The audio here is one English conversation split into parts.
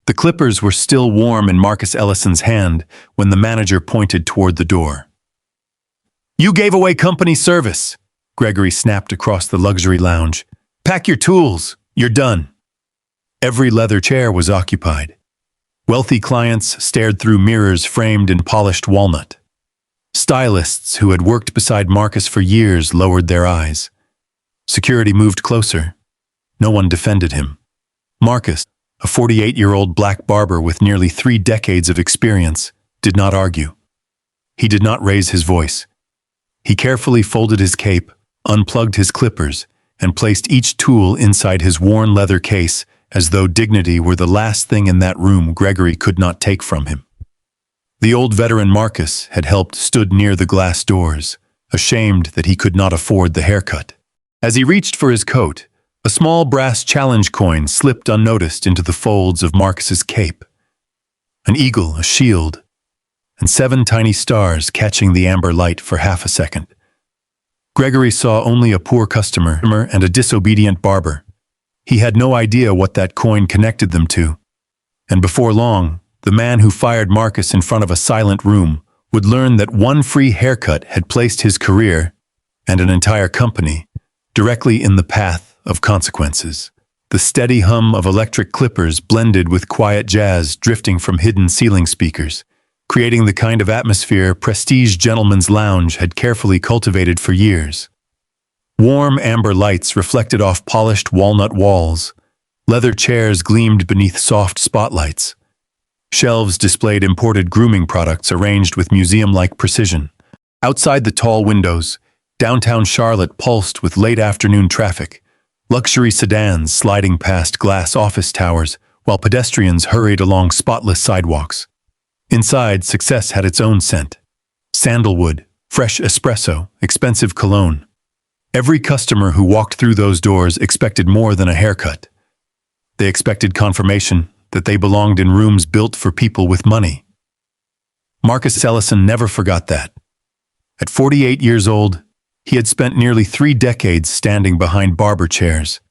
The clippers were still warm in Marcus Ellison's hand when the manager pointed toward the door. "You gave away company service," Gregory snapped across the luxury lounge. "Pack your tools. You're done." Every leather chair was occupied. Wealthy clients stared through mirrors framed in polished walnut. Stylists who had worked beside Marcus for years lowered their eyes. Security moved closer. No one defended him. Marcus, a 48-year-old black barber with nearly 3 decades of experience, did not argue. He did not raise his voice. He carefully folded his cape, unplugged his clippers, and placed each tool inside his worn leather case as though dignity were the last thing in that room Gregory could not take from him. The old veteran Marcus had helped stood near the glass doors, ashamed that he could not afford the haircut. As he reached for his coat, a small brass challenge coin slipped unnoticed into the folds of Marcus's cape. An eagle, a shield, and 7 tiny stars catching the amber light for half a second. Gregory saw only a poor customer and a disobedient barber. He had no idea what that coin connected them to. And before long, the man who fired Marcus in front of a silent room would learn that one free haircut had placed his career and an entire company directly in the path of consequences. The steady hum of electric clippers blended with quiet jazz drifting from hidden ceiling speakers, creating the kind of atmosphere Prestige Gentleman's Lounge had carefully cultivated for years. Warm amber lights reflected off polished walnut walls. Leather chairs gleamed beneath soft spotlights. Shelves displayed imported grooming products arranged with museum-like precision. Outside the tall windows, downtown Charlotte pulsed with late-afternoon traffic, luxury sedans sliding past glass office towers while pedestrians hurried along spotless sidewalks. Inside, success had its own scent. Sandalwood, fresh espresso, expensive cologne. Every customer who walked through those doors expected more than a haircut. They expected confirmation that they belonged in rooms built for people with money. Marcus Ellison never forgot that. At 48 years old, he had spent nearly 3 decades standing behind barber chairs.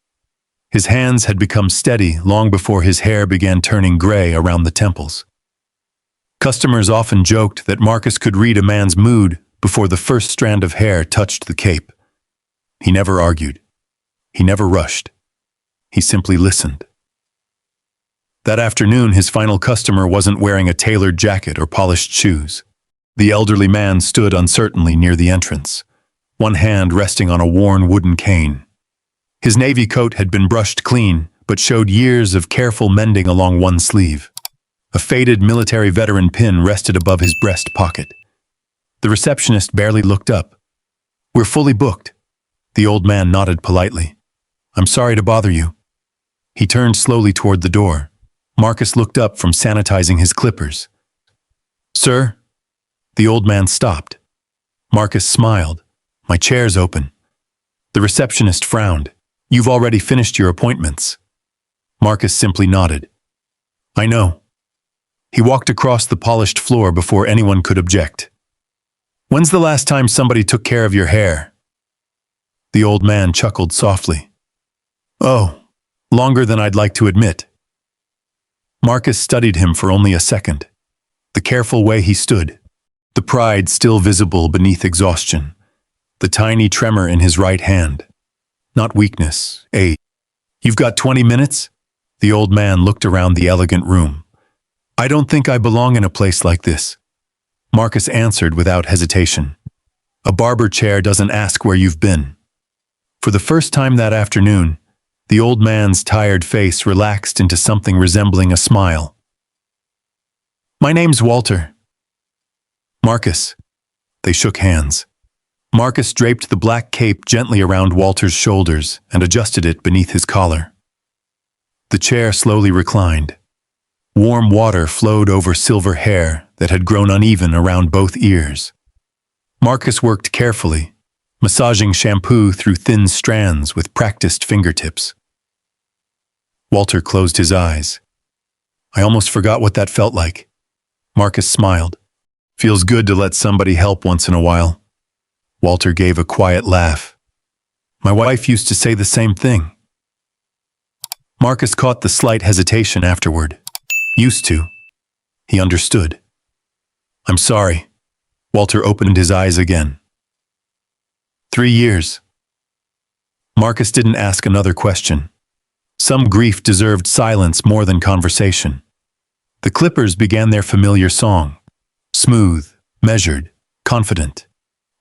His hands had become steady long before his hair began turning gray around the temples. Customers often joked that Marcus could read a man's mood before the first strand of hair touched the cape. He never argued. He never rushed. He simply listened. That afternoon, his final customer wasn't wearing a tailored jacket or polished shoes. The elderly man stood uncertainly near the entrance, one hand resting on a worn wooden cane. His navy coat had been brushed clean, but showed years of careful mending along one sleeve. A faded military veteran pin rested above his breast pocket. The receptionist barely looked up. "We're fully booked." The old man nodded politely. "I'm sorry to bother you." He turned slowly toward the door. Marcus looked up from sanitizing his clippers. "Sir?" The old man stopped. Marcus smiled. "My chair's open." The receptionist frowned. "You've already finished your appointments." Marcus simply nodded. "I know." He walked across the polished floor before anyone could object. "When's the last time somebody took care of your hair?" The old man chuckled softly. "Oh, longer than I'd like to admit." Marcus studied him for only a second. The careful way he stood, the pride still visible beneath exhaustion, the tiny tremor in his right hand. Not weakness, "You've got 20 minutes?" The old man looked around the elegant room. "I don't think I belong in a place like this." Marcus answered without hesitation. "A barber chair doesn't ask where you've been." For the first time that afternoon, the old man's tired face relaxed into something resembling a smile. "My name's Walter." "Marcus." They shook hands. Marcus draped the black cape gently around Walter's shoulders and adjusted it beneath his collar. The chair slowly reclined. Warm water flowed over silver hair that had grown uneven around both ears. Marcus worked carefully, massaging shampoo through thin strands with practiced fingertips. Walter closed his eyes. "I almost forgot what that felt like." Marcus smiled. "Feels good to let somebody help once in a while." Walter gave a quiet laugh. "My wife used to say the same thing." Marcus caught the slight hesitation afterward. Used to. He understood. I'm sorry. Walter opened his eyes again. 3 years. Marcus didn't ask another question. Some grief deserved silence more than conversation. The Clippers began their familiar song. Smooth, measured, confident.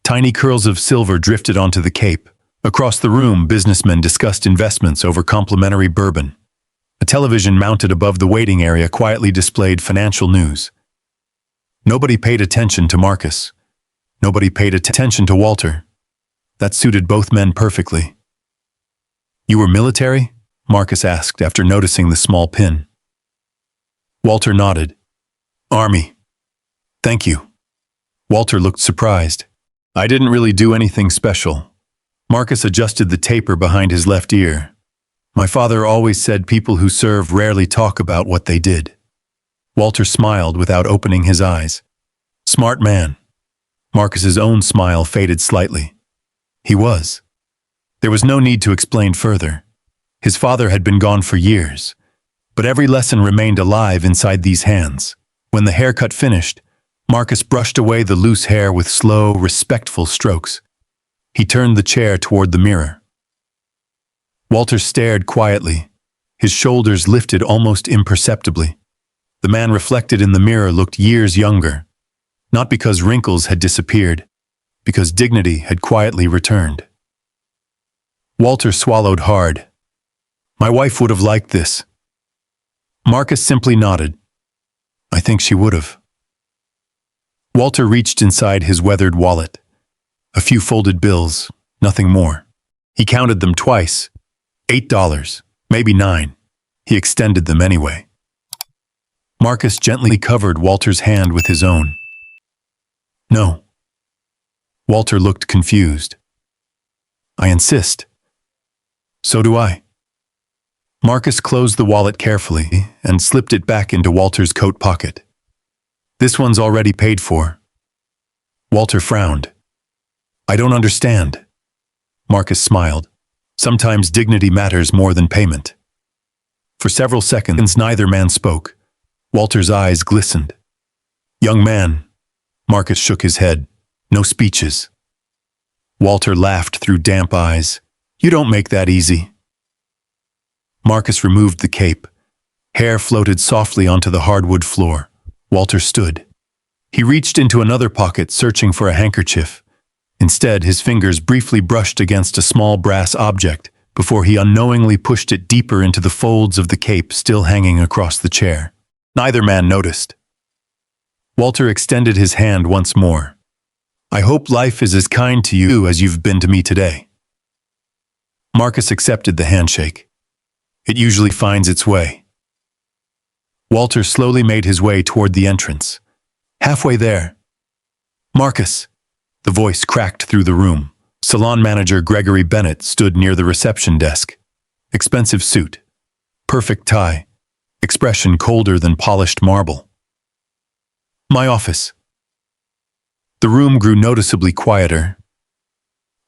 Tiny curls of silver drifted onto the cape. Across the room, businessmen discussed investments over complimentary bourbon. A television mounted above the waiting area quietly displayed financial news. Nobody paid attention to Marcus. Nobody paid attention to Walter. That suited both men perfectly. You were military? Marcus asked after noticing the small pin. Walter nodded. Army. Thank you. Walter looked surprised. I didn't really do anything special. Marcus adjusted the taper behind his left ear. My father always said people who serve rarely talk about what they did. Walter smiled without opening his eyes. Smart man. Marcus's own smile faded slightly. He was. There was no need to explain further. His father had been gone for years, but every lesson remained alive inside these hands. When the haircut finished, Marcus brushed away the loose hair with slow, respectful strokes. He turned the chair toward the mirror. Walter stared quietly, his shoulders lifted almost imperceptibly. The man reflected in the mirror looked years younger, not because wrinkles had disappeared, because dignity had quietly returned. Walter swallowed hard. My wife would have liked this. Marcus simply nodded. I think she would have. Walter reached inside his weathered wallet. A few folded bills, nothing more. He counted them twice. $8, maybe 9. He extended them anyway. Marcus gently covered Walter's hand with his own. No. Walter looked confused. I insist. So do I. Marcus closed the wallet carefully and slipped it back into Walter's coat pocket. This one's already paid for. Walter frowned. I don't understand. Marcus smiled. Sometimes dignity matters more than payment. For several seconds, neither man spoke. Walter's eyes glistened. Young man. Marcus shook his head. No speeches. Walter laughed through damp eyes. You don't make that easy. Marcus removed the cape. Hair floated softly onto the hardwood floor. Walter stood. He reached into another pocket, searching for a handkerchief. Instead, his fingers briefly brushed against a small brass object before he unknowingly pushed it deeper into the folds of the cape still hanging across the chair. Neither man noticed. Walter extended his hand once more. I hope life is as kind to you as you've been to me today. Marcus accepted the handshake. It usually finds its way. Walter slowly made his way toward the entrance. Halfway there. Marcus. The voice cracked through the room. Salon manager Gregory Bennett stood near the reception desk. Expensive suit. Perfect tie. Expression colder than polished marble. My office. The room grew noticeably quieter.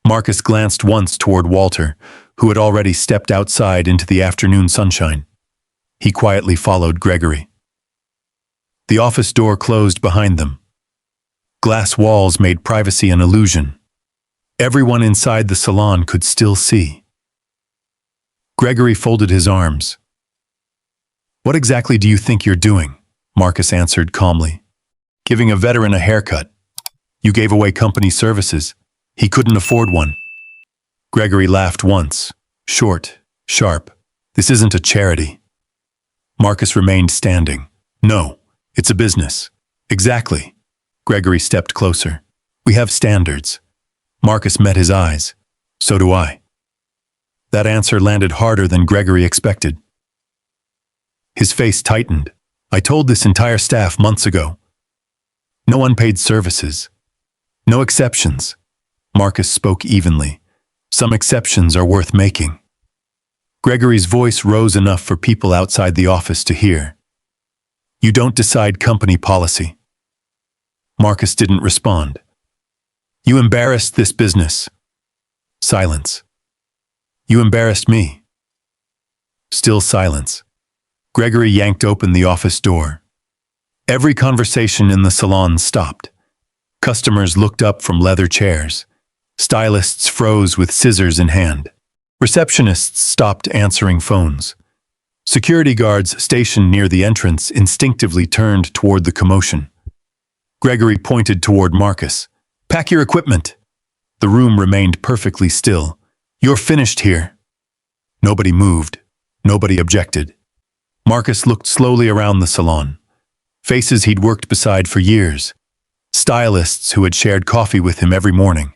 Marcus glanced once toward Walter, who had already stepped outside into the afternoon sunshine. He quietly followed Gregory. The office door closed behind them. Glass walls made privacy an illusion. Everyone inside the salon could still see. Gregory folded his arms. What exactly do you think you're doing? Marcus answered calmly. Giving a veteran a haircut. You gave away company services. He couldn't afford one. Gregory laughed once, short, sharp. This isn't a charity. Marcus remained standing. No, it's a business. Exactly. Gregory stepped closer. We have standards. Marcus met his eyes. So do I. That answer landed harder than Gregory expected. His face tightened. I told this entire staff months ago. No unpaid services. No exceptions. Marcus spoke evenly. Some exceptions are worth making. Gregory's voice rose enough for people outside the office to hear. You don't decide company policy. Marcus didn't respond. You embarrassed this business. Silence. You embarrassed me. Still silence. Gregory yanked open the office door. Every conversation in the salon stopped. Customers looked up from leather chairs. Stylists froze with scissors in hand. Receptionists stopped answering phones. Security guards stationed near the entrance instinctively turned toward the commotion. Gregory pointed toward Marcus. "Pack your equipment." The room remained perfectly still. "You're finished here." Nobody moved. Nobody objected. Marcus looked slowly around the salon. Faces he'd worked beside for years. Stylists who had shared coffee with him every morning.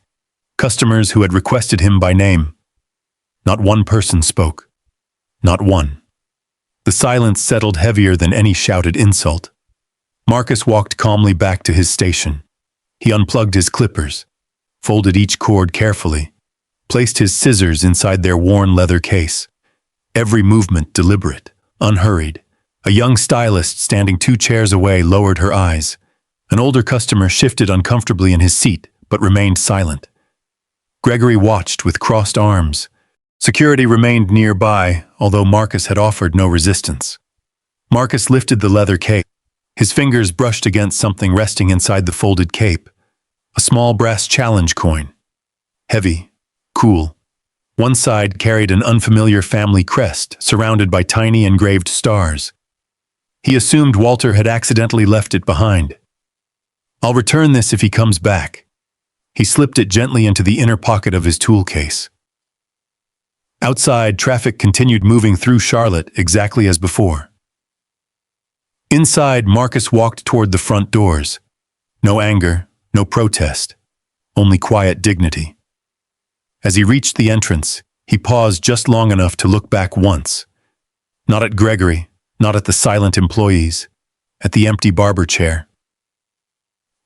Customers who had requested him by name. Not one person spoke. Not one. The silence settled heavier than any shouted insult. Marcus walked calmly back to his station. He unplugged his clippers, folded each cord carefully, placed his scissors inside their worn leather case. Every movement deliberate, unhurried. A young stylist standing 2 chairs away lowered her eyes. An older customer shifted uncomfortably in his seat, but remained silent. Gregory watched with crossed arms. Security remained nearby, although Marcus had offered no resistance. Marcus lifted the leather cape. His fingers brushed against something resting inside the folded cape. A small brass challenge coin. Heavy, cool. One side carried an unfamiliar family crest, surrounded by tiny engraved stars. He assumed Walter had accidentally left it behind. "I'll return this if he comes back." He slipped it gently into the inner pocket of his tool case. Outside, traffic continued moving through Charlotte exactly as before. Inside, Marcus walked toward the front doors. No anger, no protest, only quiet dignity. As he reached the entrance, he paused just long enough to look back once. Not at Gregory, not at the silent employees, at the empty barber chair.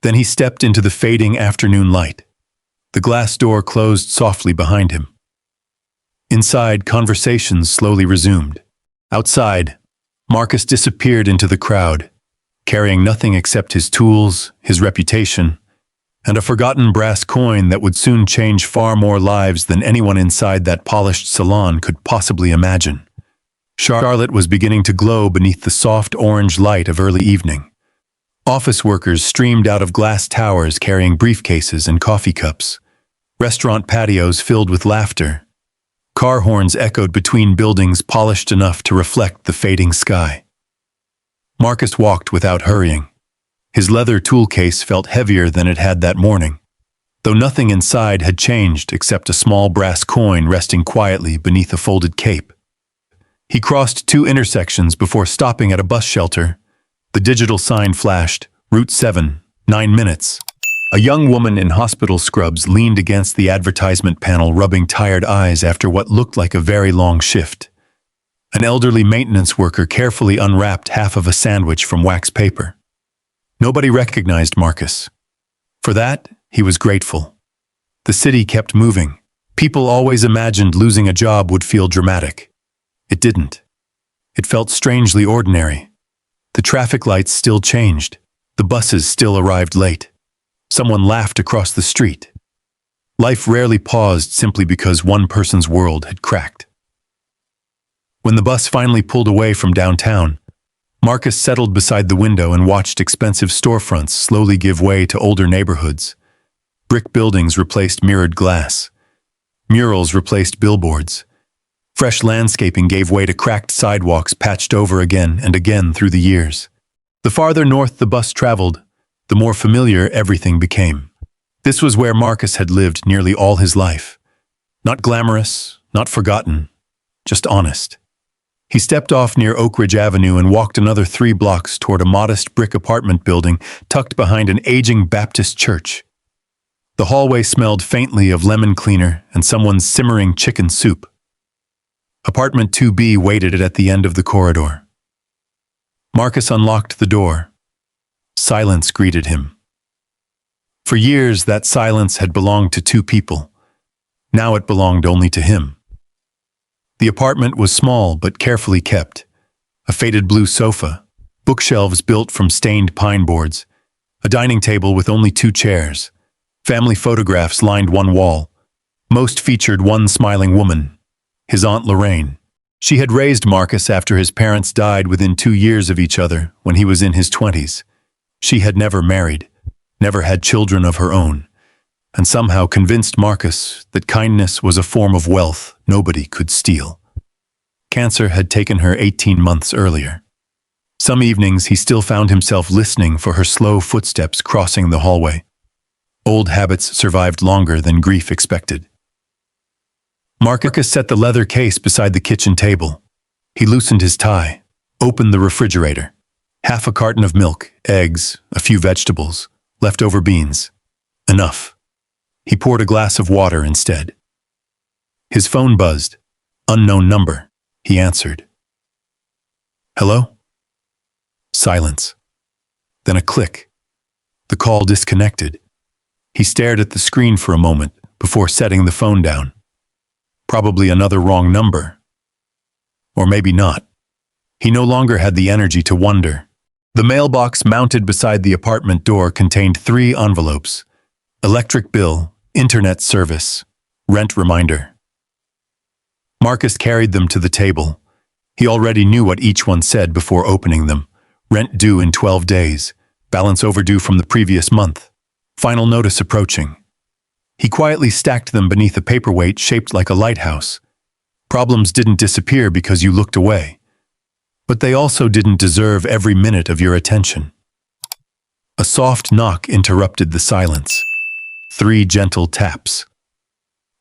Then he stepped into the fading afternoon light. The glass door closed softly behind him. Inside, conversations slowly resumed. Outside, Marcus disappeared into the crowd, carrying nothing except his tools, his reputation, and a forgotten brass coin that would soon change far more lives than anyone inside that polished salon could possibly imagine. Charlotte was beginning to glow beneath the soft orange light of early evening. Office workers streamed out of glass towers carrying briefcases and coffee cups. Restaurant patios filled with laughter. Car horns echoed between buildings polished enough to reflect the fading sky. Marcus walked without hurrying. His leather tool case felt heavier than it had that morning, though nothing inside had changed except a small brass coin resting quietly beneath a folded cape. He crossed 2 intersections before stopping at a bus shelter. The digital sign flashed, Route 7, 9 minutes. A young woman in hospital scrubs leaned against the advertisement panel, rubbing tired eyes after what looked like a very long shift. An elderly maintenance worker carefully unwrapped half of a sandwich from wax paper. Nobody recognized Marcus. For that, he was grateful. The city kept moving. People always imagined losing a job would feel dramatic. It didn't. It felt strangely ordinary. The traffic lights still changed. The buses still arrived late. Someone laughed across the street. Life rarely paused simply because one person's world had cracked. When the bus finally pulled away from downtown, Marcus settled beside the window and watched expensive storefronts slowly give way to older neighborhoods. Brick buildings replaced mirrored glass. Murals replaced billboards. Fresh landscaping gave way to cracked sidewalks patched over again and again through the years. The farther north the bus traveled, the more familiar everything became. This was where Marcus had lived nearly all his life. Not glamorous, not forgotten, just honest. He stepped off near Oak Ridge Avenue and walked another 3 blocks toward a modest brick apartment building tucked behind an aging Baptist church. The hallway smelled faintly of lemon cleaner and someone's simmering chicken soup. Apartment 2B waited at the end of the corridor. Marcus unlocked the door. Silence greeted him. For years, that silence had belonged to 2 people. Now it belonged only to him. The apartment was small but carefully kept. A faded blue sofa, bookshelves built from stained pine boards, a dining table with only 2 chairs. Family photographs lined one wall. Most featured one smiling woman, his Aunt Lorraine. She had raised Marcus after his parents died within 2 years of each other when he was in his 20s. She had never married, never had children of her own, and somehow convinced Marcus that kindness was a form of wealth nobody could steal. Cancer had taken her 18 months earlier. Some evenings he still found himself listening for her slow footsteps crossing the hallway. Old habits survived longer than grief expected. Marcus set the leather case beside the kitchen table. He loosened his tie, opened the refrigerator. Half a carton of milk, eggs, a few vegetables, leftover beans. Enough. He poured a glass of water instead. His phone buzzed. Unknown number. He answered. Hello? Silence. Then a click. The call disconnected. He stared at the screen for a moment before setting the phone down. Probably another wrong number. Or maybe not. He no longer had the energy to wonder. The mailbox mounted beside the apartment door contained 3 envelopes. Electric bill, internet service, rent reminder. Marcus carried them to the table. He already knew what each one said before opening them. Rent due in 12 days, balance overdue from the previous month, final notice approaching. He quietly stacked them beneath a paperweight shaped like a lighthouse. Problems didn't disappear because you looked away. But they also didn't deserve every minute of your attention. A soft knock interrupted the silence. 3 gentle taps.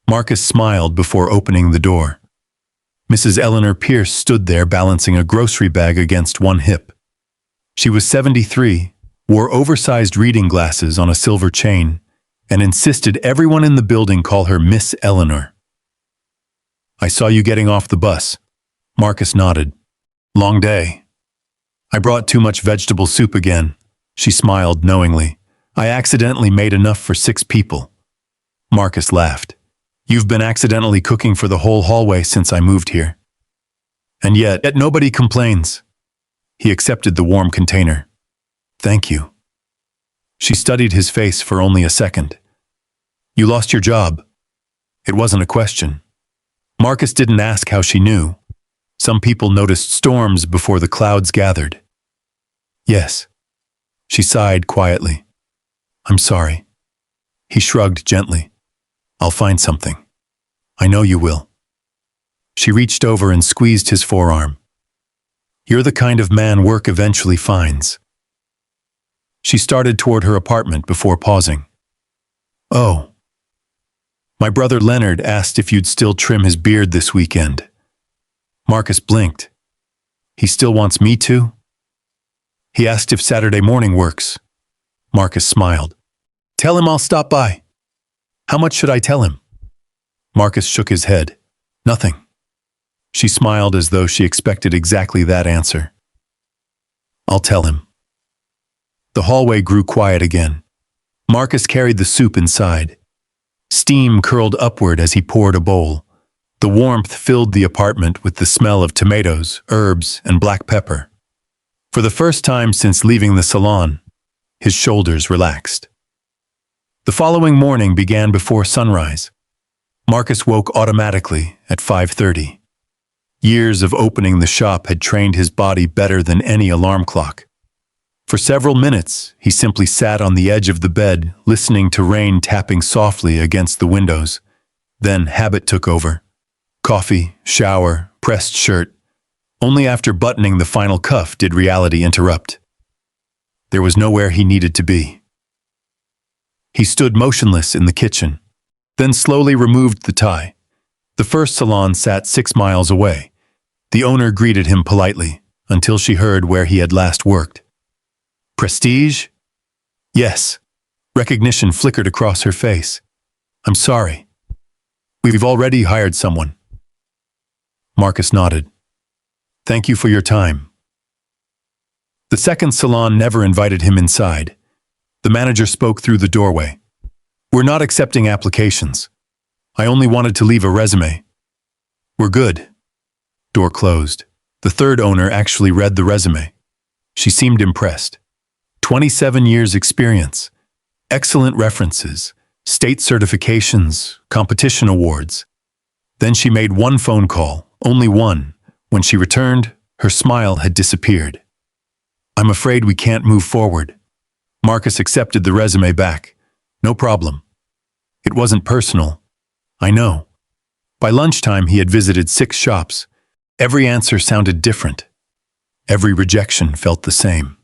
Marcus smiled before opening the door. Mrs. Eleanor Pierce stood there balancing a grocery bag against one hip. She was 73, wore oversized reading glasses on a silver chain, and insisted everyone in the building call her Miss Eleanor. I saw you getting off the bus. Marcus nodded. Long day. I brought too much vegetable soup again. She smiled knowingly. I accidentally made enough for 6 people. Marcus laughed. You've been accidentally cooking for the whole hallway since I moved here. And yet nobody complains. He accepted the warm container. Thank you. She studied his face for only a second. You lost your job. It wasn't a question. Marcus didn't ask how she knew. Some people noticed storms before the clouds gathered. Yes. She sighed quietly. I'm sorry. He shrugged gently. I'll find something. I know you will. She reached over and squeezed his forearm. You're the kind of man work eventually finds. She started toward her apartment before pausing. Oh. My brother Leonard asked if you'd still trim his beard this weekend. Marcus blinked. He still wants me to? He asked if Saturday morning works. Marcus smiled. Tell him I'll stop by. How much should I tell him? Marcus shook his head. Nothing. She smiled as though she expected exactly that answer. I'll tell him. The hallway grew quiet again. Marcus carried the soup inside. Steam curled upward as he poured a bowl. The warmth filled the apartment with the smell of tomatoes, herbs, and black pepper. For the first time since leaving the salon, his shoulders relaxed. The following morning began before sunrise. Marcus woke automatically at 5:30. Years of opening the shop had trained his body better than any alarm clock. For several minutes, he simply sat on the edge of the bed, listening to rain tapping softly against the windows. Then habit took over. Coffee, shower, pressed shirt. Only after buttoning the final cuff did reality interrupt. There was nowhere he needed to be. He stood motionless in the kitchen, then slowly removed the tie. The first salon sat 6 miles away. The owner greeted him politely, until she heard where he had last worked. Prestige? Yes. Recognition flickered across her face. I'm sorry. We've already hired someone. Marcus nodded. Thank you for your time. The second salon never invited him inside. The manager spoke through the doorway. We're not accepting applications. I only wanted to leave a resume. We're good. Door closed. The third owner actually read the resume. She seemed impressed. 27 years experience, excellent references, state certifications, competition awards. Then she made one phone call, only one, When she returned, her smile had disappeared. I'm afraid we can't move forward. Marcus accepted the resume back. No problem. It wasn't personal. I know. By lunchtime, he had visited 6 shops. Every answer sounded different. Every rejection felt the same.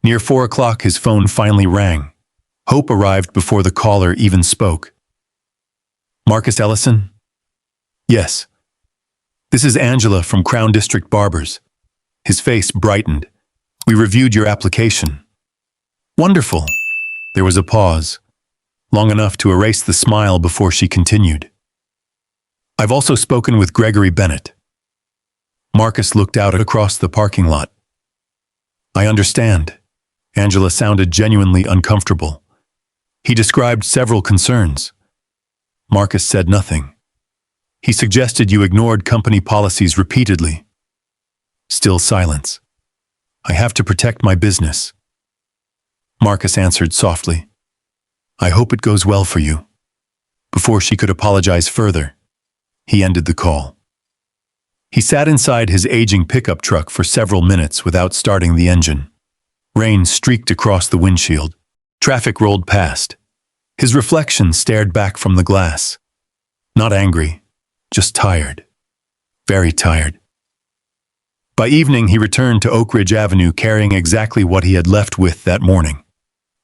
Near 4 o'clock, his phone finally rang. Hope arrived before the caller even spoke. Marcus Ellison? Yes. This is Angela from Crown District Barbers. His face brightened. We reviewed your application. Wonderful. There was a pause, long enough to erase the smile before she continued. I've also spoken with Gregory Bennett. Marcus looked out across the parking lot. I understand. Angela sounded genuinely uncomfortable. He described several concerns. Marcus said nothing. He suggested you ignored company policies repeatedly. Still silence. I have to protect my business. Marcus answered softly. I hope it goes well for you. Before she could apologize further, he ended the call. He sat inside his aging pickup truck for several minutes without starting the engine. Rain streaked across the windshield. Traffic rolled past. His reflection stared back from the glass. Not angry, just tired. Very tired. By evening, he returned to Oak Ridge Avenue carrying exactly what he had left with that morning.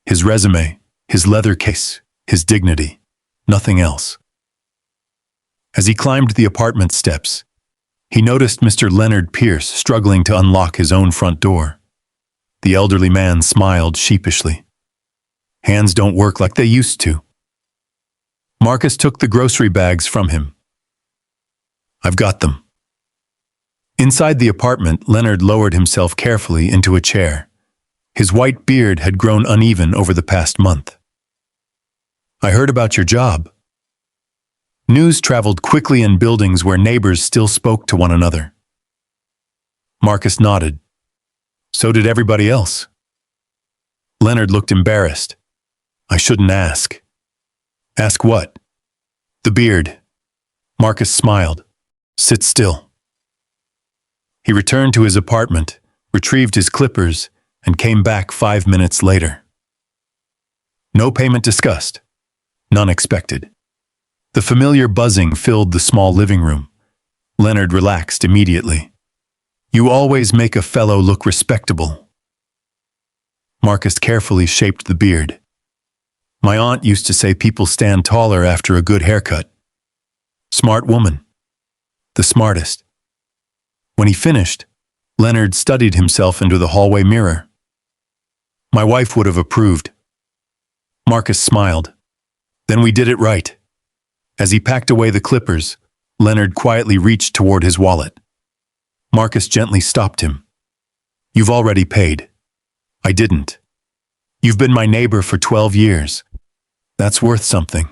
His resume, his leather case, his dignity, nothing else. As he climbed the apartment steps, he noticed Mr. Leonard Pierce struggling to unlock his own front door. The elderly man smiled sheepishly. Hands don't work like they used to. Marcus took the grocery bags from him. I've got them. Inside the apartment, Leonard lowered himself carefully into a chair. His white beard had grown uneven over the past month. I heard about your job. News traveled quickly in buildings where neighbors still spoke to one another. Marcus nodded. So did everybody else. Leonard looked embarrassed. I shouldn't ask. Ask what? The beard. Marcus smiled. Sit still. He returned to his apartment, retrieved his clippers, and came back 5 minutes later. No payment discussed. None expected. The familiar buzzing filled the small living room. Leonard relaxed immediately. You always make a fellow look respectable. Marcus carefully shaped the beard. My aunt used to say people stand taller after a good haircut. Smart woman. The smartest. When he finished, Leonard studied himself into the hallway mirror. My wife would have approved. Marcus smiled. Then we did it right. As he packed away the clippers, Leonard quietly reached toward his wallet. Marcus gently stopped him. You've already paid. I didn't. You've been my neighbor for 12 years. That's worth something.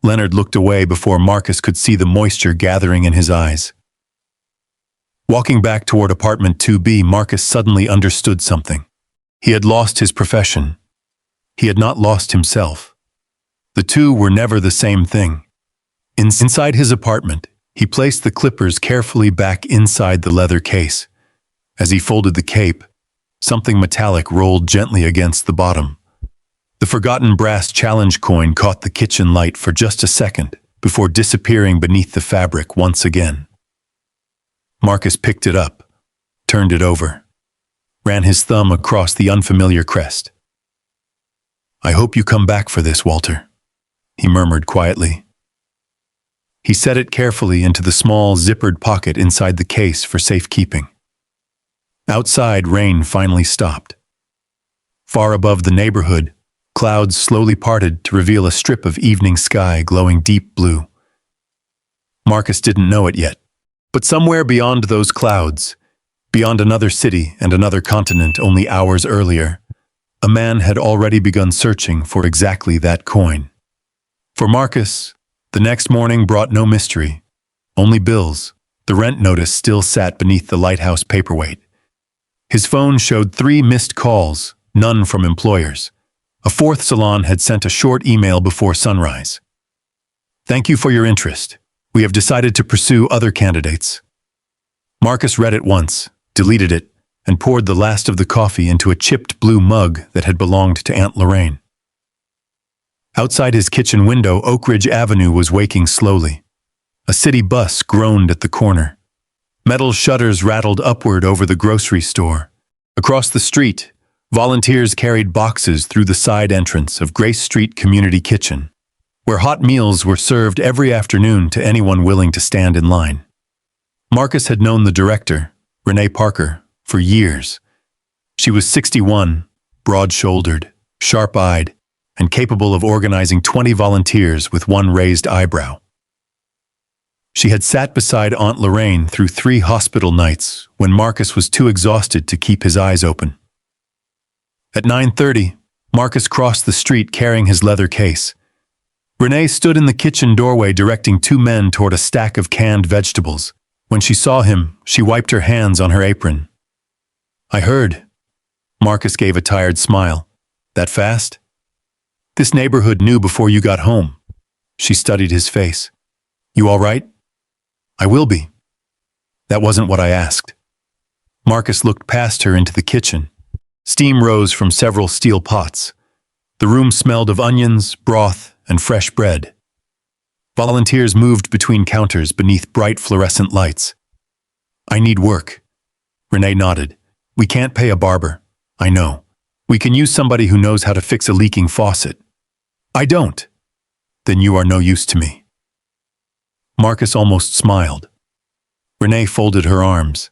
Leonard looked away before Marcus could see the moisture gathering in his eyes. Walking back toward apartment 2B, Marcus suddenly understood something. He had lost his profession. He had not lost himself. The two were never the same thing. Inside his apartment, he placed the clippers carefully back inside the leather case. As he folded the cape, something metallic rolled gently against the bottom. The forgotten brass challenge coin caught the kitchen light for just a second before disappearing beneath the fabric once again. Marcus picked it up, turned it over, ran his thumb across the unfamiliar crest. I hope you come back for this, Walter, he murmured quietly. He set it carefully into the small, zippered pocket inside the case for safekeeping. Outside, rain finally stopped. Far above the neighborhood, clouds slowly parted to reveal a strip of evening sky glowing deep blue. Marcus didn't know it yet, but somewhere beyond those clouds, beyond another city and another continent only hours earlier, a man had already begun searching for exactly that coin. For Marcus, the next morning brought no mystery, only bills. The rent notice still sat beneath the lighthouse paperweight. His phone showed 3 missed calls, none from employers. A 4th salon had sent a short email before sunrise. Thank you for your interest. We have decided to pursue other candidates. Marcus read it once, deleted it, and poured the last of the coffee into a chipped blue mug that had belonged to Aunt Lorraine. Outside his kitchen window, Oak Ridge Avenue was waking slowly. A city bus groaned at the corner. Metal shutters rattled upward over the grocery store. Across the street, volunteers carried boxes through the side entrance of Grace Street Community Kitchen, where hot meals were served every afternoon to anyone willing to stand in line. Marcus had known the director, Renee Parker, for years. She was 61, broad-shouldered, sharp-eyed, and capable of organizing 20 volunteers with one raised eyebrow. She had sat beside Aunt Lorraine through 3 hospital nights when Marcus was too exhausted to keep his eyes open. At 9:30, Marcus crossed the street carrying his leather case. Renee stood in the kitchen doorway directing 2 men toward a stack of canned vegetables. When she saw him, she wiped her hands on her apron. "I heard." Marcus gave a tired smile. "That fast?" "This neighborhood knew before you got home." She studied his face. "You all right?" "I will be." "That wasn't what I asked." Marcus looked past her into the kitchen. Steam rose from several steel pots. The room smelled of onions, broth, and fresh bread. Volunteers moved between counters beneath bright fluorescent lights. "I need work." Renee nodded. "We can't pay a barber." "I know. We can use somebody who knows how to fix a leaking faucet." "I don't." "Then you are no use to me." Marcus almost smiled. Renee folded her arms.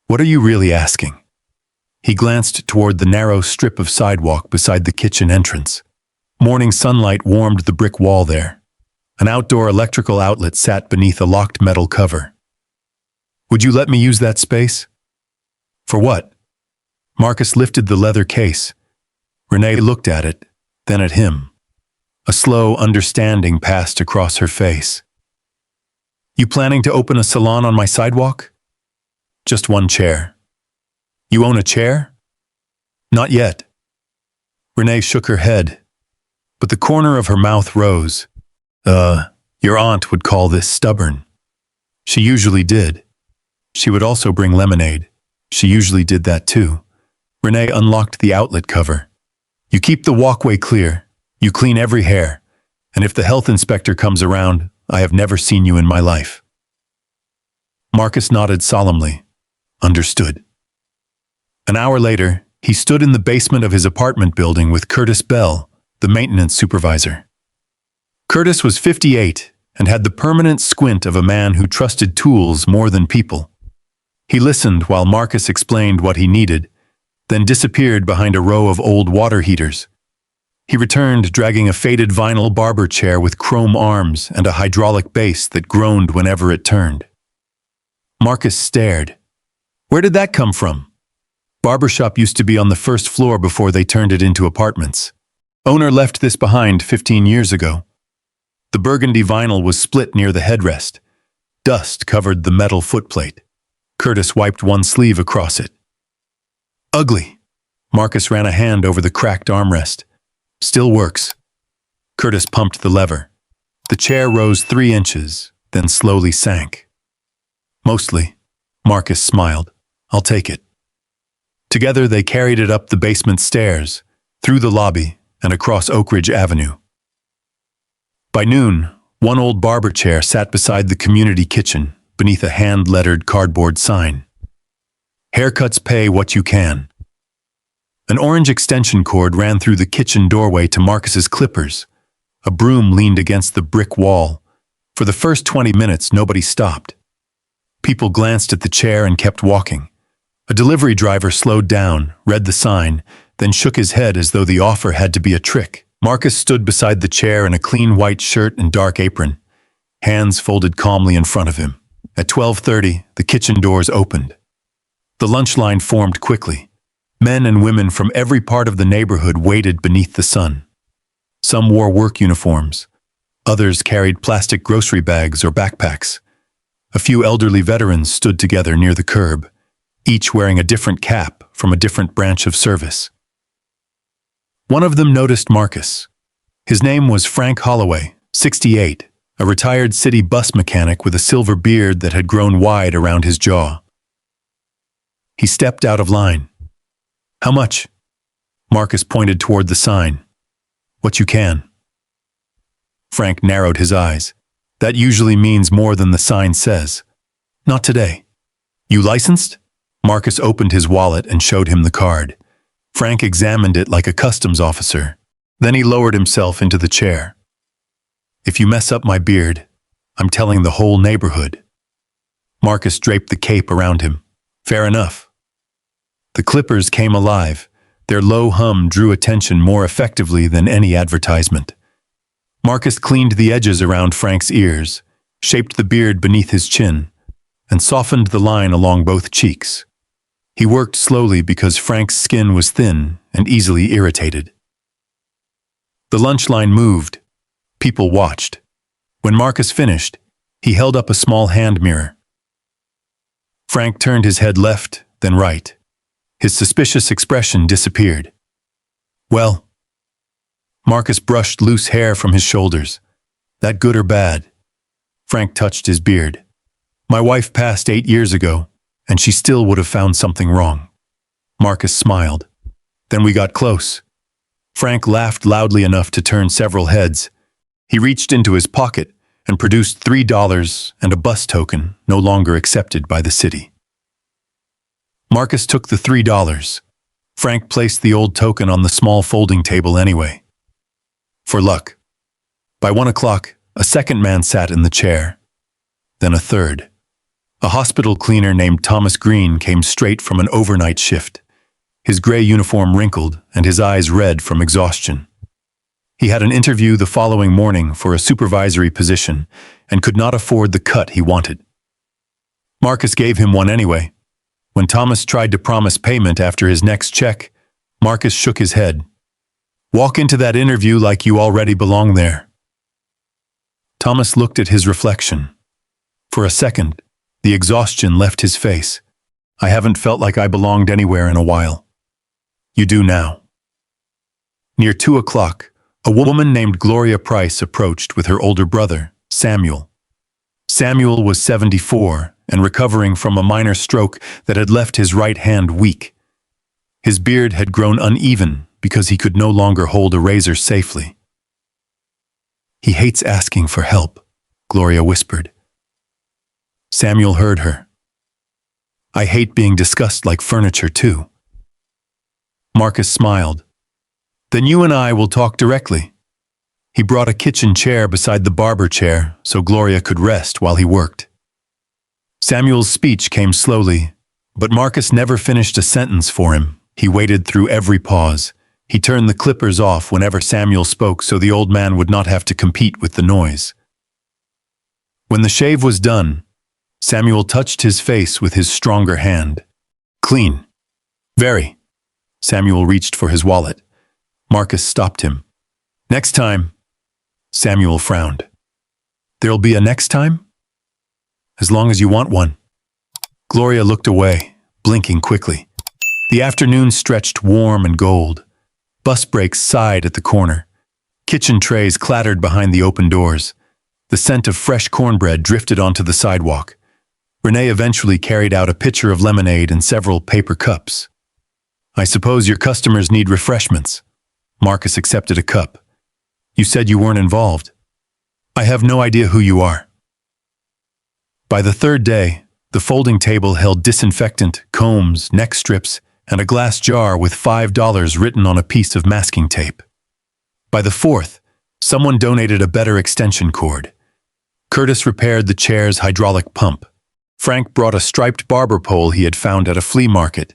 "What are you really asking?" He glanced toward the narrow strip of sidewalk beside the kitchen entrance. Morning sunlight warmed the brick wall there. An outdoor electrical outlet sat beneath a locked metal cover. "Would you let me use that space?" "For what?" Marcus lifted the leather case. Renee looked at it, then at him. A slow understanding passed across her face. "You planning to open a salon on my sidewalk?" "Just one chair." "You own a chair?" "Not yet." Renee shook her head, but the corner of her mouth rose. Your aunt would call this stubborn." She usually did. She would also bring lemonade. She usually did that too. Renee unlocked the outlet cover. "You keep the walkway clear. You clean every hair. And if the health inspector comes around, I have never seen you in my life." Marcus nodded solemnly. "Understood." An hour later, he stood in the basement of his apartment building with Curtis Bell, the maintenance supervisor. Curtis was 58 and had the permanent squint of a man who trusted tools more than people. He listened while Marcus explained what he needed, then disappeared behind a row of old water heaters. He returned dragging a faded vinyl barber chair with chrome arms and a hydraulic base that groaned whenever it turned. Marcus stared. "Where did that come from?" Barbershop used to be on the first floor before they turned it into apartments. Owner left this behind 15 years ago. The burgundy vinyl was split near the headrest. Dust covered the metal footplate. Curtis wiped one sleeve across it. "Ugly." Marcus ran a hand over the cracked armrest. "Still works." Curtis pumped the lever. The chair rose 3 inches, then slowly sank. "Mostly." Marcus smiled. "I'll take it." Together they carried it up the basement stairs, through the lobby, and across Oak Ridge Avenue. By noon, one old barber chair sat beside the community kitchen, beneath a hand-lettered cardboard sign. "Haircuts pay what you can." An orange extension cord ran through the kitchen doorway to Marcus's clippers. A broom leaned against the brick wall. For the first 20 minutes, nobody stopped. People glanced at the chair and kept walking. A delivery driver slowed down, read the sign, then shook his head as though the offer had to be a trick. Marcus stood beside the chair in a clean white shirt and dark apron, hands folded calmly in front of him. At 12:30, the kitchen doors opened. The lunch line formed quickly. Men and women from every part of the neighborhood waited beneath the sun. Some wore work uniforms. Others carried plastic grocery bags or backpacks. A few elderly veterans stood together near the curb, each wearing a different cap from a different branch of service. One of them noticed Marcus. His name was Frank Holloway, 68, a retired city bus mechanic with a silver beard that had grown wide around his jaw. He stepped out of line. How much? Marcus pointed toward the sign. What you can. Frank narrowed his eyes. That usually means more than the sign says. Not today. You licensed? Marcus opened his wallet and showed him the card. Frank examined it like a customs officer. Then he lowered himself into the chair. If you mess up my beard, I'm telling the whole neighborhood. Marcus draped the cape around him. Fair enough. The clippers came alive. Their low hum drew attention more effectively than any advertisement. Marcus cleaned the edges around Frank's ears, shaped the beard beneath his chin, and softened the line along both cheeks. He worked slowly because Frank's skin was thin and easily irritated. The lunch line moved. People watched. When Marcus finished, he held up a small hand mirror. Frank turned his head left, then right. His suspicious expression disappeared. Well, Marcus brushed loose hair from his shoulders. That good or bad? Frank touched his beard. My wife passed 8 years ago, and she still would have found something wrong. Marcus smiled. Then we got close. Frank laughed loudly enough to turn several heads. He reached into his pocket and produced $3 and a bus token no longer accepted by the city. Marcus took the $3. Frank placed the old token on the small folding table anyway. For luck. By 1 o'clock, a second man sat in the chair. Then a third. A hospital cleaner named Thomas Green came straight from an overnight shift. His gray uniform wrinkled and his eyes red from exhaustion. He had an interview the following morning for a supervisory position and could not afford the cut he wanted. Marcus gave him one anyway. When Thomas tried to promise payment after his next check, Marcus shook his head. Walk into that interview like you already belong there. Thomas looked at his reflection. For a second, the exhaustion left his face. I haven't felt like I belonged anywhere in a while. You do now. Near 2 o'clock, a woman named Gloria Price approached with her older brother, Samuel. Samuel was 74 and recovering from a minor stroke that had left his right hand weak. His beard had grown uneven because he could no longer hold a razor safely. He hates asking for help, Gloria whispered. Samuel heard her. I hate being discussed like furniture too. Marcus smiled. Then you and I will talk directly. He brought a kitchen chair beside the barber chair so Gloria could rest while he worked. Samuel's speech came slowly, but Marcus never finished a sentence for him. He waited through every pause. He turned the clippers off whenever Samuel spoke so the old man would not have to compete with the noise. When the shave was done, Samuel touched his face with his stronger hand. Clean. Very. Samuel reached for his wallet. Marcus stopped him. Next time. Samuel frowned. There'll be a next time? As long as you want one. Gloria looked away, blinking quickly. The afternoon stretched warm and gold. Bus brakes sighed at the corner. Kitchen trays clattered behind the open doors. The scent of fresh cornbread drifted onto the sidewalk. Renee eventually carried out a pitcher of lemonade and several paper cups. I suppose your customers need refreshments. Marcus accepted a cup. You said you weren't involved. I have no idea who you are. By the third day, the folding table held disinfectant, combs, neck strips, and a glass jar with $5 written on a piece of masking tape. By the fourth, someone donated a better extension cord. Curtis repaired the chair's hydraulic pump. Frank brought a striped barber pole he had found at a flea market.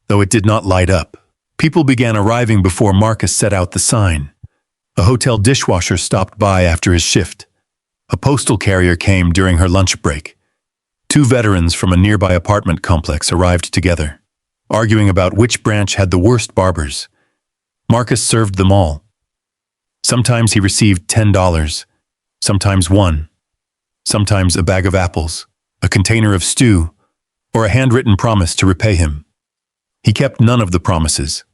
Though it did not light up, people began arriving before Marcus set out the sign. A hotel dishwasher stopped by after his shift. A postal carrier came during her lunch break. 2 veterans from a nearby apartment complex arrived together, arguing about which branch had the worst barbers. Marcus served them all. Sometimes he received $10, sometimes 1, sometimes a bag of apples, a container of stew, or a handwritten promise to repay him. He kept none of the promises.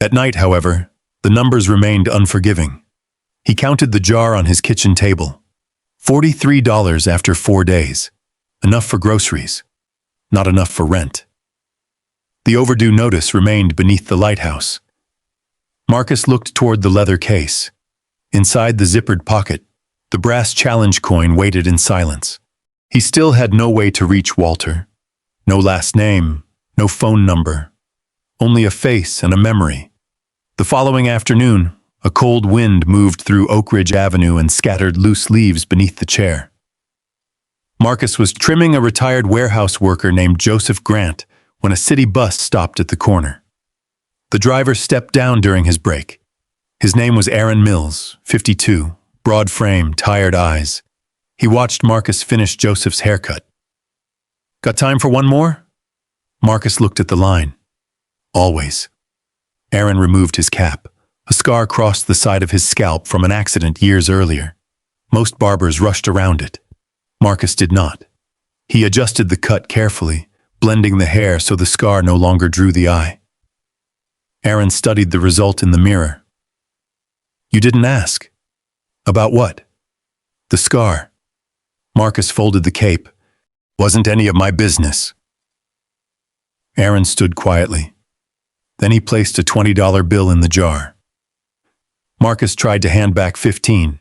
At night, however, the numbers remained unforgiving. He counted the jar on his kitchen table. $43 after 4 days. Enough for groceries. not enough for rent. The overdue notice remained beneath the lighthouse. Marcus looked toward the leather case. Inside the zippered pocket, the brass challenge coin waited in silence. He still had no way to reach Walter. No last name, no phone number. Only a face and a memory. The following afternoon, a cold wind moved through Oak Ridge Avenue and scattered loose leaves beneath the chair. Marcus was trimming a retired warehouse worker named Joseph Grant when a city bus stopped at the corner. The driver stepped down during his break. His name was Aaron Mills, 52, broad frame, tired eyes. He watched Marcus finish Joseph's haircut. "Got time for one more?" Marcus looked at the line. "Always." Aaron removed his cap. A scar crossed the side of his scalp from an accident years earlier. Most barbers rushed around it. Marcus did not. He adjusted the cut carefully, blending the hair so the scar no longer drew the eye. Aaron studied the result in the mirror. "You didn't ask." "About what?" "The scar." Marcus folded the cape. "Wasn't any of my business." Aaron stood quietly. Then he placed a $20 bill in the jar. Marcus tried to hand back 15.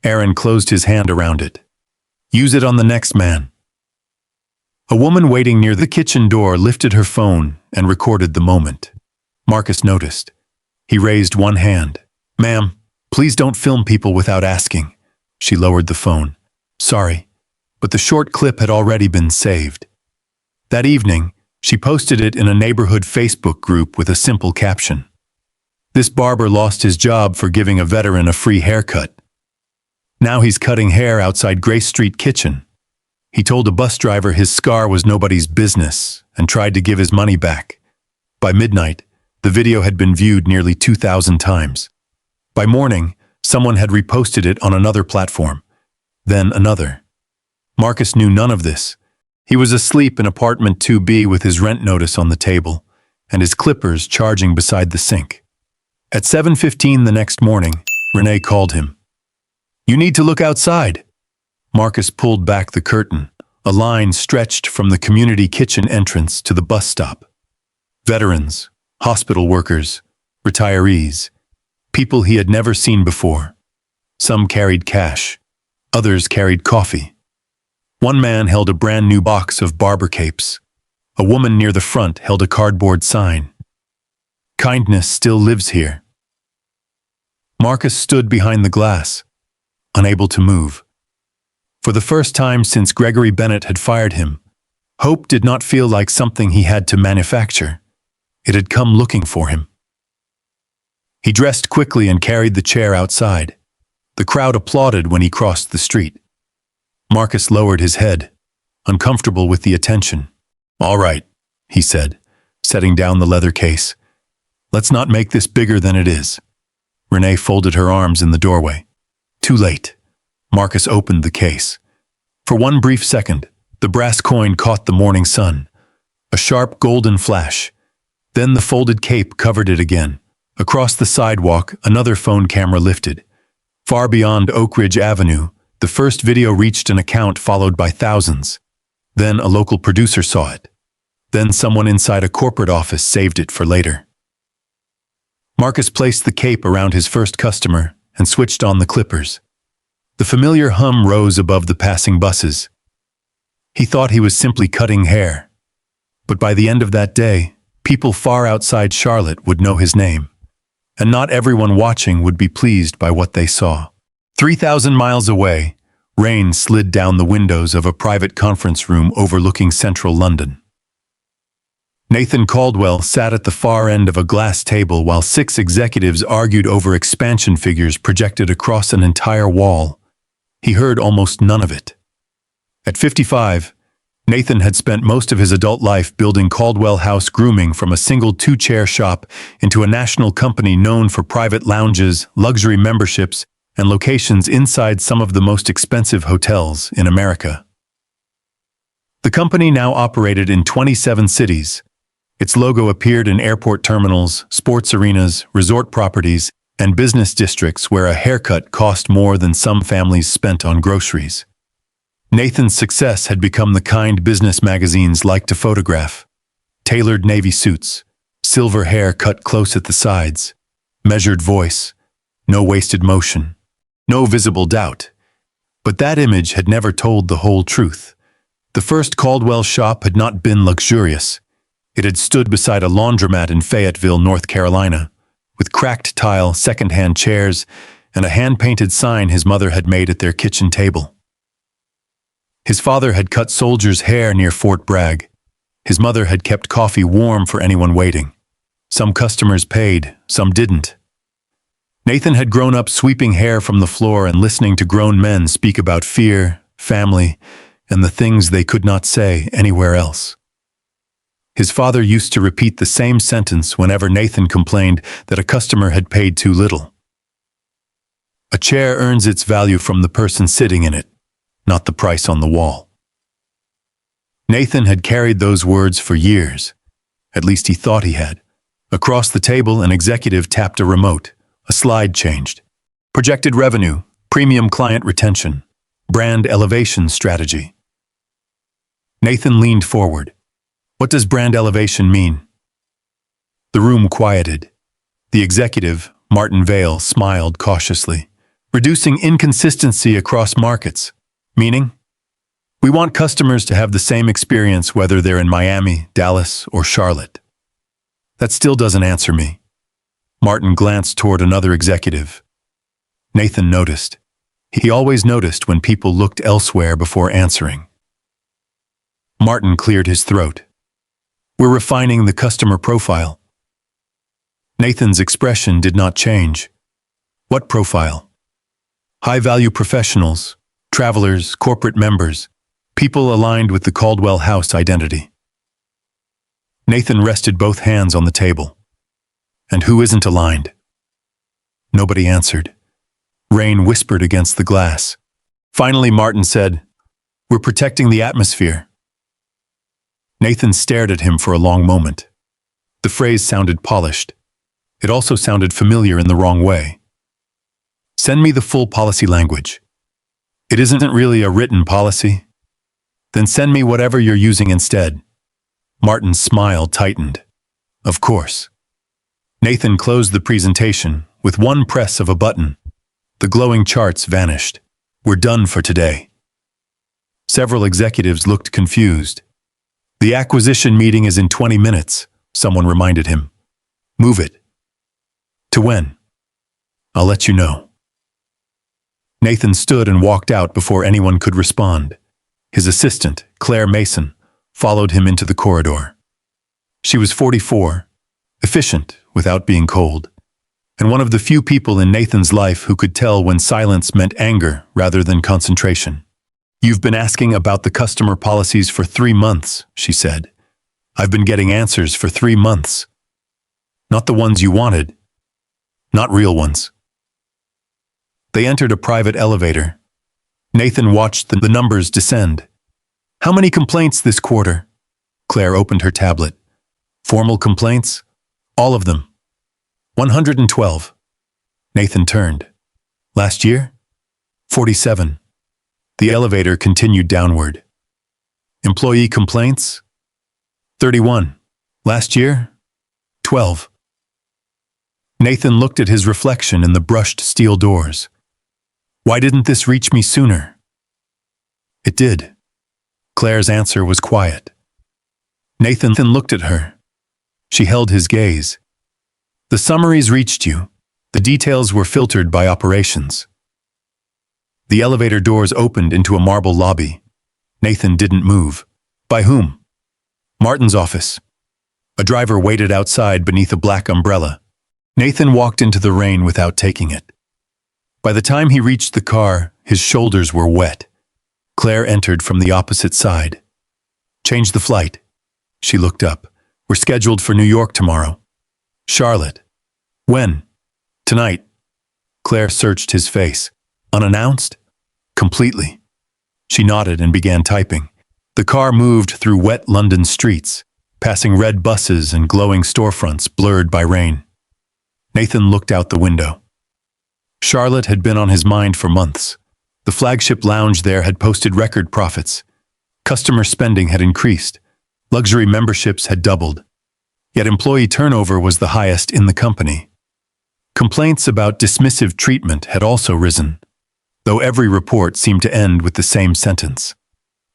Aaron closed his hand around it. "Use it on the next man." A woman waiting near the kitchen door lifted her phone and recorded the moment. Marcus noticed. He raised one hand. "Ma'am, please don't film people without asking." She lowered the phone. "Sorry, but the short clip had already been saved." That evening, she posted it in a neighborhood Facebook group with a simple caption. "This barber lost his job for giving a veteran a free haircut. Now he's cutting hair outside Grace Street Kitchen. He told a bus driver his scar was nobody's business and tried to give his money back." By midnight, the video had been viewed nearly 2,000 times. By morning, someone had reposted it on another platform. Then another. Marcus knew none of this. He was asleep in apartment 2B with his rent notice on the table and his clippers charging beside the sink. At 7:15 the next morning, Renee called him. "You need to look outside." Marcus pulled back the curtain. A line stretched from the community kitchen entrance to the bus stop. Veterans, hospital workers, retirees, people he had never seen before. Some carried cash. Others carried coffee. One man held a brand new box of Barber capes. A woman near the front held a cardboard sign. "Kindness still lives here." Marcus stood behind the glass, unable to move. For the first time since Gregory Bennett had fired him, hope did not feel like something he had to manufacture. It had come looking for him. He dressed quickly and carried the chair outside. The crowd applauded when he crossed the street. Marcus lowered his head, uncomfortable with the attention. "All right," he said, setting down the leather case. "Let's not make this bigger than it is." Renee folded her arms in the doorway. Too late. Marcus opened the case. For one brief second, the brass coin caught the morning sun. A sharp golden flash. Then the folded cape covered it again. Across the sidewalk, another phone camera lifted. Far beyond Oak Ridge Avenue, the first video reached an account followed by thousands. Then a local producer saw it. Then someone inside a corporate office saved it for later. Marcus placed the cape around his first customer and switched on the clippers. The familiar hum rose above the passing buses. He thought he was simply cutting hair. But by the end of that day, people far outside Charlotte would know his name. And not everyone watching would be pleased by what they saw. 3,000 miles away, rain slid down the windows of a private conference room overlooking central London. Nathan Caldwell sat at the far end of a glass table while 6 executives argued over expansion figures projected across an entire wall. He heard almost none of it. At 55, Nathan had spent most of his adult life building Caldwell House Grooming from a single 2-chair shop into a national company known for private lounges, luxury memberships, and locations inside some of the most expensive hotels in America. The company now operated in 27 cities. Its logo appeared in airport terminals, sports arenas, resort properties, and business districts where a haircut cost more than some families spent on groceries. Nathan's success had become the kind business magazines like to photograph. Tailored navy suits, silver hair cut close at the sides, measured voice, no wasted motion, no visible doubt. But that image had never told the whole truth. The first Caldwell shop had not been luxurious. It had stood beside a laundromat in Fayetteville, North Carolina, with cracked tile, second-hand chairs, and a hand-painted sign his mother had made at their kitchen table. His father had cut soldiers' hair near Fort Bragg. His mother had kept coffee warm for anyone waiting. Some customers paid, some didn't. Nathan had grown up sweeping hair from the floor and listening to grown men speak about fear, family, and the things they could not say anywhere else. His father used to repeat the same sentence whenever Nathan complained that a customer had paid too little. A chair earns its value from the person sitting in it, not the price on the wall. Nathan had carried those words for years. At least he thought he had. Across the table, an executive tapped a remote. A slide changed. Projected revenue, premium client retention, brand elevation strategy. Nathan leaned forward. What does brand elevation mean? The room quieted. The executive, Martin Vale, smiled cautiously. Reducing inconsistency across markets. Meaning? We want customers to have the same experience whether they're in Miami, Dallas, or Charlotte. That still doesn't answer me. Martin glanced toward another executive. Nathan noticed. He always noticed when people looked elsewhere before answering. Martin cleared his throat. We're refining the customer profile. Nathan's expression did not change. What profile? High-value professionals, travelers, corporate members, people aligned with the Caldwell House identity. Nathan rested both hands on the table. And who isn't aligned? Nobody answered. Rain whispered against the glass. Finally, Martin said, We're protecting the atmosphere. Nathan stared at him for a long moment. The phrase sounded polished. It also sounded familiar in the wrong way. Send me the full policy language. It isn't really a written policy. Then send me whatever you're using instead. Martin's smile tightened. Of course. Nathan closed the presentation with one press of a button. The glowing charts vanished. We're done for today. Several executives looked confused. The acquisition meeting is in 20 minutes, someone reminded him. Move it. To when? I'll let you know. Nathan stood and walked out before anyone could respond. His assistant, Claire Mason, followed him into the corridor. She was 44, efficient without being cold, and one of the few people in Nathan's life who could tell when silence meant anger rather than concentration. You've been asking about the customer policies for 3 months, she said. I've been getting answers for 3 months. Not the ones you wanted. Not real ones. They entered a private elevator. Nathan watched the numbers descend. How many complaints this quarter? Claire opened her tablet. Formal complaints? All of them. 112. Nathan turned. Last year? 47. The elevator continued downward. Employee complaints? 31. Last year? 12. Nathan looked at his reflection in the brushed steel doors. Why didn't this reach me sooner? It did. Claire's answer was quiet. Nathan looked at her. She held his gaze. The summaries reached you. The details were filtered by operations. The elevator doors opened into a marble lobby. Nathan didn't move. By whom? Martin's office. A driver waited outside beneath a black umbrella. Nathan walked into the rain without taking it. By the time he reached the car, his shoulders were wet. Claire entered from the opposite side. Change the flight. She looked up. We're scheduled for New York tomorrow. Charlotte. When? Tonight. Claire searched his face. Unannounced? Completely. She nodded and began typing. The car moved through wet London streets, passing red buses and glowing storefronts blurred by rain. Nathan looked out the window. Charlotte had been on his mind for months. The flagship lounge there had posted record profits. Customer spending had increased. Luxury memberships had doubled. Yet employee turnover was the highest in the company. Complaints about dismissive treatment had also risen, though every report seemed to end with the same sentence.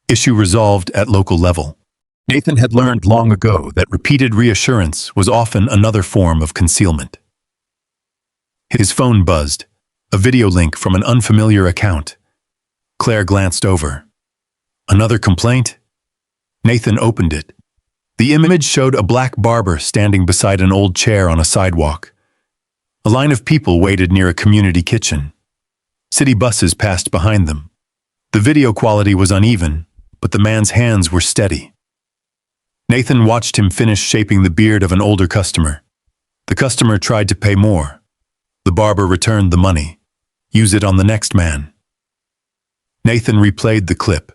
Issue resolved at local level. Nathan had learned long ago that repeated reassurance was often another form of concealment. His phone buzzed, a video link from an unfamiliar account. Claire glanced over. Another complaint? Nathan opened it. The image showed a black barber standing beside an old chair on a sidewalk. A line of people waited near a community kitchen. City buses passed behind them. The video quality was uneven, but the man's hands were steady. Nathan watched him finish shaping the beard of an older customer. The customer tried to pay more. The barber returned the money. Use it on the next man. Nathan replayed the clip.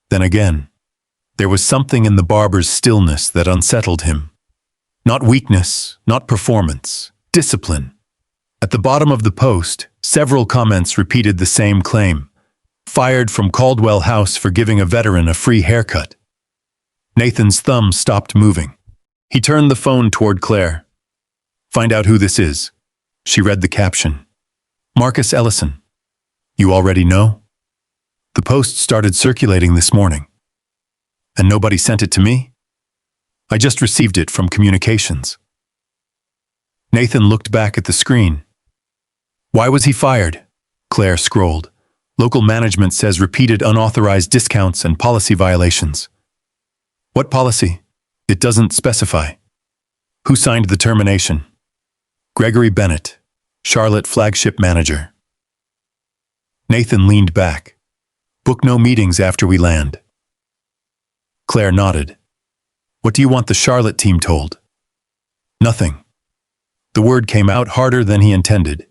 Then again. There was something in the barber's stillness that unsettled him. Not weakness, not performance, discipline. At the bottom of the post, several comments repeated the same claim. Fired from Caldwell House for giving a veteran a free haircut. Nathan's thumb stopped moving. He turned the phone toward Claire. Find out who this is. She read the caption. Marcus Ellison. You already know? The post started circulating this morning. And nobody sent it to me? I just received it from communications. Nathan looked back at the screen. Why was he fired? Claire scrolled. Local management says repeated unauthorized discounts and policy violations. What policy? It doesn't specify. Who signed the termination? Gregory Bennett, Charlotte flagship manager. Nathan leaned back. Book no meetings after we land. Claire nodded. What do you want the Charlotte team told? Nothing. The word came out harder than he intended.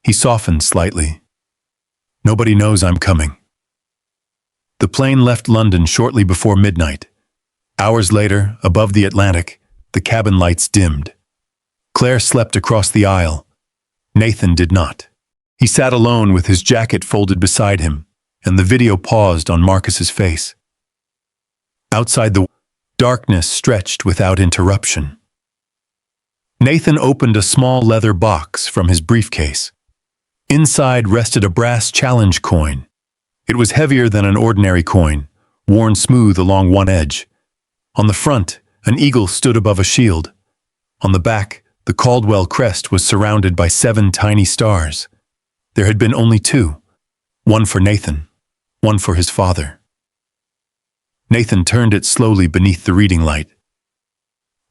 He softened slightly. Nobody knows I'm coming. The plane left London shortly before midnight. Hours later, above the Atlantic, the cabin lights dimmed. Claire slept across the aisle. Nathan did not. He sat alone with his jacket folded beside him, and the video paused on Marcus's face. Outside the darkness stretched without interruption. Nathan opened a small leather box from his briefcase. Inside rested a brass challenge coin. It was heavier than an ordinary coin, worn smooth along one edge. On the front, an eagle stood above a shield. On the back, the Caldwell crest was surrounded by 7 tiny stars. There had been only 2, one for Nathan, one for his father. Nathan turned it slowly beneath the reading light.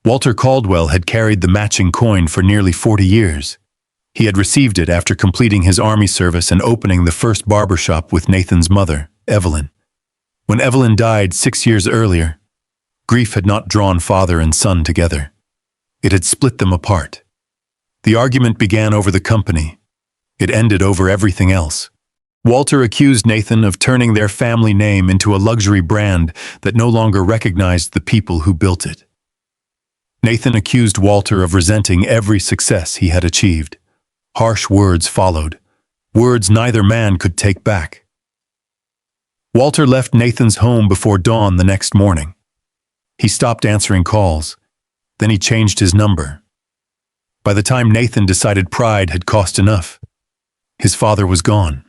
Walter Caldwell had carried the matching coin for nearly 40 years. He had received it after completing his army service and opening the first barber shop with Nathan's mother, Evelyn. When Evelyn died 6 years earlier, grief had not drawn father and son together. It had split them apart. The argument began over the company. It ended over everything else. Walter accused Nathan of turning their family name into a luxury brand that no longer recognized the people who built it. Nathan accused Walter of resenting every success he had achieved. Harsh words followed, words neither man could take back. Walter left Nathan's home before dawn the next morning. He stopped answering calls. Then he changed his number. By the time Nathan decided pride had cost enough, his father was gone.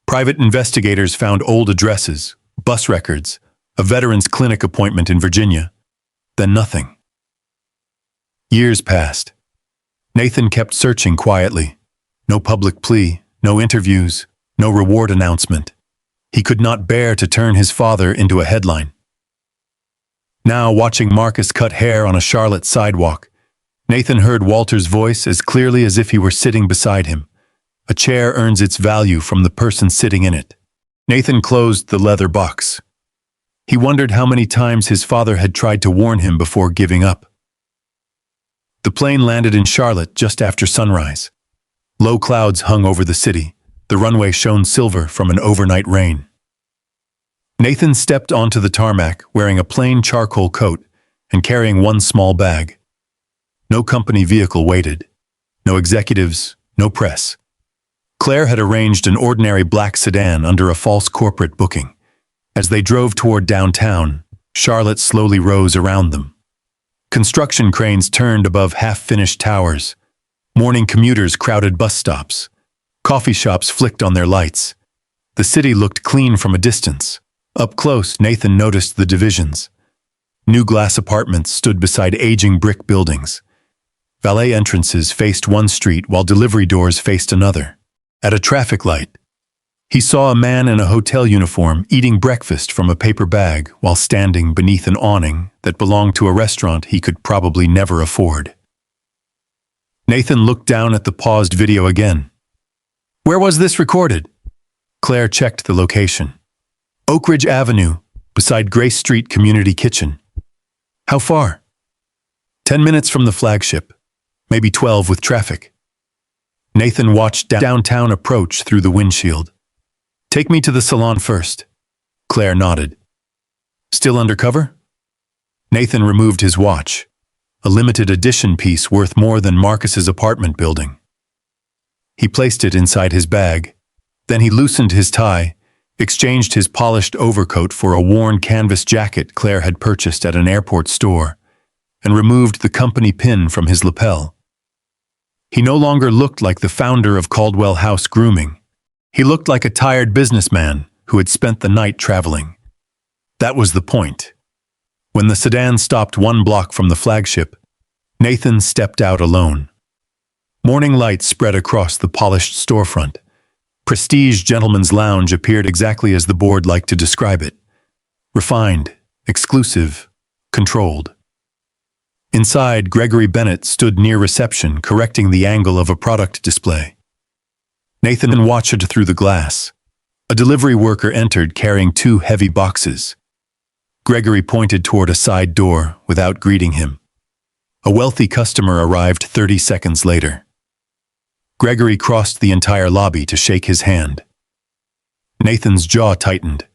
Private investigators found old addresses, bus records, a veterans clinic appointment in Virginia. Then nothing. Years passed. Nathan kept searching quietly. No public plea, no interviews, no reward announcement. He could not bear to turn his father into a headline. Now, watching Marcus cut hair on a Charlotte sidewalk, Nathan heard Walter's voice as clearly as if he were sitting beside him. A chair earns its value from the person sitting in it. Nathan closed the leather box. He wondered how many times his father had tried to warn him before giving up. The plane landed in Charlotte just after sunrise. Low clouds hung over the city. The runway shone silver from an overnight rain. Nathan stepped onto the tarmac wearing a plain charcoal coat and carrying one small bag. No company vehicle waited. No executives, no press. Claire had arranged an ordinary black sedan under a false corporate booking. As they drove toward downtown, Charlotte slowly rose around them. Construction cranes turned above half-finished towers. Morning commuters crowded bus stops. Coffee shops flicked on their lights. The city looked clean from a distance. Up close, Nathan noticed the divisions. New glass apartments stood beside aging brick buildings. Valet entrances faced one street while delivery doors faced another. At a traffic light, he saw a man in a hotel uniform eating breakfast from a paper bag while standing beneath an awning that belonged to a restaurant he could probably never afford. Nathan looked down at the paused video again. Where was this recorded? Claire checked the location. Oak Ridge Avenue, beside Grace Street Community Kitchen. How far? 10 minutes from the flagship, maybe 12 with traffic. Nathan watched downtown approach through the windshield. Take me to the salon first. Claire nodded. Still undercover? Nathan removed his watch, a limited edition piece worth more than Marcus's apartment building. He placed it inside his bag. Then he loosened his tie, exchanged his polished overcoat for a worn canvas jacket Claire had purchased at an airport store, and removed the company pin from his lapel. He no longer looked like the founder of Caldwell House Grooming. He looked like a tired businessman who had spent the night traveling. That was the point. When the sedan stopped 1 block from the flagship, Nathan stepped out alone. Morning light spread across the polished storefront. Prestige Gentleman's Lounge appeared exactly as the board liked to describe it. Refined, exclusive, controlled. Inside, Gregory Bennett stood near reception, correcting the angle of a product display. Nathan watched through the glass. A delivery worker entered carrying 2 heavy boxes. Gregory pointed toward a side door without greeting him. A wealthy customer arrived 30 seconds later. Gregory crossed the entire lobby to shake his hand. Nathan's jaw tightened.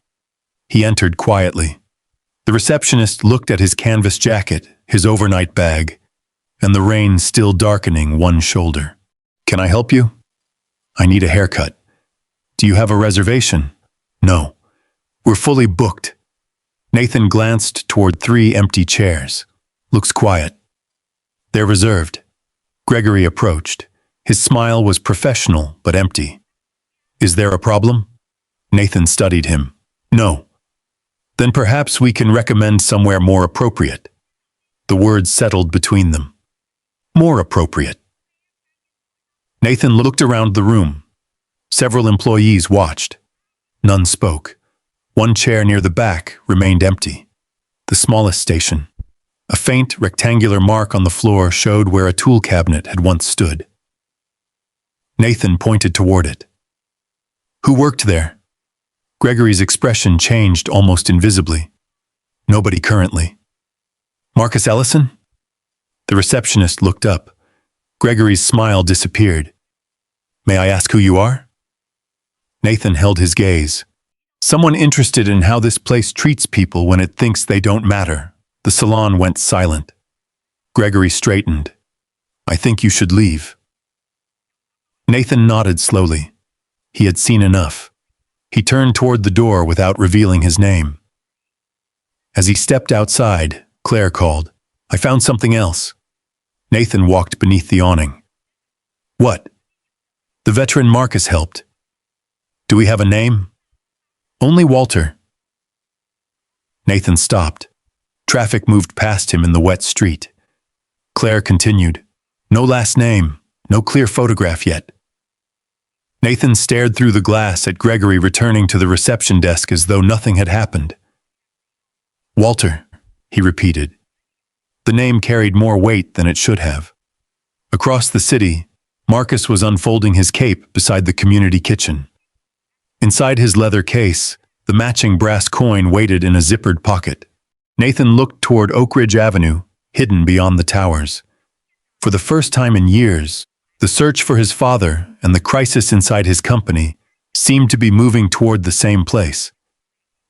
He entered quietly. The receptionist looked at his canvas jacket, his overnight bag, and the rain still darkening one shoulder. Can I help you? I need a haircut. Do you have a reservation? No. We're fully booked. Nathan glanced toward 3 empty chairs. Looks quiet. They're reserved. Gregory approached. His smile was professional but empty. Is there a problem? Nathan studied him. No. Then perhaps we can recommend somewhere more appropriate. The words settled between them. More appropriate. Nathan looked around the room. Several employees watched. None spoke. 1 chair near the back remained empty. The smallest station. A faint, rectangular mark on the floor showed where a tool cabinet had once stood. Nathan pointed toward it. Who worked there? Gregory's expression changed almost invisibly. Nobody currently. Marcus Ellison? The receptionist looked up. Gregory's smile disappeared. May I ask who you are? Nathan held his gaze. Someone interested in how this place treats people when it thinks they don't matter. The salon went silent. Gregory straightened. I think you should leave. Nathan nodded slowly. He had seen enough. He turned toward the door without revealing his name. As he stepped outside, Claire called, I found something else. Nathan walked beneath the awning. What? The veteran Marcus helped. Do we have a name? Only Walter. Nathan stopped. Traffic moved past him in the wet street. Claire continued. No last name, no clear photograph yet. Nathan stared through the glass at Gregory returning to the reception desk as though nothing had happened. Walter, he repeated. The name carried more weight than it should have. Across the city, Marcus was unfolding his cape beside the community kitchen. Inside his leather case, the matching brass coin waited in a zippered pocket. Nathan looked toward Oak Ridge Avenue, hidden beyond the towers. For the first time in years, the search for his father and the crisis inside his company seemed to be moving toward the same place.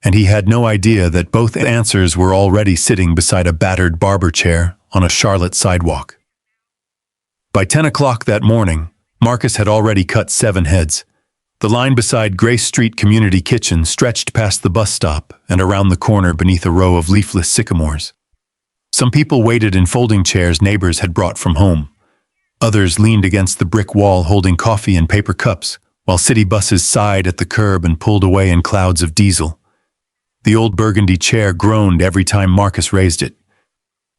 And he had no idea that both answers were already sitting beside a battered barber chair on a Charlotte sidewalk. By 10 o'clock that morning, Marcus had already cut 7 heads. The line beside Grace Street Community Kitchen stretched past the bus stop and around the corner beneath a row of leafless sycamores. Some people waited in folding chairs neighbors had brought from home. Others leaned against the brick wall holding coffee in paper cups, while city buses sighed at the curb and pulled away in clouds of diesel. The old burgundy chair groaned every time Marcus raised it.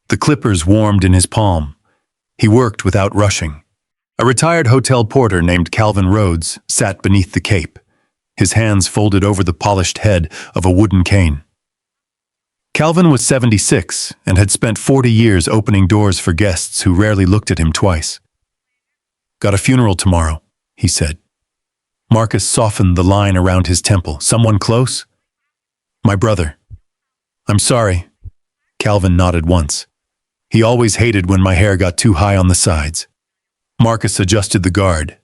The clippers warmed in his palm. He worked without rushing. A retired hotel porter named Calvin Rhodes sat beneath the cape, his hands folded over the polished head of a wooden cane. Calvin was 76 and had spent 40 years opening doors for guests who rarely looked at him twice. "Got a funeral tomorrow," he said. Marcus softened the line around his temple. "Someone close?" "My brother." "I'm sorry." Calvin nodded once. "He always hated when my hair got too high on the sides." Marcus adjusted the guard.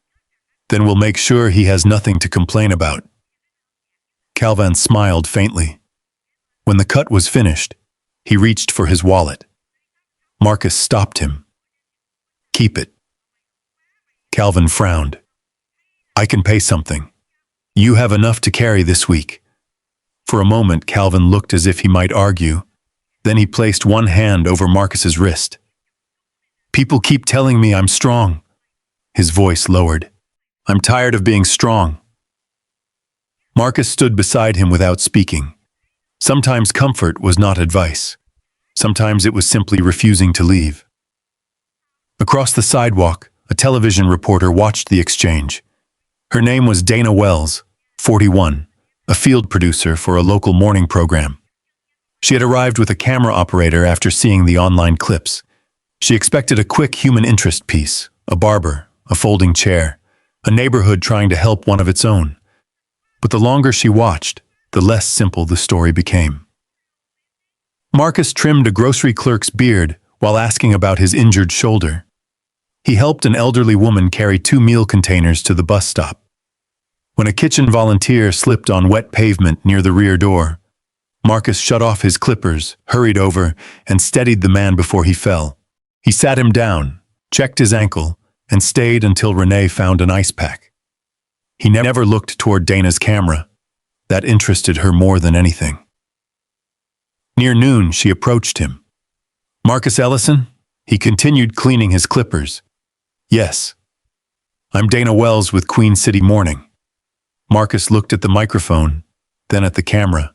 "Then we'll make sure he has nothing to complain about." Calvin smiled faintly. When the cut was finished, he reached for his wallet. Marcus stopped him. "Keep it." Calvin frowned. "I can pay something. You have enough to carry this week." For a moment, Calvin looked as if he might argue. Then he placed one hand over Marcus's wrist. "People keep telling me I'm strong." His voice lowered. "I'm tired of being strong." Marcus stood beside him without speaking. Sometimes comfort was not advice. Sometimes it was simply refusing to leave. Across the sidewalk, a television reporter watched the exchange. Her name was Dana Wells, 41, a field producer for a local morning program. She had arrived with a camera operator after seeing the online clips. She expected a quick human interest piece, a barber, a folding chair, a neighborhood trying to help one of its own. But the longer she watched, the less simple the story became. Marcus trimmed a grocery clerk's beard while asking about his injured shoulder. He helped an elderly woman carry 2 meal containers to the bus stop. When a kitchen volunteer slipped on wet pavement near the rear door, Marcus shut off his clippers, hurried over, and steadied the man before he fell. He sat him down, checked his ankle, and stayed until Renee found an ice pack. He never looked toward Dana's camera. That interested her more than anything. Near noon, she approached him. "Marcus Ellison?" He continued cleaning his clippers. "Yes. I'm Dana Wells with Queen City Morning." Marcus looked at the microphone, then at the camera.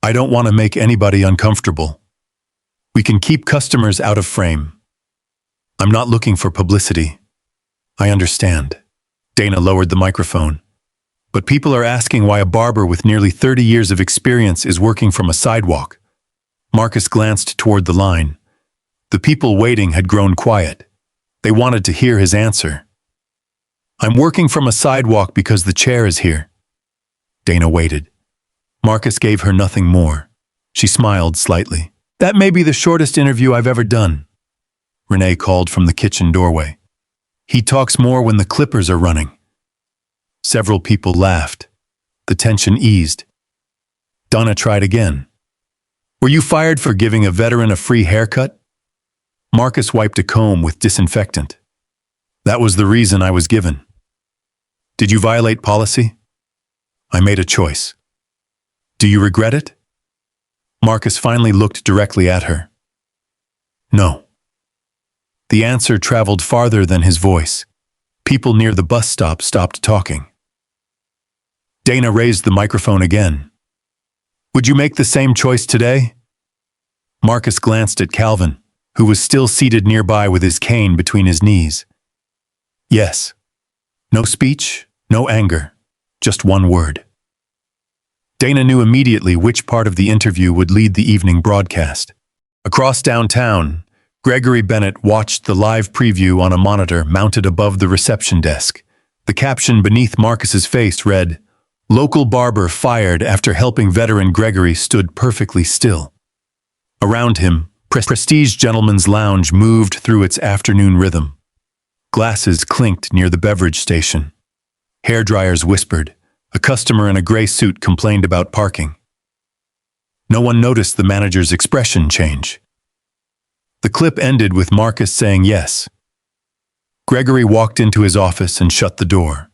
"I don't want to make anybody uncomfortable. We can keep customers out of frame. I'm not looking for publicity." "I understand." Dana lowered the microphone. "But people are asking why a barber with nearly 30 years of experience is working from a sidewalk." Marcus glanced toward the line. The people waiting had grown quiet. They wanted to hear his answer. "I'm working from a sidewalk because the chair is here." Dana waited. Marcus gave her nothing more. She smiled slightly. "That may be the shortest interview I've ever done," Renee called from the kitchen doorway. "He talks more when the clippers are running." Several people laughed. The tension eased. Donna tried again. "Were you fired for giving a veteran a free haircut?" Marcus wiped a comb with disinfectant. "That was the reason I was given." "Did you violate policy?" "I made a choice." "Do you regret it?" Marcus finally looked directly at her. "No." The answer traveled farther than his voice. People near the bus stop stopped talking. Dana raised the microphone again. "Would you make the same choice today?" Marcus glanced at Calvin, who was still seated nearby with his cane between his knees. "Yes." No speech, no anger, just one word. Dana knew immediately which part of the interview would lead the evening broadcast. Across downtown, Gregory Bennett watched the live preview on a monitor mounted above the reception desk. The caption beneath Marcus's face read, "Local barber fired after helping veteran Gregory stood perfectly still." Around him, Prestige Gentleman's Lounge moved through its afternoon rhythm. Glasses clinked near the beverage station. Hairdryers whispered. A customer in a gray suit complained about parking. No one noticed the manager's expression change. The clip ended with Marcus saying yes. Gregory walked into his office and shut the door.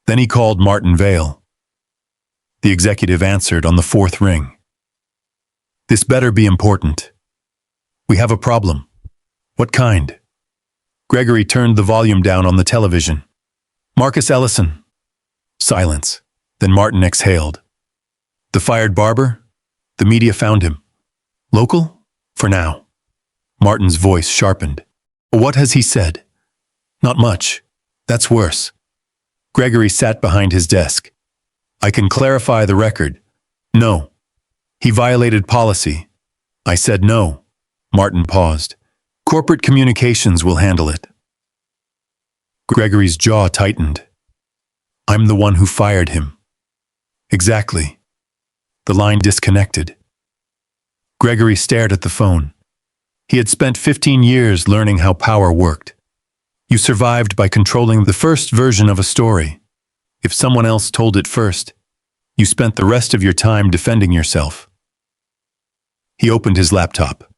Then he called Martin Vale. The executive answered on the fourth ring. This better be important. We have a problem. What kind? Gregory turned the volume down on the television. Marcus Ellison. Silence. Then Martin exhaled. The fired barber? The media found him. Local? For now. Martin's voice sharpened. What has he said? Not much. That's worse. Gregory sat behind his desk. I can clarify the record. No. He violated policy. I said no. Martin paused. Corporate communications will handle it. Gregory's jaw tightened. I'm the one who fired him. Exactly. The line disconnected. Gregory stared at the phone. He had spent 15 years learning how power worked. You survived by controlling the first version of a story. If someone else told it first, you spent the rest of your time defending yourself. He opened his laptop.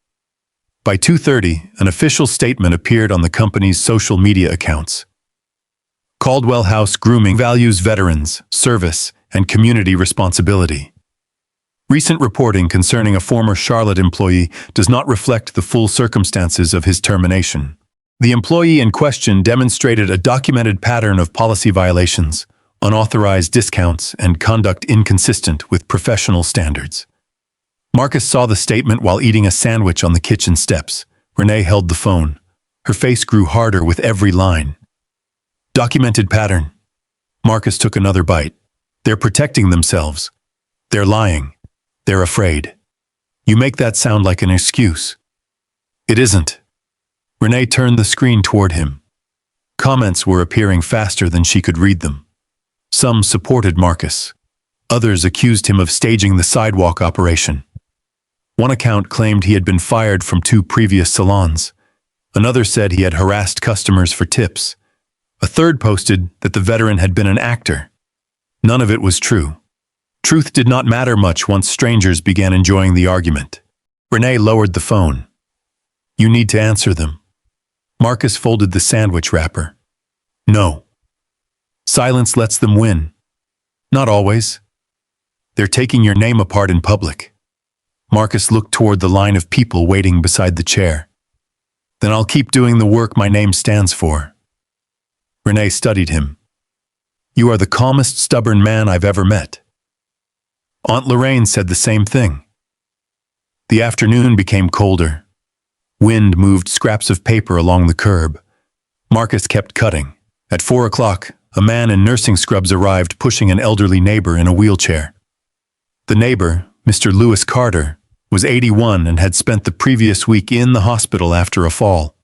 By 2:30, an official statement appeared on the company's social media accounts. Caldwell House Grooming values veterans, service, and community responsibility. Recent reporting concerning a former Charlotte employee does not reflect the full circumstances of his termination. The employee in question demonstrated a documented pattern of policy violations, unauthorized discounts, and conduct inconsistent with professional standards. Marcus saw the statement while eating a sandwich on the kitchen steps. Renee held the phone. Her face grew harder with every line. Documented pattern. Marcus took another bite. They're protecting themselves. They're lying. They're afraid. You make that sound like an excuse. It isn't. Renee turned the screen toward him. Comments were appearing faster than she could read them. Some supported Marcus. Others accused him of staging the sidewalk operation. One account claimed he had been fired from 2 previous salons. Another said he had harassed customers for tips. A third posted that the veteran had been an actor. None of it was true. Truth did not matter much once strangers began enjoying the argument. Renee lowered the phone. You need to answer them. Marcus folded the sandwich wrapper. No. Silence lets them win. Not always. They're taking your name apart in public. Marcus looked toward the line of people waiting beside the chair. Then I'll keep doing the work my name stands for. Renee studied him. You are the calmest, stubborn man I've ever met. Aunt Lorraine said the same thing. The afternoon became colder. Wind moved scraps of paper along the curb. Marcus kept cutting. At 4 o'clock, a man in nursing scrubs arrived pushing an elderly neighbor in a wheelchair. The neighbor, Mr. Lewis Carter, was 81 and had spent the previous week in the hospital after a fall.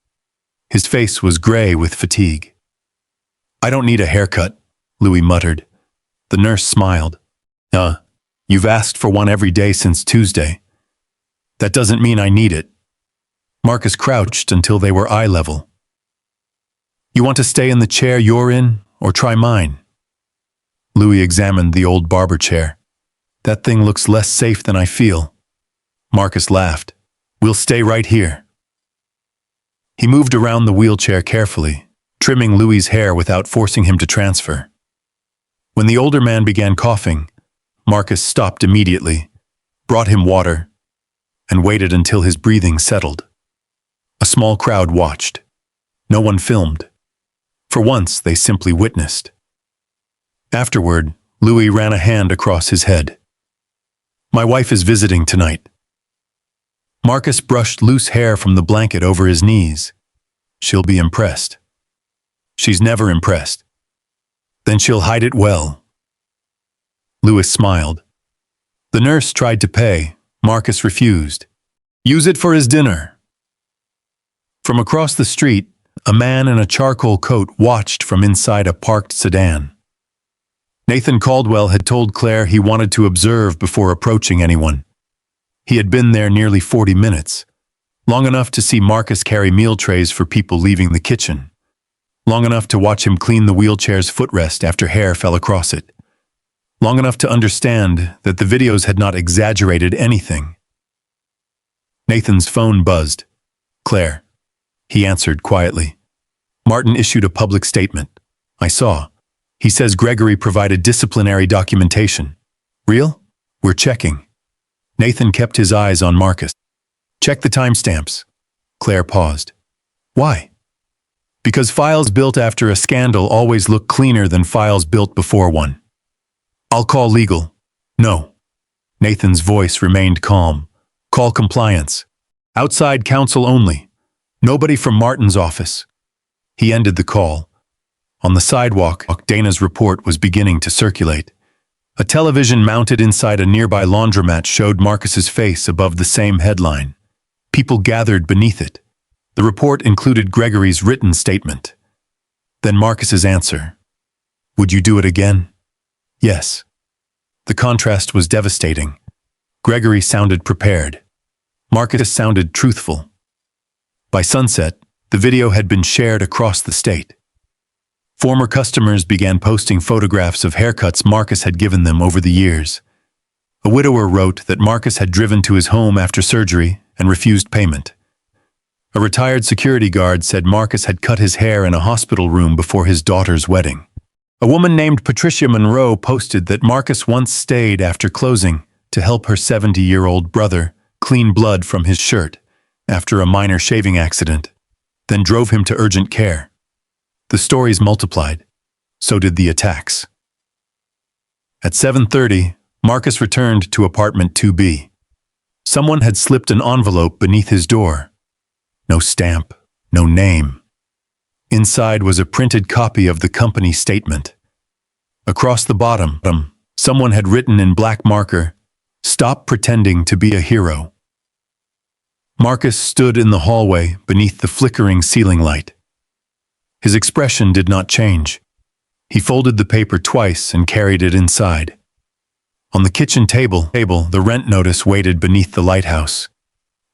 His face was gray with fatigue. I don't need a haircut, Louis muttered. The nurse smiled. You've asked for one every day since Tuesday. That doesn't mean I need it. Marcus crouched until they were eye level. You want to stay in the chair you're in, or try mine? Louis examined the old barber chair. That thing looks less safe than I feel. Marcus laughed. We'll stay right here. He moved around the wheelchair carefully, trimming Louis's hair without forcing him to transfer. When the older man began coughing, Marcus stopped immediately, brought him water, and waited until his breathing settled. A small crowd watched. No one filmed. For once, they simply witnessed. Afterward, Louis ran a hand across his head. My wife is visiting tonight. Marcus brushed loose hair from the blanket over his knees. She'll be impressed. She's never impressed. Then she'll hide it well. Louis smiled. The nurse tried to pay. Marcus refused. Use it for his dinner. From across the street, a man in a charcoal coat watched from inside a parked sedan. Nathan Caldwell had told Claire he wanted to observe before approaching anyone. He had been there nearly 40 minutes, long enough to see Marcus carry meal trays for people leaving the kitchen, long enough to watch him clean the wheelchair's footrest after hair fell across it, long enough to understand that the videos had not exaggerated anything. Nathan's phone buzzed. Claire. He answered quietly. Martin issued a public statement. I saw. He says Gregory provided disciplinary documentation. Real? We're checking. Nathan kept his eyes on Marcus. Check the timestamps. Claire paused. Why? Because files built after a scandal always look cleaner than files built before one. I'll call legal. No. Nathan's voice remained calm. Call compliance. Outside counsel only. Nobody from Martin's office. He ended the call. On the sidewalk, Dana's report was beginning to circulate. A television mounted inside a nearby laundromat showed Marcus's face above the same headline. People gathered beneath it. The report included Gregory's written statement. Then Marcus's answer. Would you do it again? Yes. The contrast was devastating. Gregory sounded prepared. Marcus sounded truthful. By sunset, the video had been shared across the state. Former customers began posting photographs of haircuts Marcus had given them over the years. A widower wrote that Marcus had driven to his home after surgery and refused payment. A retired security guard said Marcus had cut his hair in a hospital room before his daughter's wedding. A woman named Patricia Monroe posted that Marcus once stayed after closing to help her 70-year-old brother clean blood from his shirt after a minor shaving accident, then drove him to urgent care. The stories multiplied. So did the attacks. At 7:30, Marcus returned to apartment 2B. Someone had slipped an envelope beneath his door. No stamp, no name. Inside was a printed copy of the company statement. Across the bottom, someone had written in black marker, "Stop pretending to be a hero." Marcus stood in the hallway beneath the flickering ceiling light. His expression did not change. He folded the paper twice and carried it inside. On the kitchen table, the rent notice waited beneath the lighthouse.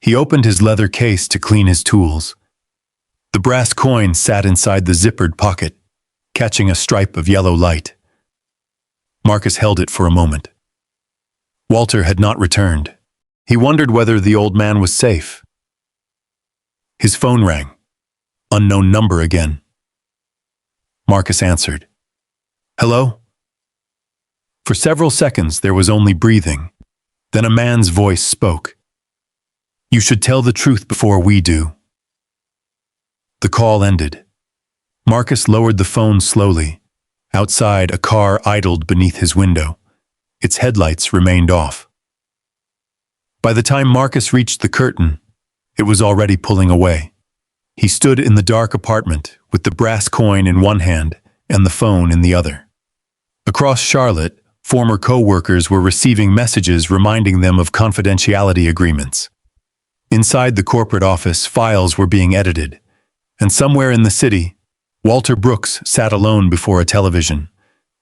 He opened his leather case to clean his tools. The brass coin sat inside the zippered pocket, catching a stripe of yellow light. Marcus held it for a moment. Walter had not returned. He wondered whether the old man was safe. His phone rang. Unknown number again. Marcus answered. Hello? For several seconds there was only breathing. Then a man's voice spoke. You should tell the truth before we do. The call ended. Marcus lowered the phone slowly. Outside, a car idled beneath his window. Its headlights remained off. By the time Marcus reached the curtain, it was already pulling away. He stood in the dark apartment with the brass coin in one hand and the phone in the other. Across Charlotte, former co-workers were receiving messages reminding them of confidentiality agreements. Inside the corporate office, files were being edited. And somewhere in the city, Walter Brooks sat alone before a television,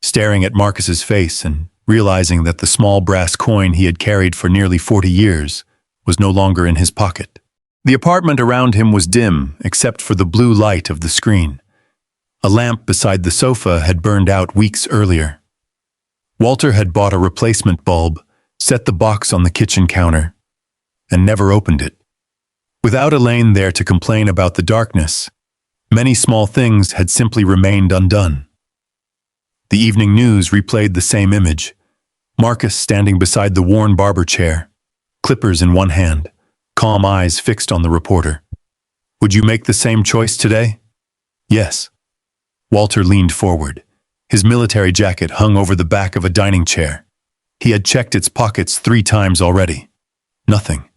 staring at Marcus's face and realizing that the small brass coin he had carried for nearly 40 years was no longer in his pocket. The apartment around him was dim, except for the blue light of the screen. A lamp beside the sofa had burned out weeks earlier. Walter had bought a replacement bulb, set the box on the kitchen counter, and never opened it. Without Elaine there to complain about the darkness, many small things had simply remained undone. The evening news replayed the same image. Marcus standing beside the worn barber chair, clippers in one hand, calm eyes fixed on the reporter. Would you make the same choice today? Yes. Walter leaned forward. His military jacket hung over the back of a dining chair. He had checked its pockets 3 times already. Nothing.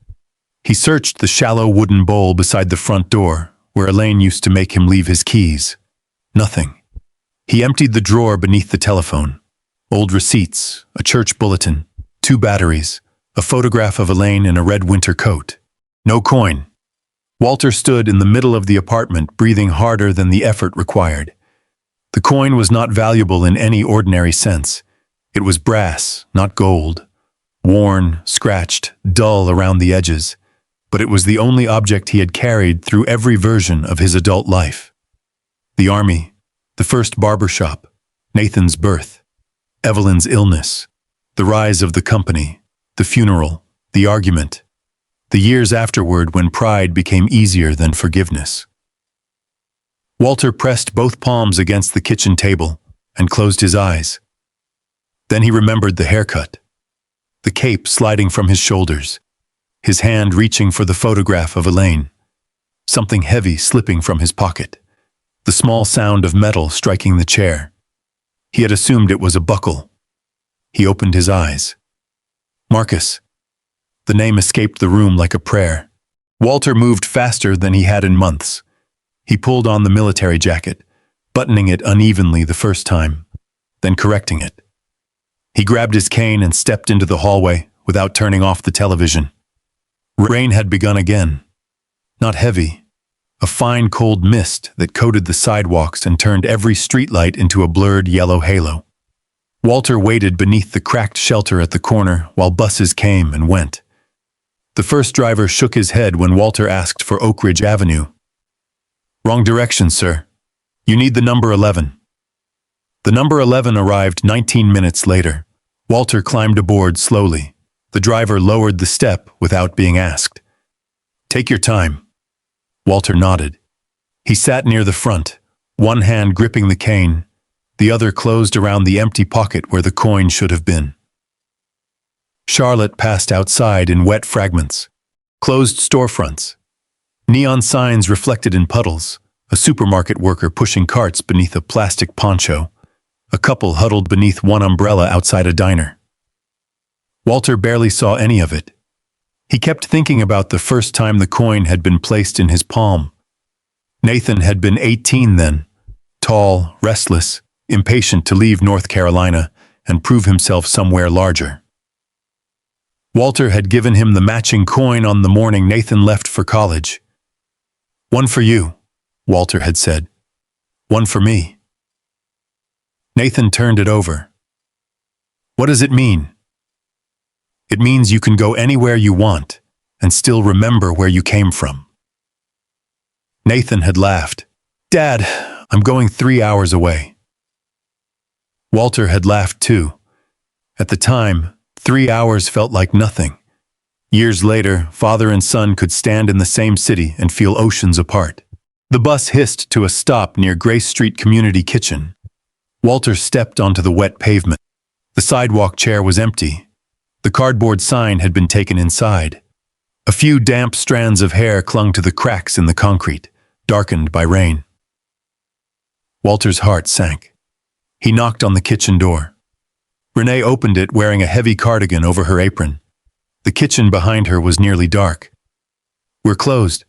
He searched the shallow wooden bowl beside the front door, where Elaine used to make him leave his keys. Nothing. He emptied the drawer beneath the telephone. Old receipts, a church bulletin, 2 batteries, a photograph of Elaine in a red winter coat. No coin. Walter stood in the middle of the apartment, breathing harder than the effort required. The coin was not valuable in any ordinary sense. It was brass, not gold. Worn, scratched, dull around the edges. But it was the only object he had carried through every version of his adult life. The army, the first barber shop, Nathan's birth, Evelyn's illness, the rise of the company, the funeral, the argument, the years afterward when pride became easier than forgiveness. Walter pressed both palms against the kitchen table and closed his eyes. Then he remembered the haircut, the cape sliding from his shoulders, his hand reaching for the photograph of Elaine, something heavy slipping from his pocket, the small sound of metal striking the chair. He had assumed it was a buckle. He opened his eyes. Marcus. The name escaped the room like a prayer. Walter moved faster than he had in months. He pulled on the military jacket, buttoning it unevenly the first time, then correcting it. He grabbed his cane and stepped into the hallway without turning off the television. Rain had begun again. Not heavy, a fine cold mist that coated the sidewalks and turned every streetlight into a blurred yellow halo. Walter waited beneath the cracked shelter at the corner while buses came and went. The first driver shook his head when Walter asked for Oak Ridge Avenue. "Wrong direction, sir. You need the number 11. The number 11 arrived 19 minutes later. Walter climbed aboard slowly. The driver lowered the step without being asked. "Take your time." Walter nodded. He sat near the front, one hand gripping the cane, the other closed around the empty pocket where the coin should have been. Charlotte passed outside in wet fragments. Closed storefronts. Neon signs reflected in puddles, a supermarket worker pushing carts beneath a plastic poncho, a couple huddled beneath one umbrella outside a diner. Walter barely saw any of it. He kept thinking about the first time the coin had been placed in his palm. Nathan had been 18 then, tall, restless, impatient to leave North Carolina and prove himself somewhere larger. Walter had given him the matching coin on the morning Nathan left for college. "One for you," Walter had said. "One for me." Nathan turned it over. "What does it mean?" "It means you can go anywhere you want and still remember where you came from." Nathan had laughed. "Dad, I'm going 3 hours away." Walter had laughed too. At the time, 3 hours felt like nothing. Years later, father and son could stand in the same city and feel oceans apart. The bus hissed to a stop near Grace Street Community Kitchen. Walter stepped onto the wet pavement. The sidewalk chair was empty. The cardboard sign had been taken inside. A few damp strands of hair clung to the cracks in the concrete, darkened by rain. Walter's heart sank. He knocked on the kitchen door. Renee opened it wearing a heavy cardigan over her apron. The kitchen behind her was nearly dark. "We're closed."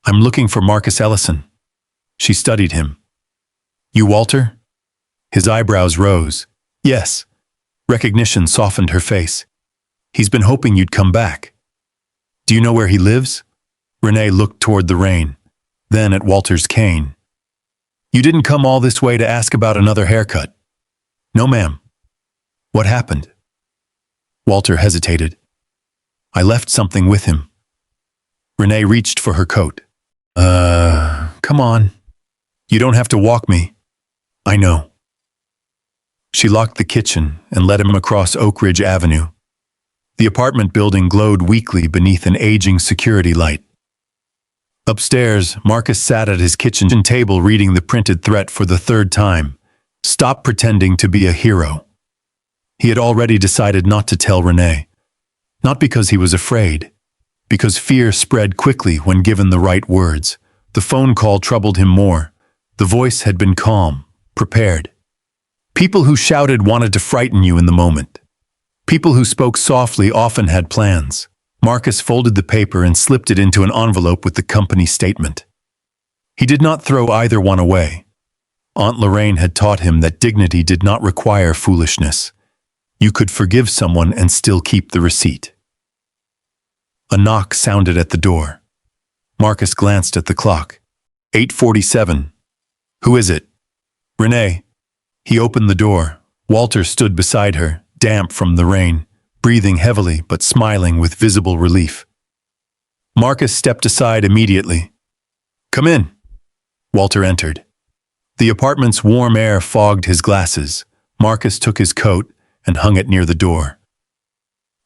"I'm looking for Marcus Ellison." She studied him. "You Walter?" His eyebrows rose. "Yes." Recognition softened her face. "He's been hoping you'd come back." "Do you know where he lives?" Renee looked toward the rain, then at Walter's cane. "You didn't come all this way to ask about another haircut." "No, ma'am." "What happened?" Walter hesitated. "I left something with him." Renee reached for her coat. Come on. You don't have to walk me." "I know." She locked the kitchen and led him across Oak Ridge Avenue. The apartment building glowed weakly beneath an aging security light. Upstairs, Marcus sat at his kitchen table reading the printed threat for the third time. "Stop pretending to be a hero." He had already decided not to tell Renee. Not because he was afraid, because fear spread quickly when given the right words. The phone call troubled him more. The voice had been calm, prepared. People who shouted wanted to frighten you in the moment. People who spoke softly often had plans. Marcus folded the paper and slipped it into an envelope with the company statement. He did not throw either one away. Aunt Lorraine had taught him that dignity did not require foolishness. You could forgive someone and still keep the receipt. A knock sounded at the door. Marcus glanced at the clock. 8:47. "Who is it?" "Renee." He opened the door. Walter stood beside her, damp from the rain, breathing heavily but smiling with visible relief. Marcus stepped aside immediately. "Come in." Walter entered. The apartment's warm air fogged his glasses. Marcus took his coat and hung it near the door.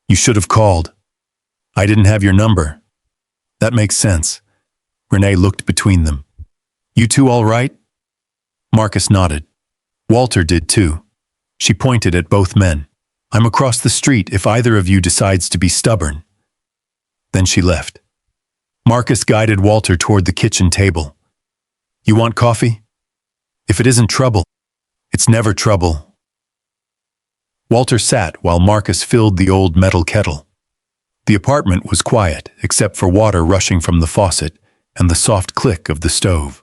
"You should have called. I didn't have your number." "That makes sense." Renee looked between them. You two all right? Marcus nodded. Walter did too. She pointed at both men. I'm across the street if either of you decides to be stubborn. Then she left. Marcus guided Walter toward the kitchen table. You want coffee? If it isn't trouble, it's never trouble. Walter sat while Marcus filled the old metal kettle. The apartment was quiet, except for water rushing from the faucet and the soft click of the stove.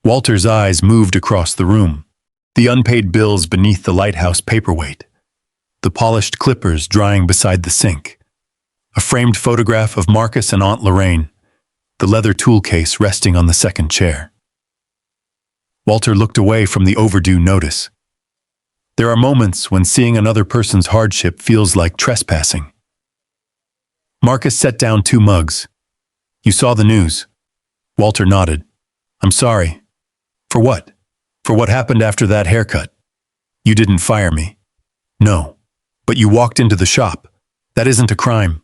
Walter's eyes moved across the room, the unpaid bills beneath the lighthouse paperweight, the polished clippers drying beside the sink, a framed photograph of Marcus and Aunt Lorraine, the leather tool case resting on the second chair. Walter looked away from the overdue notice. There are moments when seeing another person's hardship feels like trespassing. Marcus set down 2 mugs. You saw the news. Walter nodded. I'm sorry. For what? For what happened after that haircut? You didn't fire me. No. But you walked into the shop. That isn't a crime.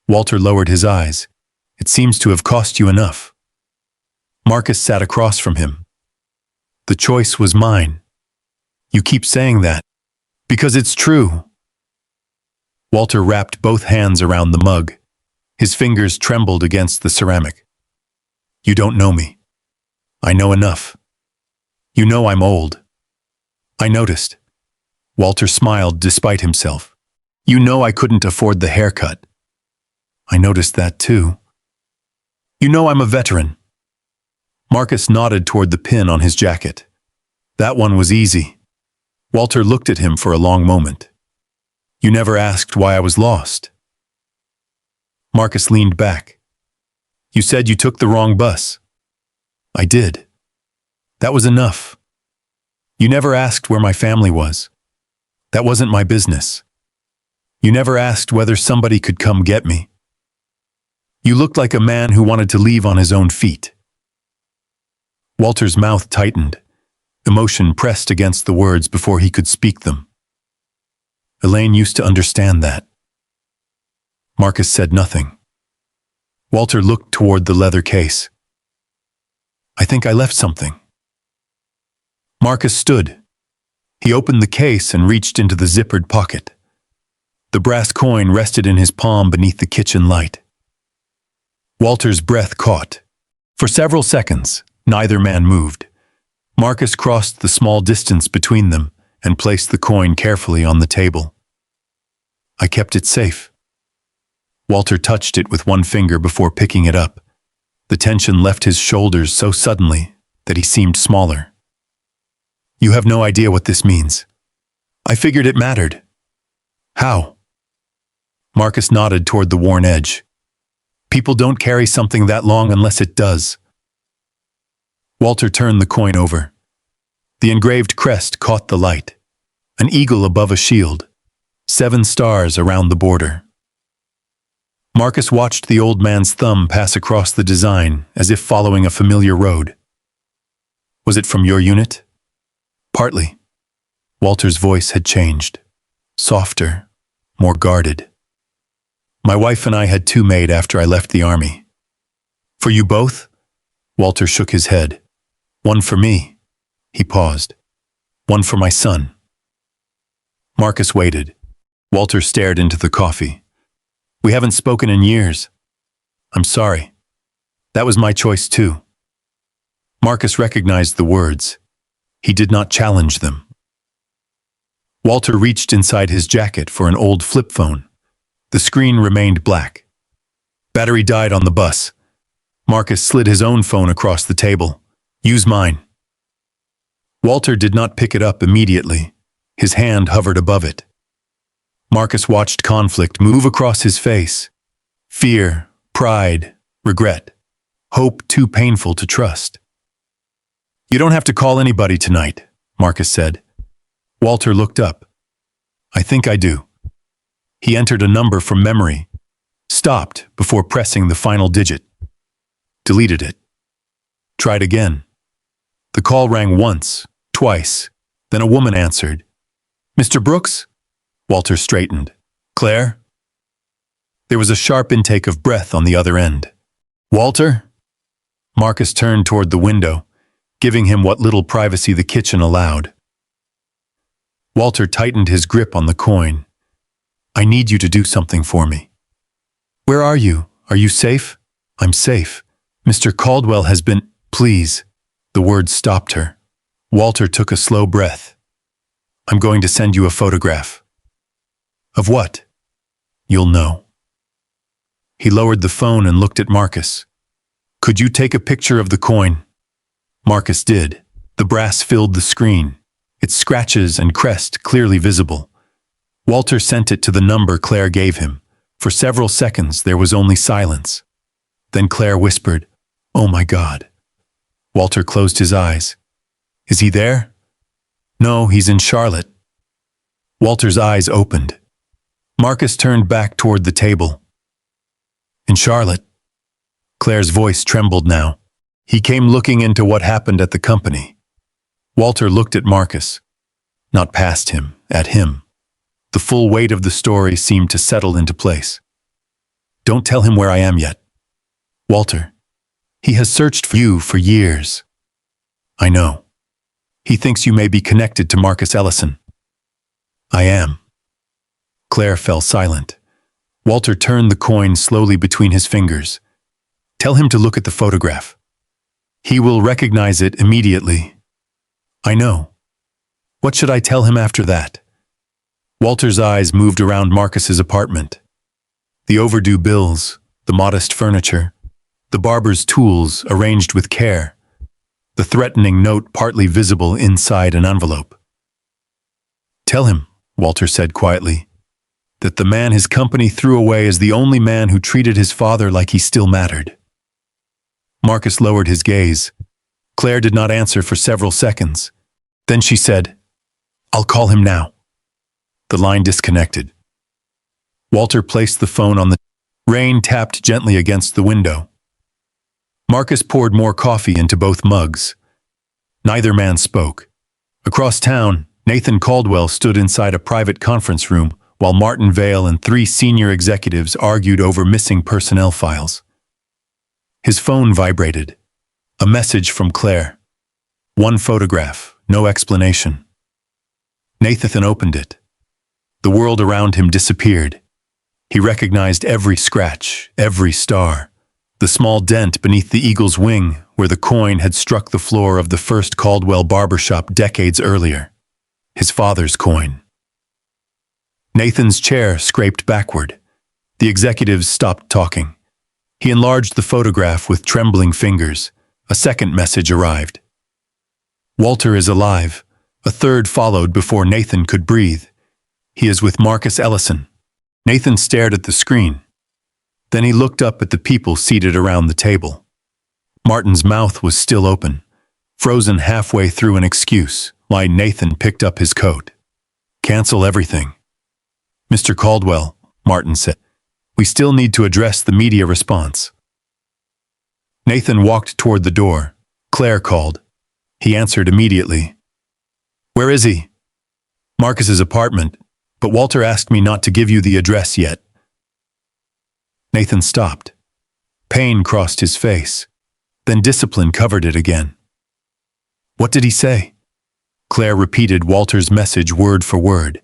Walter lowered his eyes. It seems to have cost you enough. Marcus sat across from him. The choice was mine. You keep saying that. Because it's true. Walter wrapped both hands around the mug. His fingers trembled against the ceramic. You don't know me. I know enough. You know I'm old. I noticed. Walter smiled despite himself. You know I couldn't afford the haircut. I noticed that too. You know I'm a veteran. Marcus nodded toward the pin on his jacket. That one was easy. Walter looked at him for a long moment. You never asked why I was lost. Marcus leaned back. You said you took the wrong bus. I did. That was enough. You never asked where my family was. That wasn't my business. You never asked whether somebody could come get me. You looked like a man who wanted to leave on his own feet. Walter's mouth tightened. Emotion pressed against the words before he could speak them. Elaine used to understand that. Marcus said nothing. Walter looked toward the leather case. I think I left something. Marcus stood. He opened the case and reached into the zippered pocket. The brass coin rested in his palm beneath the kitchen light. Walter's breath caught. For several seconds, neither man moved. Marcus crossed the small distance between them and placed the coin carefully on the table. I kept it safe. Walter touched it with one finger before picking it up. The tension left his shoulders so suddenly that he seemed smaller. You have no idea what this means. I figured it mattered. How? Marcus nodded toward the worn edge. People don't carry something that long unless it does. Walter turned the coin over. The engraved crest caught the light. An eagle above a shield. 7 stars around the border. Marcus watched the old man's thumb pass across the design as if following a familiar road. Was it from your unit? Partly. Walter's voice had changed. Softer, more guarded. My wife and I had 2 made after I left the army. For you both? Walter shook his head. One for me. He paused. One for my son. Marcus waited. Walter stared into the coffee. We haven't spoken in years. I'm sorry. That was my choice too. Marcus recognized the words. He did not challenge them. Walter reached inside his jacket for an old flip phone. The screen remained black. Battery died on the bus. Marcus slid his own phone across the table. Use mine. Walter did not pick it up immediately. His hand hovered above it. Marcus watched conflict move across his face. Fear, pride, regret, hope too painful to trust. You don't have to call anybody tonight, Marcus said. Walter looked up. I think I do. He entered a number from memory, stopped before pressing the final digit, deleted it. Tried again. The call rang once, twice, then a woman answered. Mr. Brooks? Walter straightened. Claire? There was a sharp intake of breath on the other end. Walter? Marcus turned toward the window, giving him what little privacy the kitchen allowed. Walter tightened his grip on the coin. I need you to do something for me. Where are you? Are you safe? I'm safe. Mr. Caldwell has been... Please. The words stopped her. Walter took a slow breath. I'm going to send you a photograph. Of what? You'll know. He lowered the phone and looked at Marcus. Could you take a picture of the coin? Marcus did. The brass filled the screen, its scratches and crest clearly visible. Walter sent it to the number Claire gave him. For several seconds there was only silence. Then Claire whispered, "Oh my God." Walter closed his eyes. Is he there? No, he's in Charlotte. Walter's eyes opened. Marcus turned back toward the table. In Charlotte? Claire's voice trembled now. He came looking into what happened at the company. Walter looked at Marcus. Not past him, at him. The full weight of the story seemed to settle into place. Don't tell him where I am yet. Walter, he has searched for you for years. I know. He thinks you may be connected to Marcus Ellison. I am. Claire fell silent. Walter turned the coin slowly between his fingers. Tell him to look at the photograph. He will recognize it immediately. I know. What should I tell him after that? Walter's eyes moved around Marcus's apartment. The overdue bills, the modest furniture, the barber's tools arranged with care, the threatening note partly visible inside an envelope. Tell him, Walter said quietly, that the man his company threw away is the only man who treated his father like he still mattered. Marcus lowered his gaze. Claire did not answer for several seconds. Then she said, I'll call him now. The line disconnected. Walter placed the phone on the... Rain tapped gently against the window. Marcus poured more coffee into both mugs. Neither man spoke. Across town, Nathan Caldwell stood inside a private conference room while Martin Vale and 3 senior executives argued over missing personnel files. His phone vibrated. A message from Claire. One photograph, no explanation. Nathan opened it. The world around him disappeared. He recognized every scratch, every star, the small dent beneath the eagle's wing where the coin had struck the floor of the first Caldwell barbershop decades earlier. His father's coin. Nathan's chair scraped backward. The executives stopped talking. He enlarged the photograph with trembling fingers. A second message arrived. Walter is alive. A third followed before Nathan could breathe. He is with Marcus Ellison. Nathan stared at the screen. Then he looked up at the people seated around the table. Martin's mouth was still open, frozen halfway through an excuse, while Nathan picked up his coat. Cancel everything. Mr. Caldwell, Martin said, we still need to address the media response. Nathan walked toward the door. Claire called. He answered immediately. Where is he? Marcus's apartment, but Walter asked me not to give you the address yet. Nathan stopped. Pain crossed his face. Then discipline covered it again. What did he say? Claire repeated Walter's message word for word.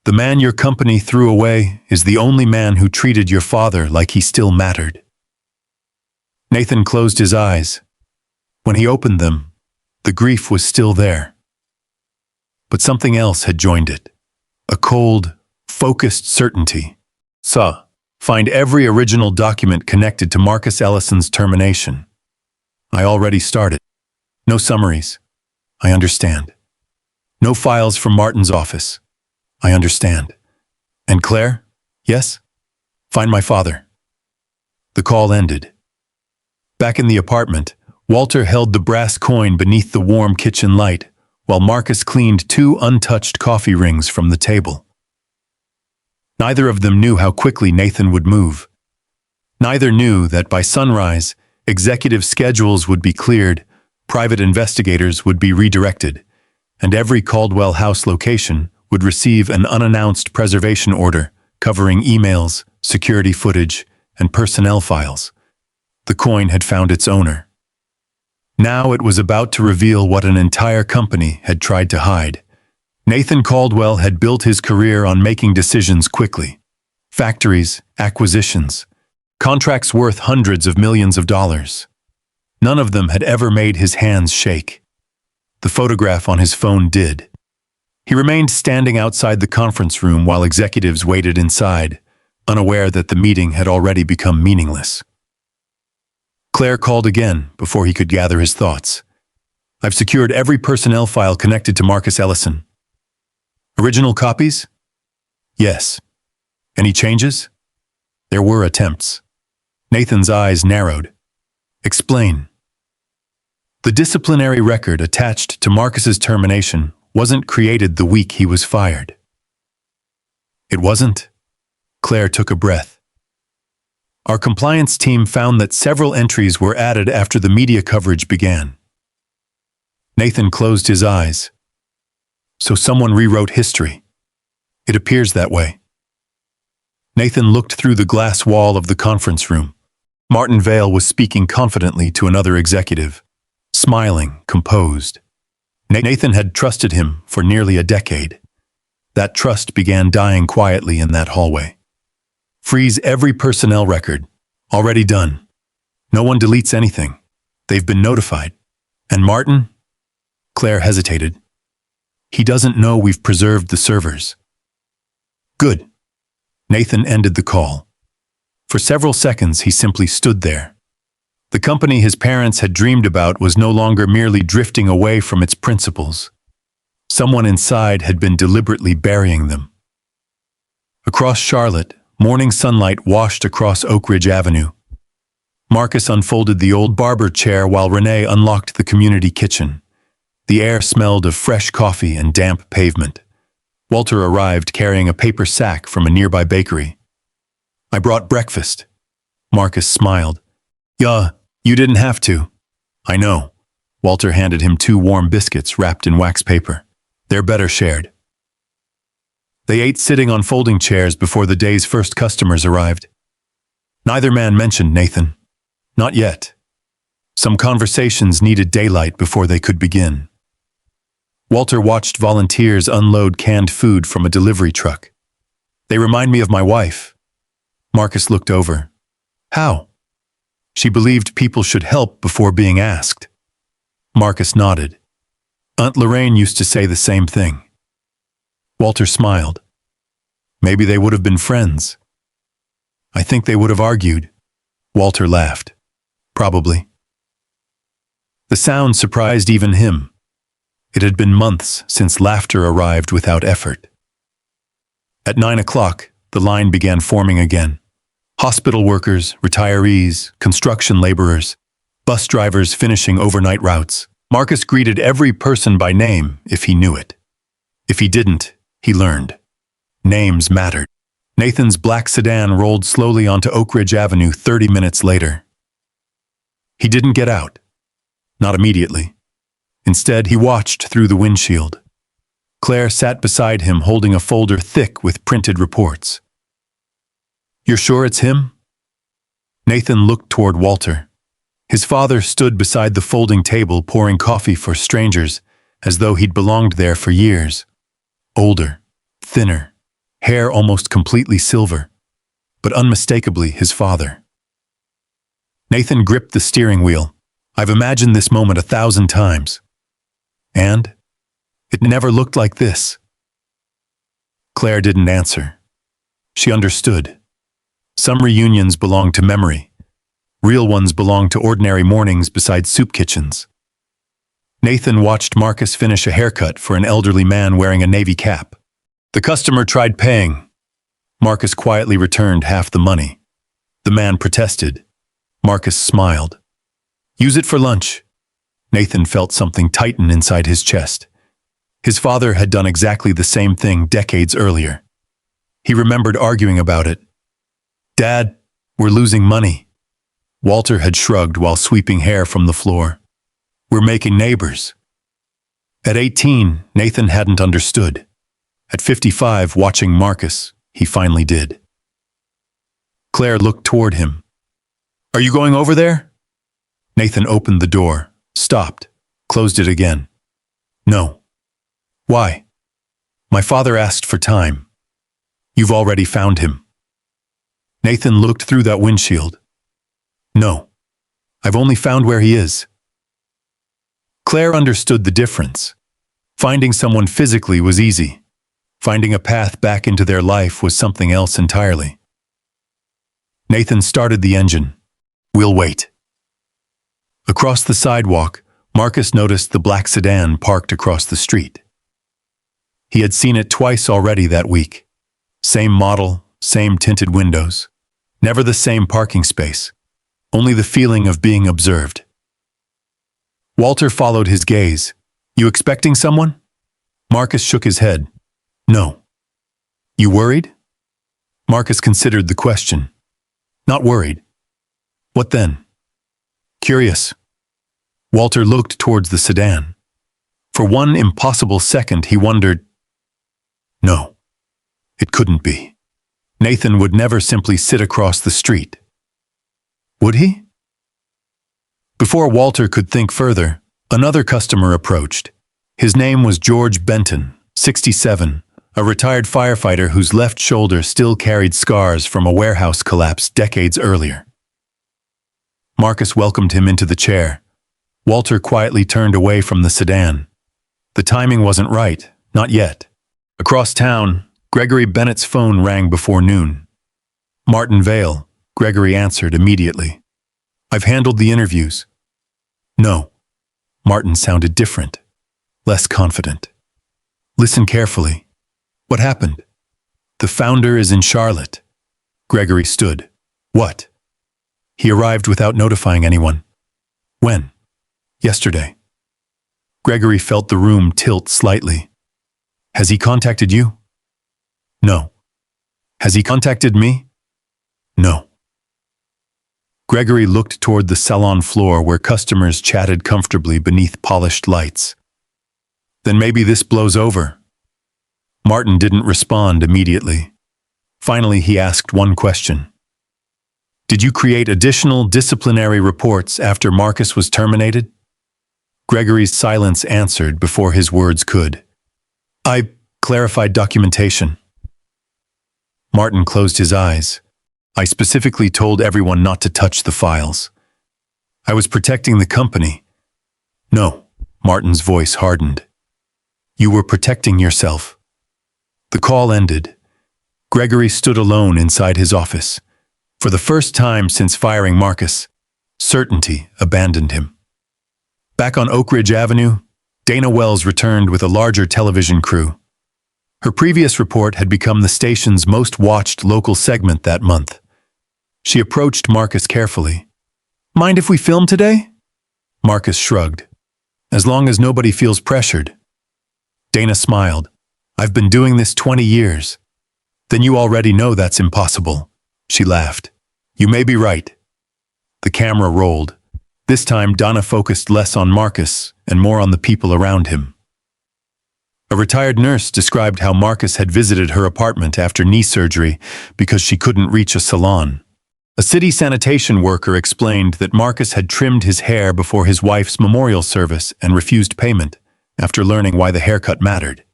The man your company threw away is the only man who treated your father like he still mattered. Nathan closed his eyes. When he opened them, the grief was still there. But something else had joined it. A cold, focused certainty. Find every original document connected to Marcus Ellison's termination. I already started. No summaries. I understand. No files from Martin's office. I understand. And Claire? Yes? Find my father. The call ended. Back in the apartment, Walter held the brass coin beneath the warm kitchen light, while Marcus cleaned 2 untouched coffee rings from the table. Neither of them knew how quickly Nathan would move. Neither knew that by sunrise, executive schedules would be cleared, private investigators would be redirected, and every Caldwell House location would receive an unannounced preservation order covering emails, security footage, and personnel files. The coin had found its owner. Now it was about to reveal what an entire company had tried to hide. Nathan Caldwell had built his career on making decisions quickly. Factories, acquisitions, contracts worth hundreds of millions of dollars. None of them had ever made his hands shake. The photograph on his phone did. He remained standing outside the conference room while executives waited inside, unaware that the meeting had already become meaningless. Claire called again before he could gather his thoughts. I've secured every personnel file connected to Marcus Ellison. Original copies? Yes. Any changes? There were attempts. Nathan's eyes narrowed. Explain. The disciplinary record attached to Marcus's termination wasn't created the week he was fired. It wasn't? Claire took a breath. Our compliance team found that several entries were added after the media coverage began. Nathan closed his eyes. So someone rewrote history. It appears that way. Nathan looked through the glass wall of the conference room. Martin Vale was speaking confidently to another executive, smiling, composed. Nathan had trusted him for nearly a decade. That trust began dying quietly in that hallway. Freeze every personnel record. Already done. No one deletes anything. They've been notified. And Martin? Claire hesitated. He doesn't know we've preserved the servers. Good. Nathan ended the call. For several seconds, he simply stood there. The company his parents had dreamed about was no longer merely drifting away from its principles. Someone inside had been deliberately burying them. Across Charlotte, morning sunlight washed across Oak Ridge Avenue. Marcus unfolded the old Barber chair while Renee unlocked the community kitchen. The air smelled of fresh coffee and damp pavement. Walter arrived carrying a paper sack from a nearby bakery. I brought breakfast. Marcus smiled. Yeah, you didn't have to. I know. Walter handed him 2 warm biscuits wrapped in wax paper. They're better shared. They ate sitting on folding chairs before the day's first customers arrived. Neither man mentioned Nathan. Not yet. Some conversations needed daylight before they could begin. Walter watched volunteers unload canned food from a delivery truck. They remind me of my wife. Marcus looked over. How? She believed people should help before being asked. Marcus nodded. Aunt Lorraine used to say the same thing. Walter smiled. Maybe they would have been friends. I think they would have argued. Walter laughed. Probably. The sound surprised even him. It had been months since laughter arrived without effort. At 9 o'clock, the line began forming again. Hospital workers, retirees, construction laborers, bus drivers finishing overnight routes. Marcus greeted every person by name if he knew it. If he didn't, he learned. Names mattered. Nathan's black sedan rolled slowly onto Oak Ridge Avenue 30 minutes later. He didn't get out. Not immediately. Instead, he watched through the windshield. Claire sat beside him holding a folder thick with printed reports. You're sure it's him? Nathan looked toward Walter. His father stood beside the folding table pouring coffee for strangers, as though he'd belonged there for years. Older, thinner, hair almost completely silver, but unmistakably his father. Nathan gripped the steering wheel. I've imagined this moment 1,000 times. And it never looked like this. Claire didn't answer. She understood. Some reunions belong to memory. Real ones belong to ordinary mornings beside soup kitchens. Nathan watched Marcus finish a haircut for an elderly man wearing a navy cap. The customer tried paying. Marcus quietly returned half the money. The man protested. Marcus smiled. Use it for lunch. Nathan felt something tighten inside his chest. His father had done exactly the same thing decades earlier. He remembered arguing about it. Dad, we're losing money. Walter had shrugged while sweeping hair from the floor. We're making neighbors. At 18, Nathan hadn't understood. At 55, watching Marcus, he finally did. Claire looked toward him. Are you going over there? Nathan opened the door, stopped, closed it again. No. Why? My father asked for time. You've already found him. Nathan looked through that windshield. No. I've only found where he is. Claire understood the difference. Finding someone physically was easy. Finding a path back into their life was something else entirely. Nathan started the engine. We'll wait. Across the sidewalk, Marcus noticed the black sedan parked across the street. He had seen it twice already that week. Same model, same tinted windows. Never the same parking space. Only the feeling of being observed. Walter followed his gaze. You expecting someone? Marcus shook his head. No. You worried? Marcus considered the question. Not worried. What then? Curious. Walter looked towards the sedan. For one impossible second he wondered. No. It couldn't be. Nathan would never simply sit across the street. Would he? Before Walter could think further, another customer approached. His name was George Benton, 67, a retired firefighter whose left shoulder still carried scars from a warehouse collapse decades earlier. Marcus welcomed him into the chair. Walter quietly turned away from the sedan. The timing wasn't right, not yet. Across town, Gregory Bennett's phone rang before noon. Martin Vale, Gregory answered immediately. I've handled the interviews. No. Martin sounded different, less confident. Listen carefully. What happened? The founder is in Charlotte. Gregory stood. What? He arrived without notifying anyone. When? Yesterday. Gregory felt the room tilt slightly. Has he contacted you? No. Has he contacted me? No. Gregory looked toward the salon floor where customers chatted comfortably beneath polished lights. Then maybe this blows over. Martin didn't respond immediately. Finally, he asked one question. Did you create additional disciplinary reports after Marcus was terminated? Gregory's silence answered before his words could. I clarified documentation. Martin closed his eyes. I specifically told everyone not to touch the files. I was protecting the company. No, Martin's voice hardened. You were protecting yourself. The call ended. Gregory stood alone inside his office. For the first time since firing Marcus, certainty abandoned him. Back on Oak Ridge Avenue, Dana Wells returned with a larger television crew. Her previous report had become the station's most watched local segment that month. She approached Marcus carefully. Mind if we film today? Marcus shrugged. As long as nobody feels pressured. Dana smiled. I've been doing this 20 years. Then you already know that's impossible. She laughed. You may be right. The camera rolled. This time Donna focused less on Marcus and more on the people around him. A retired nurse described how Marcus had visited her apartment after knee surgery because she couldn't reach a salon. A city sanitation worker explained that Marcus had trimmed his hair before his wife's memorial service and refused payment after learning why the haircut mattered.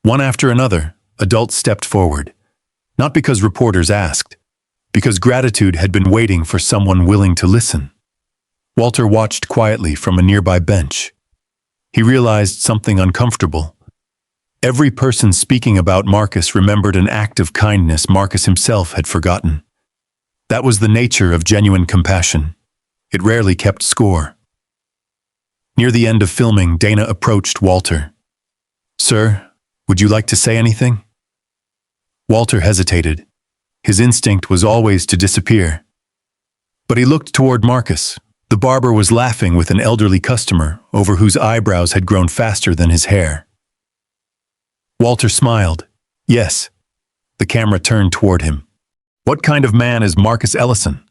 One after another, adults stepped forward, not because reporters asked, because gratitude had been waiting for someone willing to listen. Walter watched quietly from a nearby bench. He realized something uncomfortable. Every person speaking about Marcus remembered an act of kindness Marcus himself had forgotten. That was the nature of genuine compassion. It rarely kept score. Near the end of filming, Dana approached Walter. Sir, would you like to say anything? Walter hesitated. His instinct was always to disappear. But he looked toward Marcus. The barber was laughing with an elderly customer over whose eyebrows had grown faster than his hair. Walter smiled. Yes. The camera turned toward him. What kind of man is Marcus Ellison?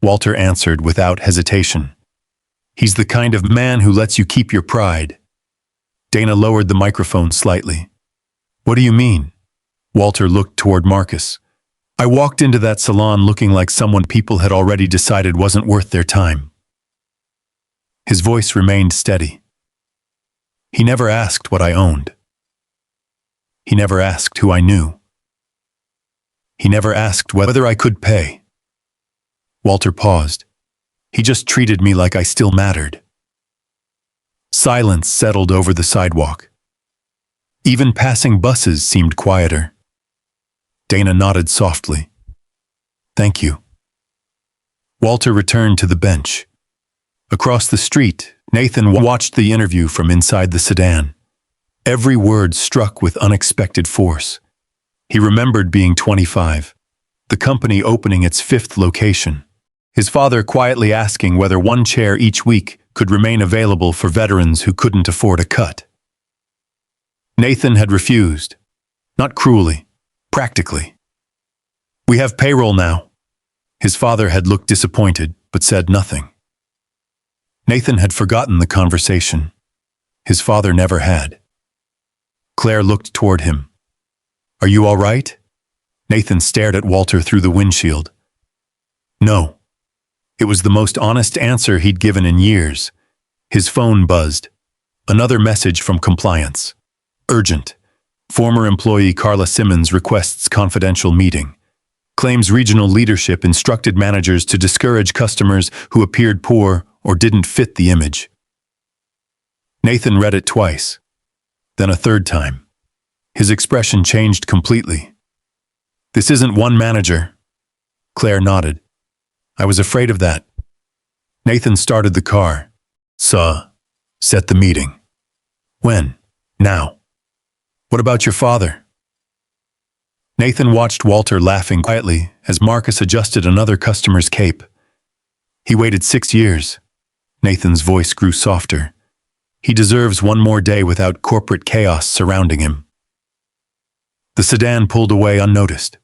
Walter answered without hesitation. He's the kind of man who lets you keep your pride. Dana lowered the microphone slightly. What do you mean? Walter looked toward Marcus. I walked into that salon looking like someone people had already decided wasn't worth their time. His voice remained steady. He never asked what I owned. He never asked who I knew. He never asked whether I could pay. Walter paused. He just treated me like I still mattered. Silence settled over the sidewalk. Even passing buses seemed quieter. Dana nodded softly. Thank you. Walter returned to the bench. Across the street, Nathan watched the interview from inside the sedan. Every word struck with unexpected force. He remembered being 25, the company opening its 5th location, his father quietly asking whether one chair each week could remain available for veterans who couldn't afford a cut. Nathan had refused, not cruelly, practically. We have payroll now. His father had looked disappointed, but said nothing. Nathan had forgotten the conversation. His father never had. Claire looked toward him. Are you all right? Nathan stared at Walter through the windshield. No. It was the most honest answer he'd given in years. His phone buzzed. Another message from compliance. Urgent. Former employee Carla Simmons requests confidential meeting. Claims regional leadership instructed managers to discourage customers who appeared poor or didn't fit the image. Nathan read it twice, then a third time. His expression changed completely. This isn't one manager. Claire nodded. I was afraid of that. Nathan started the car. Set the meeting. When? Now. What about your father? Nathan watched Walter laughing quietly as Marcus adjusted another customer's cape. He waited 6 years. Nathan's voice grew softer. He deserves one more day without corporate chaos surrounding him. The sedan pulled away unnoticed.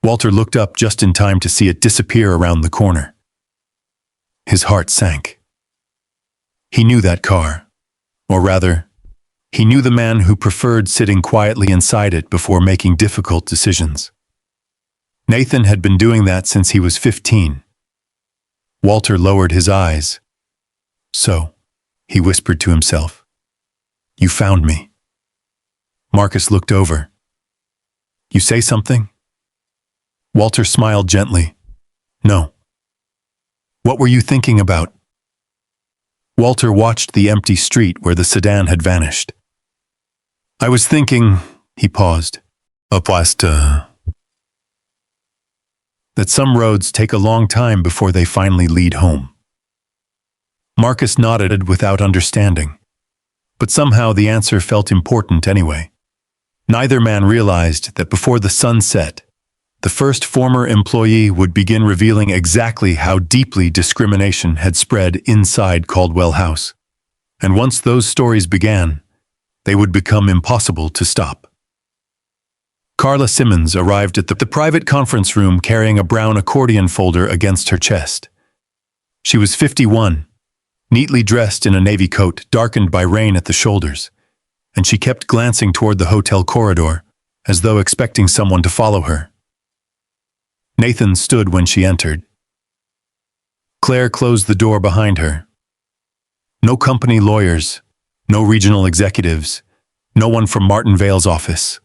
Walter looked up just in time to see it disappear around the corner. His heart sank. He knew that car, or rather, he knew the man who preferred sitting quietly inside it before making difficult decisions. Nathan had been doing that since he was 15. Walter lowered his eyes. So, he whispered to himself, you found me. Marcus looked over. You say something? Walter smiled gently. No. What were you thinking about? Walter watched the empty street where the sedan had vanished. I was thinking, he paused, that some roads take a long time before they finally lead home. Marcus nodded without understanding, but somehow the answer felt important anyway. Neither man realized that before the sun set, the first former employee would begin revealing exactly how deeply discrimination had spread inside Caldwell House. And once those stories began, they would become impossible to stop. Carla Simmons arrived at the private conference room carrying a brown accordion folder against her chest. She was 51, neatly dressed in a navy coat darkened by rain at the shoulders, and she kept glancing toward the hotel corridor, as though expecting someone to follow her. Nathan stood when she entered. Claire closed the door behind her. No company lawyers, no regional executives, no one from Martin Vale's office.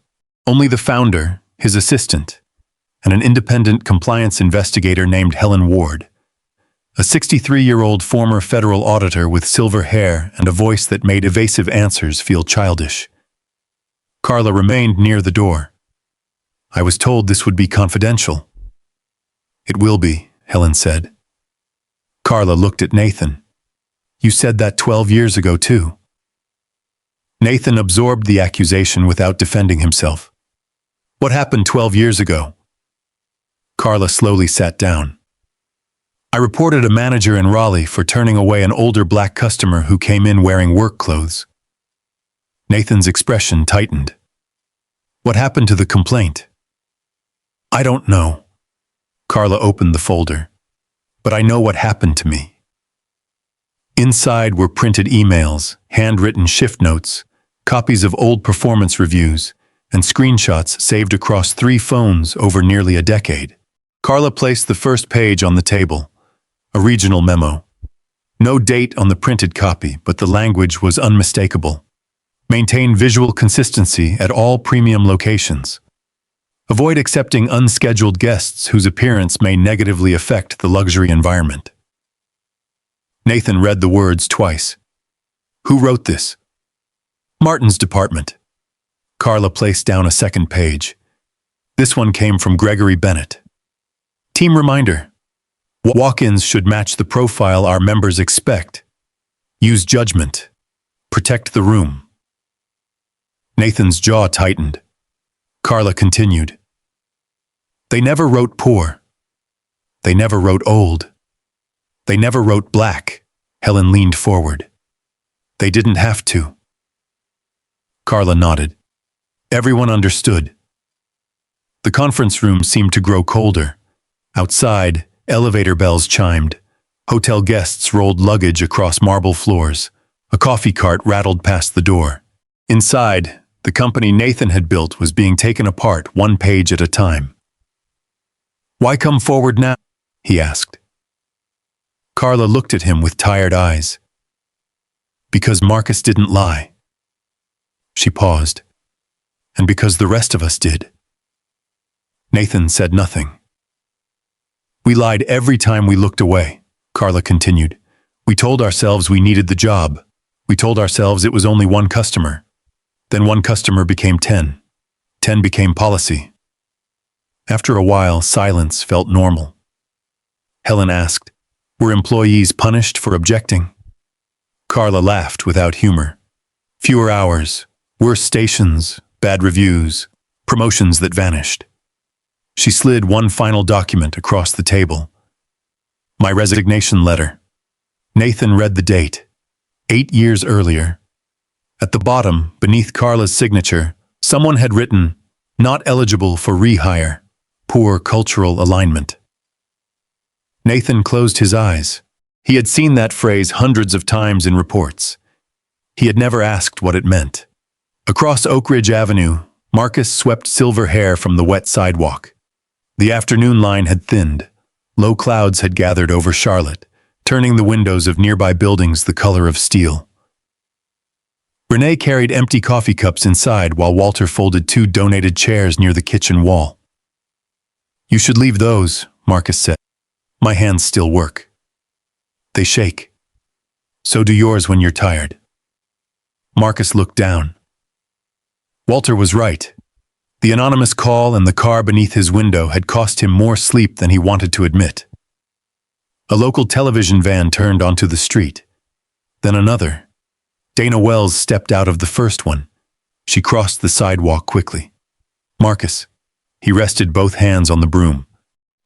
Only the founder, his assistant, and an independent compliance investigator named Helen Ward, a 63-year-old former federal auditor with silver hair and a voice that made evasive answers feel childish. Carla remained near the door. I was told this would be confidential. It will be, Helen said. Carla looked at Nathan. You said that 12 years ago, too. Nathan absorbed the accusation without defending himself. What happened 12 years ago? Carla slowly sat down. I reported a manager in Raleigh for turning away an older black customer who came in wearing work clothes. Nathan's expression tightened. What happened to the complaint? I don't know. Carla opened the folder. But I know what happened to me. Inside were printed emails, handwritten shift notes, copies of old performance reviews, and screenshots saved across 3 phones over nearly a decade. Carla placed the first page on the table, a regional memo. No date on the printed copy, but the language was unmistakable. Maintain visual consistency at all premium locations. Avoid accepting unscheduled guests whose appearance may negatively affect the luxury environment. Nathan read the words twice. Who wrote this? Martin's department. Carla placed down a second page. This one came from Gregory Bennett. Team reminder. Walk-ins should match the profile our members expect. Use judgment. Protect the room. Nathan's jaw tightened. Carla continued. They never wrote poor. They never wrote old. They never wrote black. Helen leaned forward. They didn't have to. Carla nodded. Everyone understood. The conference room seemed to grow colder. Outside, elevator bells chimed. Hotel guests rolled luggage across marble floors. A coffee cart rattled past the door. Inside, the company Nathan had built was being taken apart one page at a time. Why come forward now? He asked. Carla looked at him with tired eyes. Because Marcus didn't lie. She paused. And because the rest of us did. Nathan said nothing. We lied every time we looked away, Carla continued. We told ourselves we needed the job. We told ourselves it was only one customer. Then one customer became 10. 10 became policy. After a while, silence felt normal. Helen asked, were employees punished for objecting? Carla laughed without humor. Fewer hours, worse stations, bad reviews, promotions that vanished. She slid one final document across the table. My resignation letter. Nathan read the date. 8 years earlier. At the bottom, beneath Carla's signature, someone had written, not eligible for rehire. Poor cultural alignment. Nathan closed his eyes. He had seen that phrase hundreds of times in reports. He had never asked what it meant. Across Oak Ridge Avenue, Marcus swept silver hair from the wet sidewalk. The afternoon line had thinned. Low clouds had gathered over Charlotte, turning the windows of nearby buildings the color of steel. Renee carried empty coffee cups inside while Walter folded 2 donated chairs near the kitchen wall. You should leave those, Marcus said. My hands still work. They shake. So do yours when you're tired. Marcus looked down. Walter was right. The anonymous call and the car beneath his window had cost him more sleep than he wanted to admit. A local television van turned onto the street. Then another. Dana Wells stepped out of the first one. She crossed the sidewalk quickly. Marcus. He rested both hands on the broom.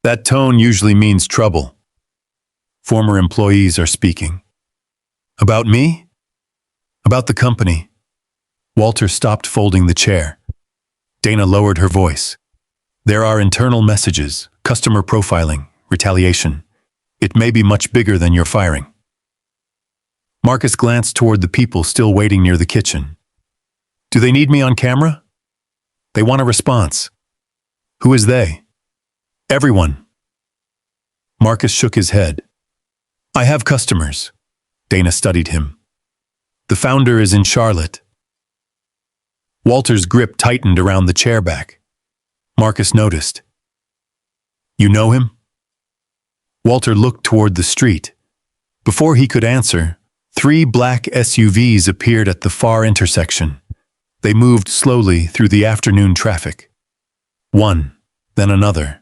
That tone usually means trouble. Former employees are speaking. About me? About the company. Walter stopped folding the chair. Dana lowered her voice. There are internal messages, customer profiling, retaliation. It may be much bigger than your firing. Marcus glanced toward the people still waiting near the kitchen. Do they need me on camera? They want a response. Who is they? Everyone. Marcus shook his head. I have customers. Dana studied him. The founder is in Charlotte. Walter's grip tightened around the chair back. Marcus noticed. You know him? Walter looked toward the street. Before he could answer, 3 black SUVs appeared at the far intersection. They moved slowly through the afternoon traffic. One, then another,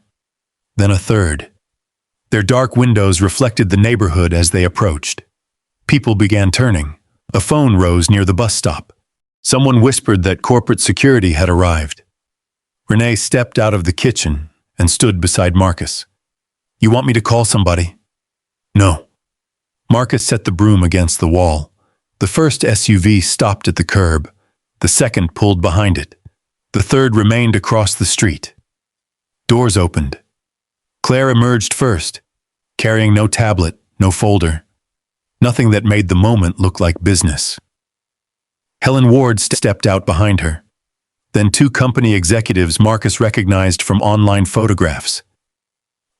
then a third. Their dark windows reflected the neighborhood as they approached. People began turning. A phone rose near the bus stop. Someone whispered that corporate security had arrived. Renee stepped out of the kitchen and stood beside Marcus. You want me to call somebody? No. Marcus set the broom against the wall. The first SUV stopped at the curb. The second pulled behind it. The third remained across the street. Doors opened. Claire emerged first, carrying no tablet, no folder. Nothing that made the moment look like business. Helen Ward stepped out behind her. Then 2 company executives Marcus recognized from online photographs.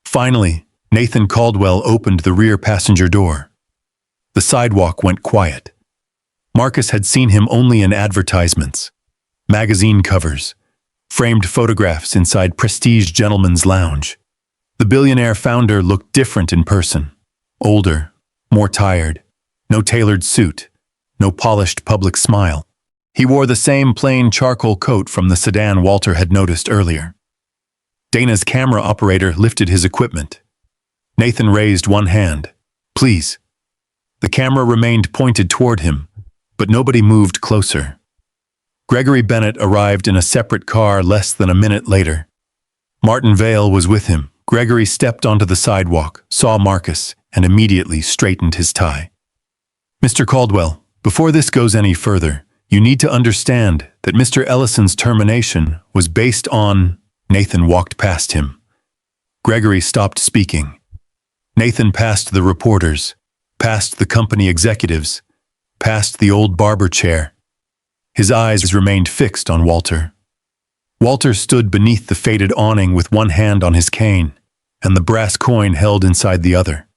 Finally, Nathan Caldwell opened the rear passenger door. The sidewalk went quiet. Marcus had seen him only in advertisements, magazine covers, framed photographs inside prestige gentlemen's lounge. The billionaire founder looked different in person. Older, more tired, no tailored suit, no polished public smile. He wore the same plain charcoal coat from the sedan Walter had noticed earlier. Dana's camera operator lifted his equipment. Nathan raised one hand. Please. The camera remained pointed toward him, but nobody moved closer. Gregory Bennett arrived in a separate car less than a minute later. Martin Vale was with him. Gregory stepped onto the sidewalk, saw Marcus, and immediately straightened his tie. Mr. Caldwell, before this goes any further, you need to understand that Mr. Ellison's termination was based on... Nathan walked past him. Gregory stopped speaking. Nathan passed the reporters, past the company executives, past the old barber chair. His eyes remained fixed on Walter. Walter stood beneath the faded awning with one hand on his cane, and the brass coin held inside the other.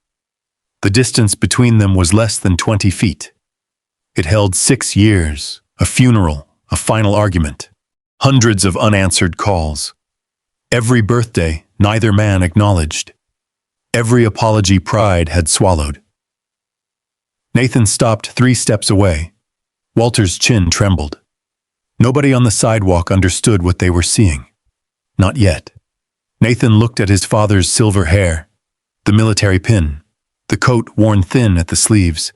The distance between them was less than 20 feet. It held 6 years, a funeral, a final argument, hundreds of unanswered calls. Every birthday, neither man acknowledged. Every apology pride had swallowed. Nathan stopped 3 steps away. Walter's chin trembled. Nobody on the sidewalk understood what they were seeing. Not yet. Nathan looked at his father's silver hair, the military pin, the coat worn thin at the sleeves,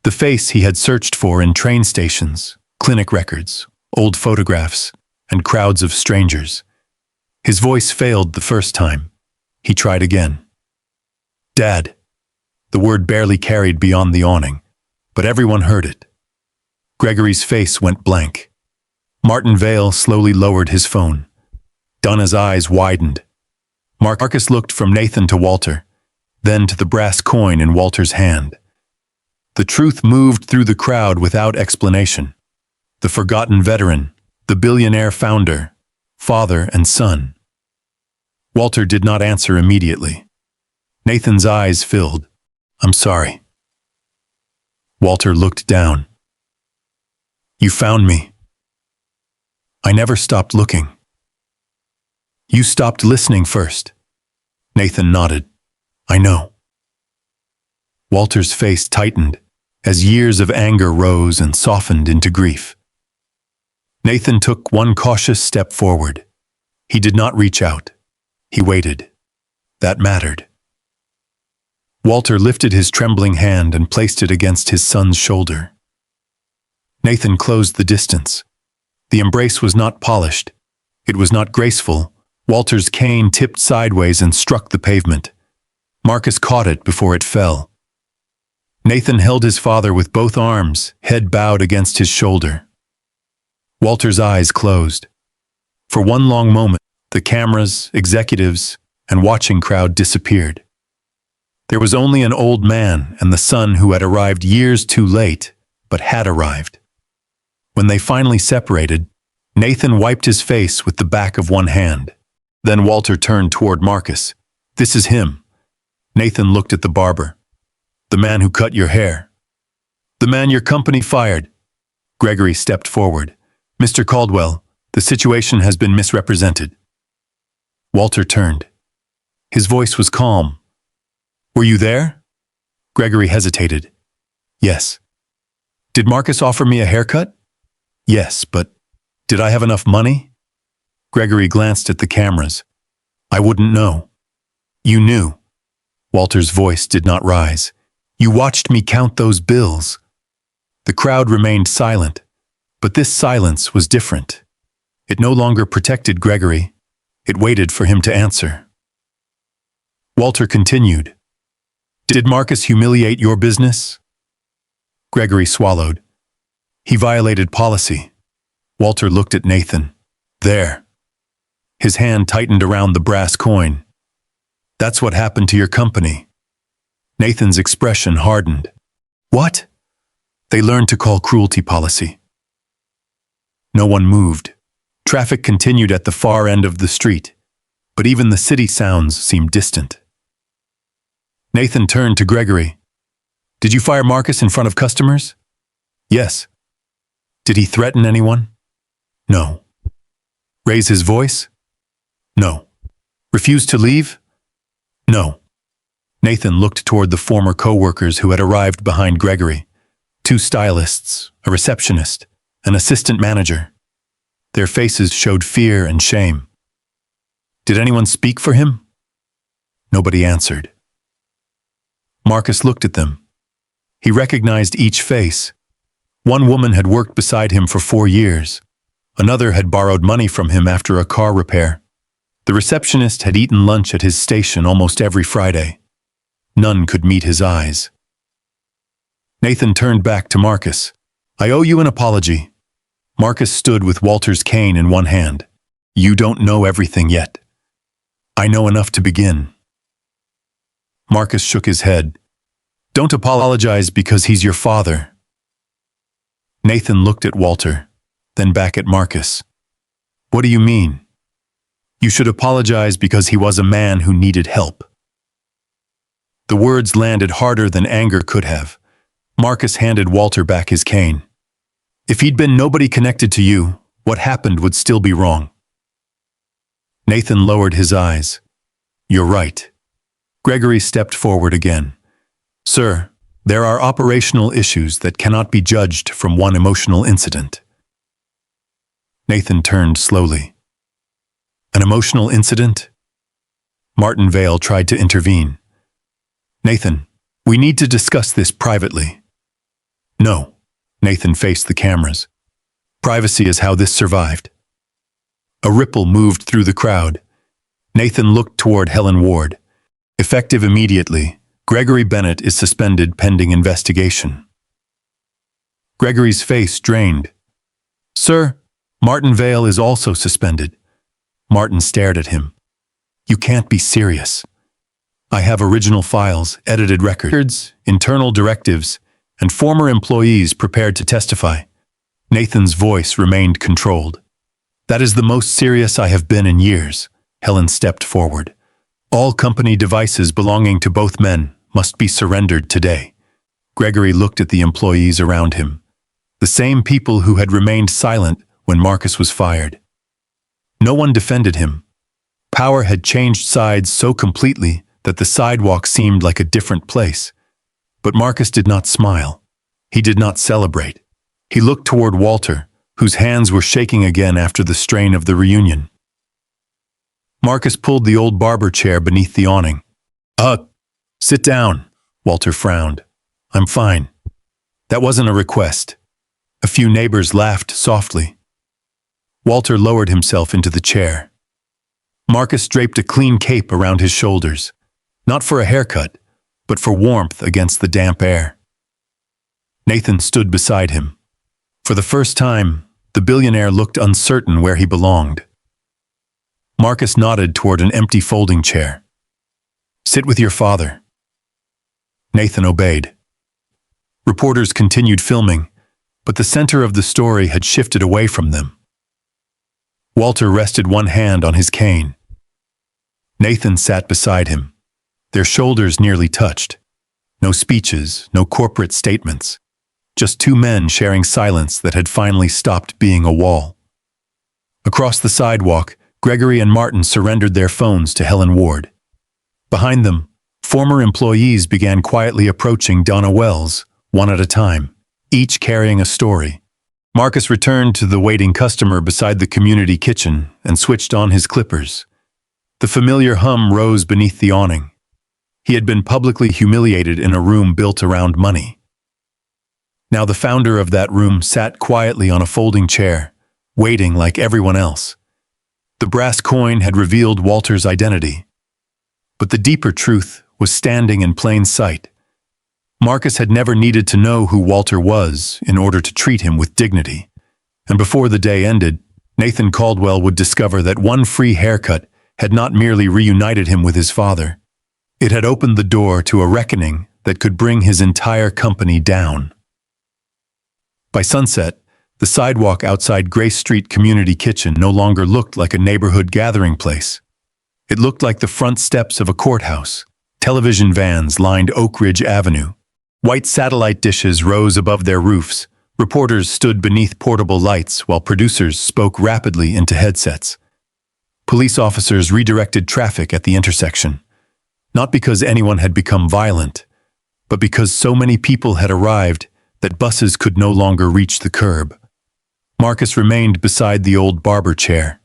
the face he had searched for in train stations, clinic records, old photographs, and crowds of strangers. His voice failed the first time. He tried again. Dad. The word barely carried beyond the awning, but everyone heard it. Gregory's face went blank. Martin Vale slowly lowered his phone. Donna's eyes widened. Marcus looked from Nathan to Walter, then to the brass coin in Walter's hand. The truth moved through the crowd without explanation. The forgotten veteran, the billionaire founder, father and son. Walter did not answer immediately. Nathan's eyes filled. I'm sorry. Walter looked down. You found me. I never stopped looking. You stopped listening first. Nathan nodded. I know. Walter's face tightened as years of anger rose and softened into grief. Nathan took one cautious step forward. He did not reach out. He waited. That mattered. Walter lifted his trembling hand and placed it against his son's shoulder. Nathan closed the distance. The embrace was not polished. It was not graceful. Walter's cane tipped sideways and struck the pavement. Marcus caught it before it fell. Nathan held his father with both arms, head bowed against his shoulder. Walter's eyes closed. For one long moment, the cameras, executives, and watching crowd disappeared. There was only an old man and the son who had arrived years too late, but had arrived. When they finally separated, Nathan wiped his face with the back of one hand. Then Walter turned toward Marcus. This is him. Nathan looked at the barber. The man who cut your hair. The man your company fired. Gregory stepped forward. Mr. Caldwell, the situation has been misrepresented. Walter turned. His voice was calm. Were you there? Gregory hesitated. Yes. Did Marcus offer me a haircut? Yes, but did I have enough money? Gregory glanced at the cameras. I wouldn't know. You knew. Walter's voice did not rise. You watched me count those bills. The crowd remained silent, but this silence was different. It no longer protected Gregory. It waited for him to answer. Walter continued. Did Marcus humiliate your business? Gregory swallowed. He violated policy. Walter looked at Nathan. There. His hand tightened around the brass coin. That's what happened to your company. Nathan's expression hardened. What? They learned to call cruelty policy. No one moved. Traffic continued at the far end of the street, but even the city sounds seemed distant. Nathan turned to Gregory. Did you fire Marcus in front of customers? Yes. Did he threaten anyone? No. Raise his voice? No. Refuse to leave? No. Nathan looked toward the former co-workers who had arrived behind Gregory. 2 stylists, a receptionist, an assistant manager. Their faces showed fear and shame. Did anyone speak for him? Nobody answered. Marcus looked at them. He recognized each face. One woman had worked beside him for 4 years. Another had borrowed money from him after a car repair. The receptionist had eaten lunch at his station almost every Friday. None could meet his eyes. Nathan turned back to Marcus. I owe you an apology. Marcus stood with Walter's cane in one hand. You don't know everything yet. I know enough to begin. Marcus shook his head. Don't apologize because he's your father. Nathan looked at Walter, then back at Marcus. What do you mean? You should apologize because he was a man who needed help. The words landed harder than anger could have. Marcus handed Walter back his cane. If he'd been nobody connected to you, what happened would still be wrong. Nathan lowered his eyes. You're right. Gregory stepped forward again. Sir, there are operational issues that cannot be judged from one emotional incident. Nathan turned slowly. An emotional incident? Martin Vale tried to intervene. Nathan, we need to discuss this privately. No. Nathan faced the cameras. Privacy is how this survived. A ripple moved through the crowd. Nathan looked toward Helen Ward. Effective immediately, Gregory Bennett is suspended pending investigation. Gregory's face drained. Sir, Martin Vale is also suspended. Martin stared at him. You can't be serious. I have original files, edited records, internal directives, and former employees prepared to testify. Nathan's voice remained controlled. That is the most serious I have been in years. Helen stepped forward. All company devices belonging to both men must be surrendered today. Gregory looked at the employees around him. The same people who had remained silent when Marcus was fired. No one defended him. Power had changed sides so completely that the sidewalk seemed like a different place. But Marcus did not smile. He did not celebrate. He looked toward Walter, whose hands were shaking again after the strain of the reunion. Marcus pulled the old barber chair beneath the awning. Sit down, Walter frowned. I'm fine. That wasn't a request. A few neighbors laughed softly. Walter lowered himself into the chair. Marcus draped a clean cape around his shoulders, not for a haircut, but for warmth against the damp air. Nathan stood beside him. For the first time, the billionaire looked uncertain where he belonged. Marcus nodded toward an empty folding chair. Sit with your father. Nathan obeyed. Reporters continued filming, but the center of the story had shifted away from them. Walter rested one hand on his cane. Nathan sat beside him. Their shoulders nearly touched. No speeches, no corporate statements. Just 2 men sharing silence that had finally stopped being a wall. Across the sidewalk, Gregory and Martin surrendered their phones to Helen Ward. Behind them, former employees began quietly approaching Donna Wells, one at a time, each carrying a story. Marcus returned to the waiting customer beside the community kitchen and switched on his clippers. The familiar hum rose beneath the awning. He had been publicly humiliated in a room built around money. Now the founder of that room sat quietly on a folding chair, waiting like everyone else. The brass coin had revealed Walter's identity. But the deeper truth was standing in plain sight. Marcus had never needed to know who Walter was in order to treat him with dignity. And before the day ended, Nathan Caldwell would discover that one free haircut had not merely reunited him with his father. It had opened the door to a reckoning that could bring his entire company down. By sunset, the sidewalk outside Grace Street Community Kitchen no longer looked like a neighborhood gathering place. It looked like the front steps of a courthouse. Television vans lined Oak Ridge Avenue. White satellite dishes rose above their roofs. Reporters stood beneath portable lights while producers spoke rapidly into headsets. Police officers redirected traffic at the intersection, not because anyone had become violent, but because so many people had arrived that buses could no longer reach the curb. Marcus remained beside the old barber chair.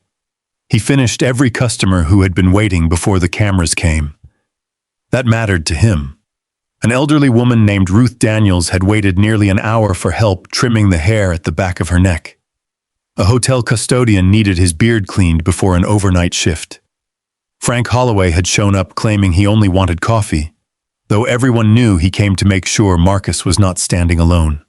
He finished every customer who had been waiting before the cameras came. That mattered to him. An elderly woman named Ruth Daniels had waited nearly an hour for help trimming the hair at the back of her neck. A hotel custodian needed his beard cleaned before an overnight shift. Frank Holloway had shown up claiming he only wanted coffee, though everyone knew he came to make sure Marcus was not standing alone.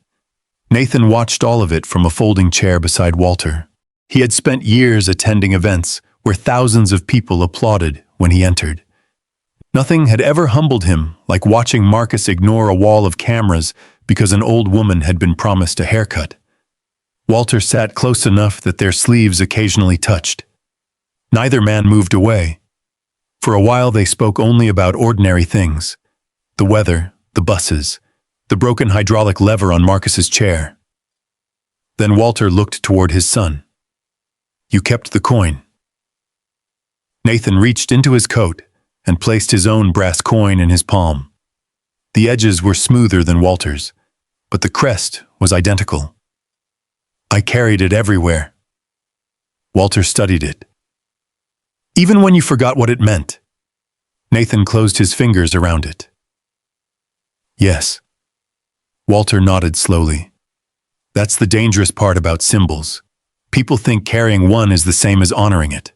Nathan watched all of it from a folding chair beside Walter. He had spent years attending events where thousands of people applauded when he entered. Nothing had ever humbled him like watching Marcus ignore a wall of cameras because an old woman had been promised a haircut. Walter sat close enough that their sleeves occasionally touched. Neither man moved away. For a while they spoke only about ordinary things: the weather, the buses, the broken hydraulic lever on Marcus's chair. Then Walter looked toward his son. "You kept the coin." Nathan reached into his coat and placed his own brass coin in his palm. The edges were smoother than Walter's, but the crest was identical. "I carried it everywhere." Walter studied it. "Even when you forgot what it meant?" Nathan closed his fingers around it. "Yes." Walter nodded slowly. "That's the dangerous part about symbols. People think carrying one is the same as honoring it."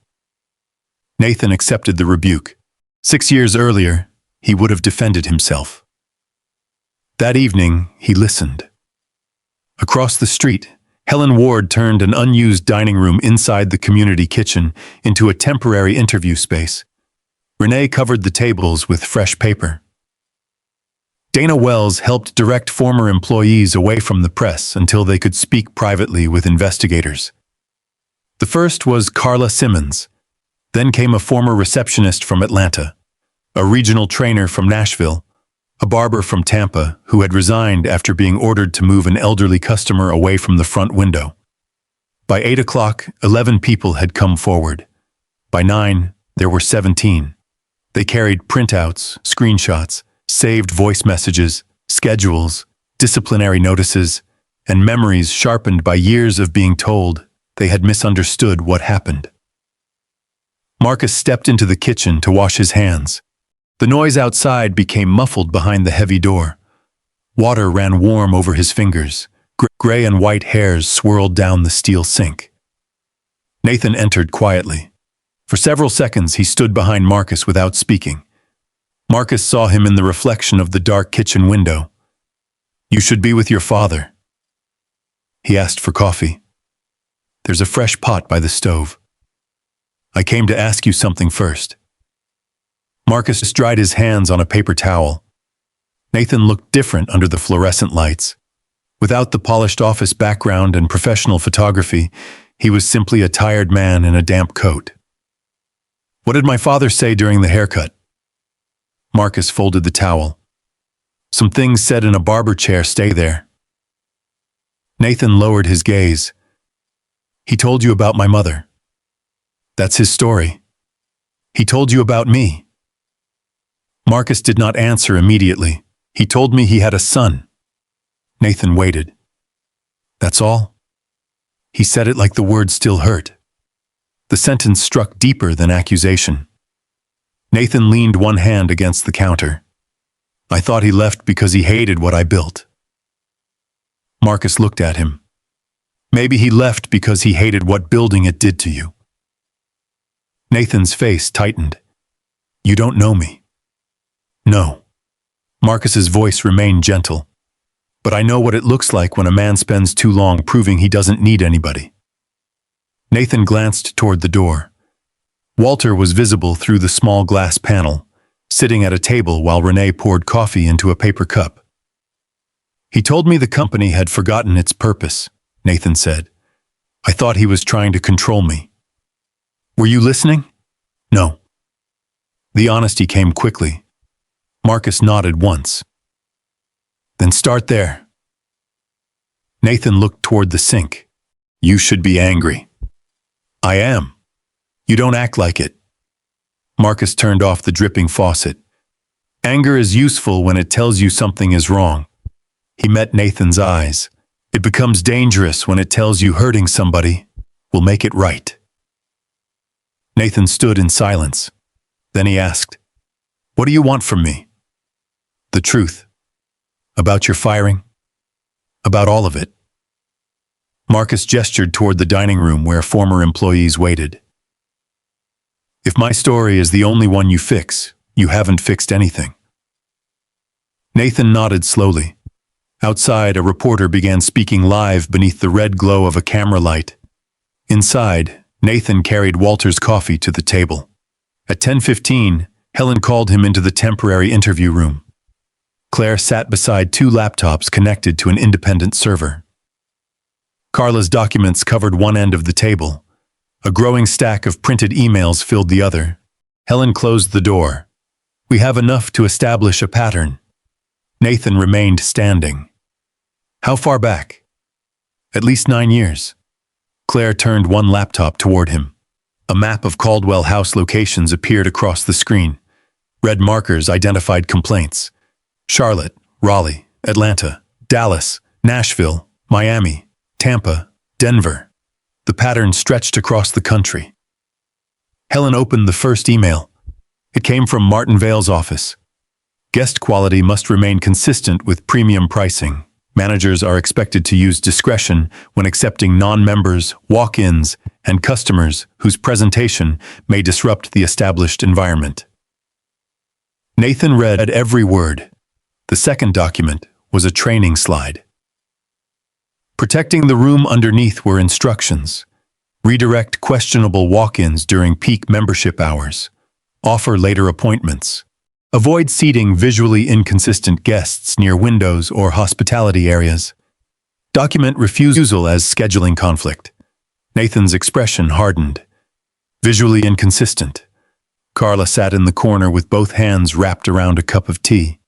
Nathan accepted the rebuke. 6 years earlier, he would have defended himself. That evening, he listened. Across the street, Helen Ward turned an unused dining room inside the community kitchen into a temporary interview space. Renee covered the tables with fresh paper. Dana Wells helped direct former employees away from the press until they could speak privately with investigators. The first was Carla Simmons. Then came a former receptionist from Atlanta, a regional trainer from Nashville, a barber from Tampa who had resigned after being ordered to move an elderly customer away from the front window. By 8 o'clock, 11 people had come forward. By 9, there were 17. They carried printouts, screenshots, saved voice messages, schedules, disciplinary notices, and memories sharpened by years of being told they had misunderstood what happened. Marcus stepped into the kitchen to wash his hands. The noise outside became muffled behind the heavy door. Water ran warm over his fingers. Gray and white hairs swirled down the steel sink. Nathan entered quietly. For several seconds he stood behind Marcus without speaking. Marcus saw him in the reflection of the dark kitchen window. "You should be with your father." He asked for coffee. "There's a fresh pot by the stove." "I came to ask you something first." Marcus dried his hands on a paper towel. Nathan looked different under the fluorescent lights. Without the polished office background and professional photography, he was simply a tired man in a damp coat. "What did my father say during the haircut?" Marcus folded the towel. "Some things said in a barber chair stay there." Nathan lowered his gaze. "He told you about my mother." "That's his story." "He told you about me." Marcus did not answer immediately. "He told me he had a son." Nathan waited. "That's all?" He said it like the word still hurt. The sentence struck deeper than accusation. Nathan leaned one hand against the counter. "I thought he left because he hated what I built." Marcus looked at him. "Maybe he left because he hated what building it did to you." Nathan's face tightened. "You don't know me." "No." Marcus's voice remained gentle. "But I know what it looks like when a man spends too long proving he doesn't need anybody." Nathan glanced toward the door. Walter was visible through the small glass panel, sitting at a table while Renee poured coffee into a paper cup. "He told me the company had forgotten its purpose," Nathan said. "I thought he was trying to control me." "Were you listening?" "No." The honesty came quickly. Marcus nodded once. Then start there. Nathan looked toward the sink. You should be angry. I am. You don't act like it. Marcus turned off the dripping faucet. Anger is useful when it tells you something is wrong. He met Nathan's eyes. It becomes dangerous when it tells you hurting somebody will make it right. Nathan stood in silence. Then he asked, "What do you want from me?" "The truth. About your firing. About all of it." Marcus gestured toward the dining room where former employees waited. "If my story is the only one you fix, you haven't fixed anything." Nathan nodded slowly. Outside, a reporter began speaking live beneath the red glow of a camera light. Inside, Nathan carried Walter's coffee to the table. At 10:15, Helen called him into the temporary interview room. Claire sat beside two laptops connected to an independent server. Carla's documents covered one end of the table. A growing stack of printed emails filled the other. Helen closed the door. "We have enough to establish a pattern." Nathan remained standing. "How far back?" "At least 9 years." Claire turned one laptop toward him. A map of Caldwell House locations appeared across the screen. Red markers identified complaints. Charlotte, Raleigh, Atlanta, Dallas, Nashville, Miami, Tampa, Denver. The pattern stretched across the country. Helen opened the first email. It came from Martin Vale's office. Guest quality must remain consistent with premium pricing. Managers are expected to use discretion when accepting non-members, walk-ins, and customers whose presentation may disrupt the established environment. Nathan read every word. The second document was a training slide. Protecting the room underneath were instructions. Redirect questionable walk-ins during peak membership hours. Offer later appointments. Avoid seating visually inconsistent guests near windows or hospitality areas. Document refusal as scheduling conflict. Nathan's expression hardened. Visually inconsistent. Carla sat in the corner with both hands wrapped around a cup of tea.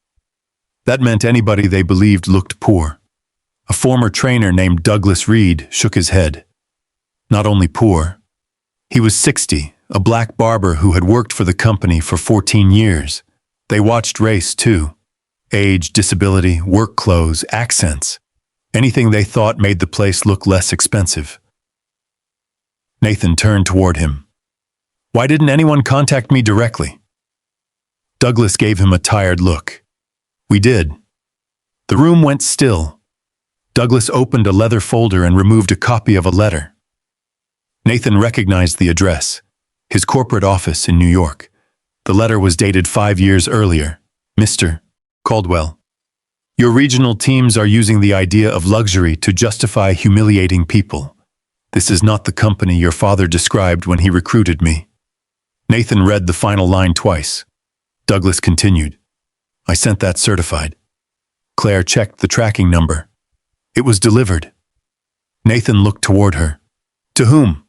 That meant anybody they believed looked poor. A former trainer named Douglas Reed shook his head. Not only poor. He was 60, a black barber who had worked for the company for 14 years. They watched race, too. Age, disability, work clothes, accents. Anything they thought made the place look less expensive. Nathan turned toward him. "Why didn't anyone contact me directly?" Douglas gave him a tired look. "We did." The room went still. Douglas opened a leather folder and removed a copy of a letter. Nathan recognized the address, his corporate office in New York. The letter was dated 5 years earlier. "Mr. Caldwell, your regional teams are using the idea of luxury to justify humiliating people. This is not the company your father described when he recruited me." Nathan read the final line twice. Douglas continued. "I sent that certified." Claire checked the tracking number. It was delivered. Nathan looked toward her. "To whom?"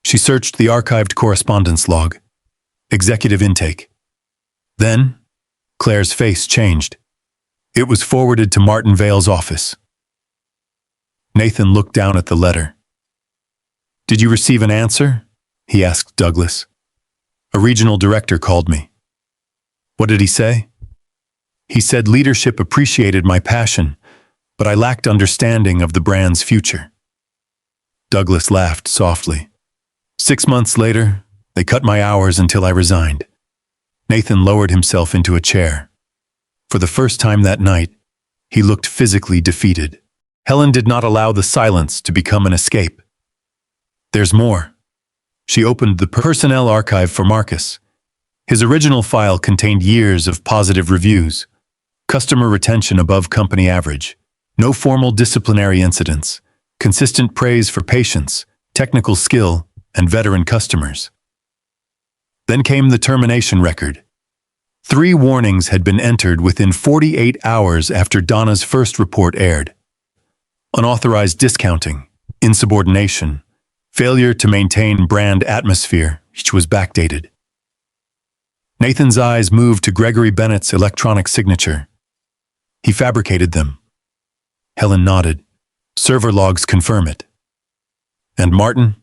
She searched the archived correspondence log. "Executive intake." Then, Claire's face changed. It was forwarded to Martin Vale's office. Nathan looked down at the letter. "Did you receive an answer?" he asked Douglas. "A regional director called me." "What did he say?" "He said leadership appreciated my passion, but I lacked understanding of the brand's future." Douglas laughed softly. 6 months later, they cut my hours until I resigned. Nathan lowered himself into a chair. For the first time that night, he looked physically defeated. Helen did not allow the silence to become an escape. "There's more." She opened the personnel archive for Marcus. His original file contained years of positive reviews, customer retention above company average, no formal disciplinary incidents, consistent praise for patience, technical skill, and veteran customers. Then came the termination record. 3 warnings had been entered within 48 hours after Donna's first report aired. Unauthorized discounting, insubordination, failure to maintain brand atmosphere, which was backdated. Nathan's eyes moved to Gregory Bennett's electronic signature. He fabricated them. Helen nodded. Server logs confirm it. And Martin?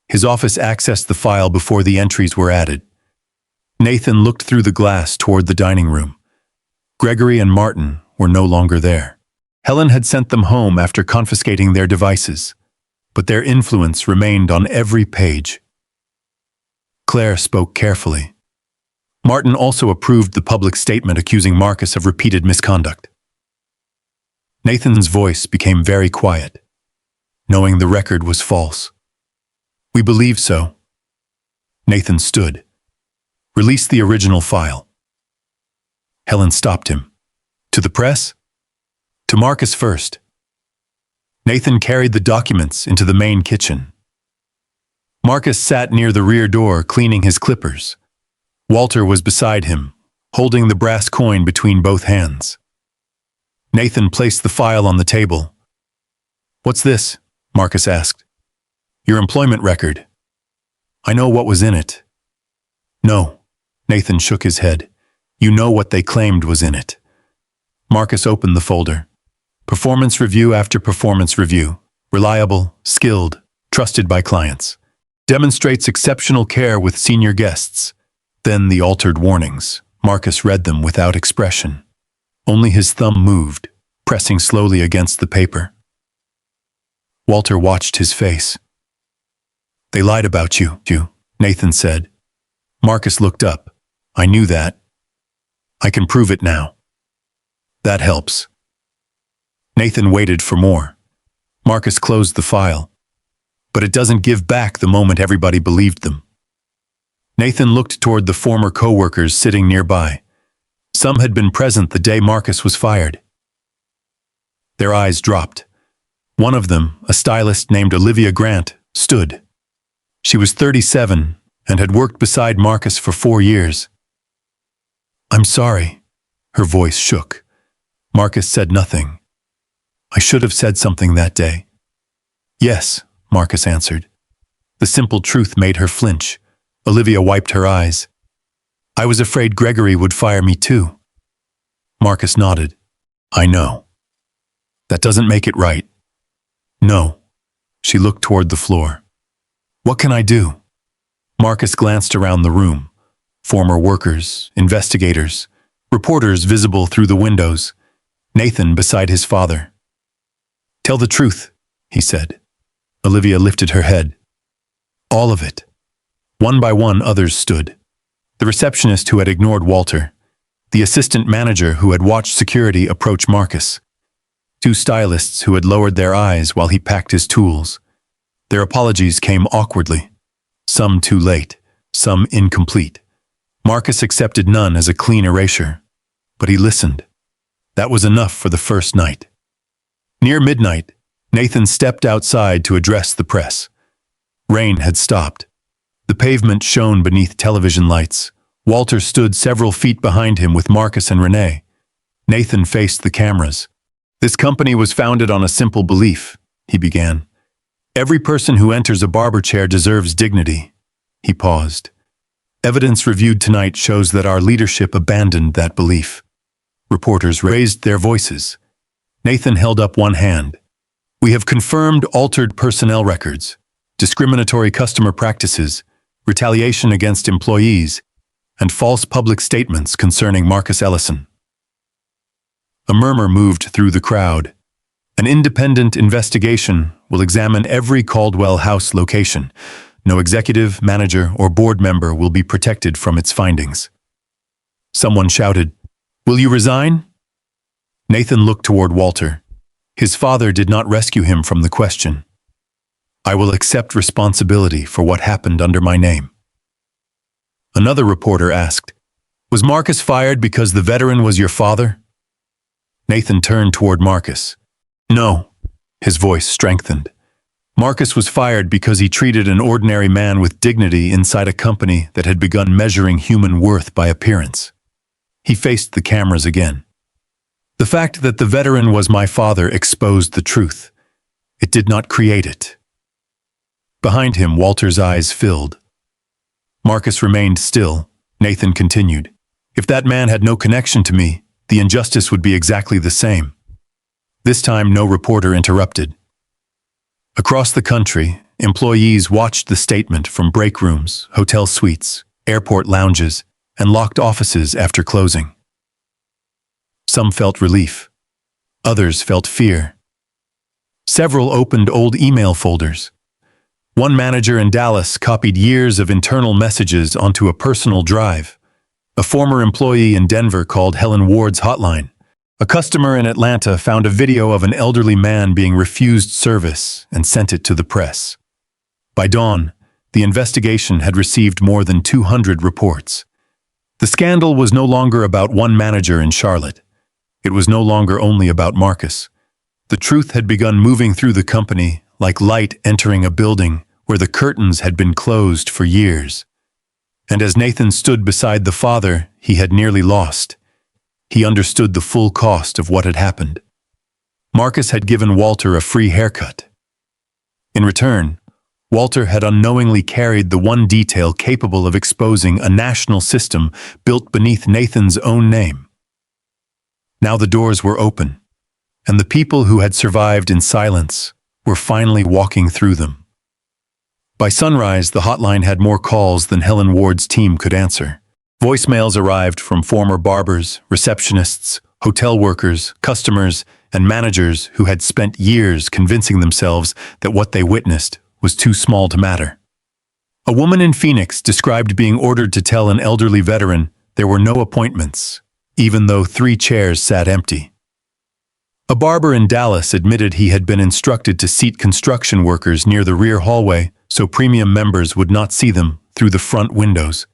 His office accessed the file before the entries were added. Nathan looked through the glass toward the dining room. Gregory and Martin were no longer there. Helen had sent them home after confiscating their devices, but their influence remained on every page. Claire spoke carefully. Martin also approved the public statement accusing Marcus of repeated misconduct. Nathan's voice became very quiet, knowing the record was false. We believe so. Nathan stood. Release the original file. Helen stopped him. To the press? To Marcus first. Nathan carried the documents into the main kitchen. Marcus sat near the rear door cleaning his clippers. Walter was beside him, holding the brass coin between both hands. Nathan placed the file on the table. What's this? Marcus asked. Your employment record. I know what was in it. No. Nathan shook his head. You know what they claimed was in it. Marcus opened the folder. Performance review after performance review. Reliable, skilled, trusted by clients. Demonstrates exceptional care with senior guests. Then the altered warnings. Marcus read them without expression. Only his thumb moved, pressing slowly against the paper. Walter watched his face. They lied about you, Nathan said. Marcus looked up. I knew that. I can prove it now. That helps. Nathan waited for more. Marcus closed the file. But it doesn't give back the moment everybody believed them. Nathan looked toward the former co-workers sitting nearby. Some had been present the day Marcus was fired. Their eyes dropped. One of them, a stylist named Olivia Grant, stood. She was 37 and had worked beside Marcus for 4 years. I'm sorry. Her voice shook. Marcus said nothing. I should have said something that day. Yes, Marcus answered. The simple truth made her flinch. Olivia wiped her eyes. I was afraid Gregory would fire me too. Marcus nodded. I know. That doesn't make it right. No. She looked toward the floor. What can I do? Marcus glanced around the room. Former workers, investigators, reporters visible through the windows. Nathan beside his father. Tell the truth, he said. Olivia lifted her head. All of it. One by one others stood. The receptionist who had ignored Walter. The assistant manager who had watched security approach Marcus. 2 stylists who had lowered their eyes while he packed his tools. Their apologies came awkwardly. Some too late, some incomplete. Marcus accepted none as a clean erasure. But he listened. That was enough for the first night. Near midnight, Nathan stepped outside to address the press. Rain had stopped. The pavement shone beneath television lights. Walter stood several feet behind him with Marcus and Renee. Nathan faced the cameras. This company was founded on a simple belief, he began. Every person who enters a barber chair deserves dignity. He paused. Evidence reviewed tonight shows that our leadership abandoned that belief. Reporters raised their voices. Nathan held up one hand. We have confirmed altered personnel records, discriminatory customer practices, retaliation against employees, and false public statements concerning Marcus Ellison. A murmur moved through the crowd. An independent investigation will examine every Caldwell House location. No executive, manager, or board member will be protected from its findings. Someone shouted, Will you resign? Nathan looked toward Walter. His father did not rescue him from the question. I will accept responsibility for what happened under my name. Another reporter asked, Was Marcus fired because the veteran was your father? Nathan turned toward Marcus. No. His voice strengthened. Marcus was fired because he treated an ordinary man with dignity inside a company that had begun measuring human worth by appearance. He faced the cameras again. The fact that the veteran was my father exposed the truth. It did not create it. Behind him, Walter's eyes filled. Marcus remained still. Nathan continued. If that man had no connection to me, the injustice would be exactly the same. This time, no reporter interrupted. Across the country, employees watched the statement from break rooms, hotel suites, airport lounges, and locked offices after closing. Some felt relief. Others felt fear. Several opened old email folders. One manager in Dallas copied years of internal messages onto a personal drive. A former employee in Denver called Helen Ward's hotline. A customer in Atlanta found a video of an elderly man being refused service and sent it to the press. By dawn, the investigation had received more than 200 reports. The scandal was no longer about one manager in Charlotte. It was no longer only about Marcus. The truth had begun moving through the company like light entering a building where the curtains had been closed for years. And as Nathan stood beside the father he had nearly lost, he understood the full cost of what had happened. Marcus had given Walter a free haircut. In return, Walter had unknowingly carried the one detail capable of exposing a national system built beneath Nathan's own name. Now the doors were open, and the people who had survived in silence were finally walking through them. By sunrise, the hotline had more calls than Helen Ward's team could answer. Voicemails arrived from former barbers, receptionists, hotel workers, customers, and managers who had spent years convincing themselves that what they witnessed was too small to matter. A woman in Phoenix described being ordered to tell an elderly veteran there were no appointments, even though 3 chairs sat empty. A barber in Dallas admitted he had been instructed to seat construction workers near the rear hallway so premium members would not see them through the front windows.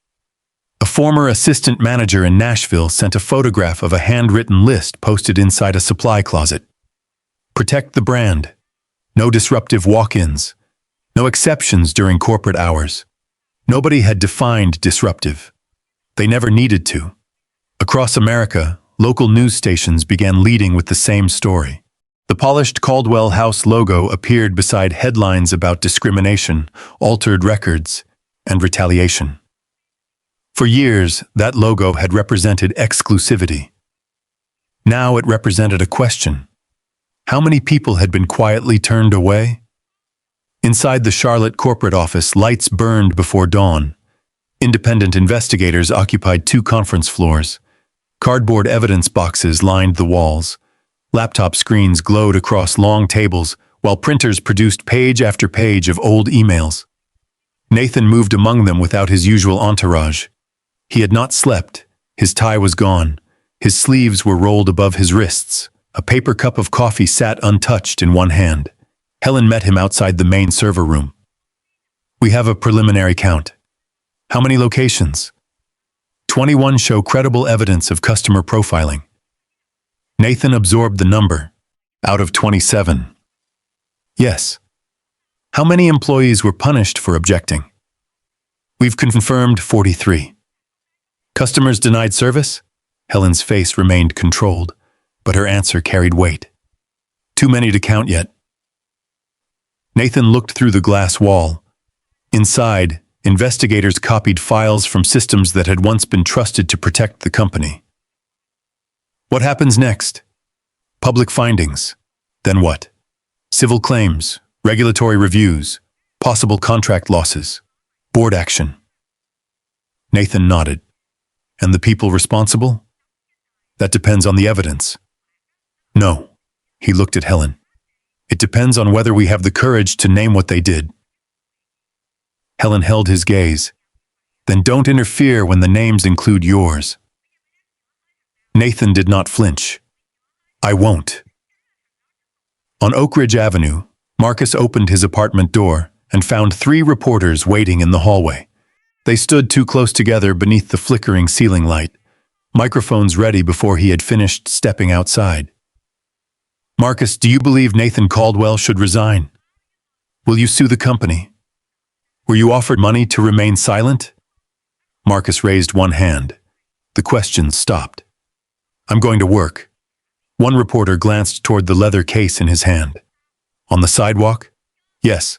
A former assistant manager in Nashville sent a photograph of a handwritten list posted inside a supply closet. Protect the brand. No disruptive walk-ins. No exceptions during corporate hours. Nobody had defined disruptive. They never needed to. Across America, local news stations began leading with the same story. The polished Caldwell House logo appeared beside headlines about discrimination, altered records, and retaliation. For years, that logo had represented exclusivity. Now it represented a question. How many people had been quietly turned away? Inside the Charlotte corporate office, lights burned before dawn. Independent investigators occupied 2 conference floors. Cardboard evidence boxes lined the walls. Laptop screens glowed across long tables, while printers produced page after page of old emails. Nathan moved among them without his usual entourage. He had not slept. His tie was gone. His sleeves were rolled above his wrists. A paper cup of coffee sat untouched in one hand. Helen met him outside the main server room. We have a preliminary count. How many locations? 21 show credible evidence of customer profiling. Nathan absorbed the number. Out of 27. Yes. How many employees were punished for objecting? We've confirmed 43. Customers denied service? Helen's face remained controlled, but her answer carried weight. Too many to count yet. Nathan looked through the glass wall. Inside, investigators copied files from systems that had once been trusted to protect the company. What happens next? Public findings. Then what? Civil claims, regulatory reviews, possible contract losses, board action. Nathan nodded. And the people responsible? That depends on the evidence. No. He looked at Helen. It depends on whether we have the courage to name what they did. Helen held his gaze. Then don't interfere when the names include yours. Nathan did not flinch. I won't. On Oak Ridge Avenue, Marcus opened his apartment door and found 3 reporters waiting in the hallway. They stood too close together beneath the flickering ceiling light, microphones ready before he had finished stepping outside. Marcus, do you believe Nathan Caldwell should resign? Will you sue the company? Were you offered money to remain silent? Marcus raised one hand. The questions stopped. I'm going to work. One reporter glanced toward the leather case in his hand. On the sidewalk? Yes.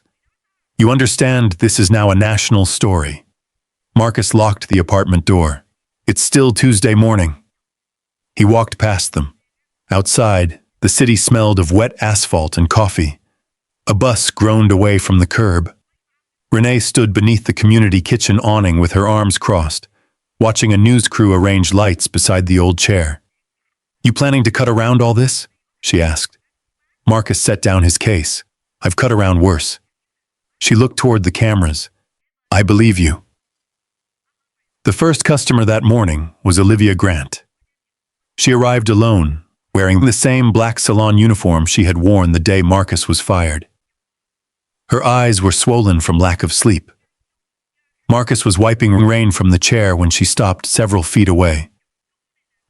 You understand this is now a national story. Marcus locked the apartment door. It's still Tuesday morning. He walked past them. Outside, the city smelled of wet asphalt and coffee. A bus groaned away from the curb. Renee stood beneath the community kitchen awning with her arms crossed, watching a news crew arrange lights beside the old chair. "You planning to cut around all this?" she asked. Marcus set down his case. "I've cut around worse." She looked toward the cameras. "I believe you." The first customer that morning was Olivia Grant. She arrived alone, wearing the same black salon uniform she had worn the day Marcus was fired. Her eyes were swollen from lack of sleep. Marcus was wiping rain from the chair when she stopped several feet away.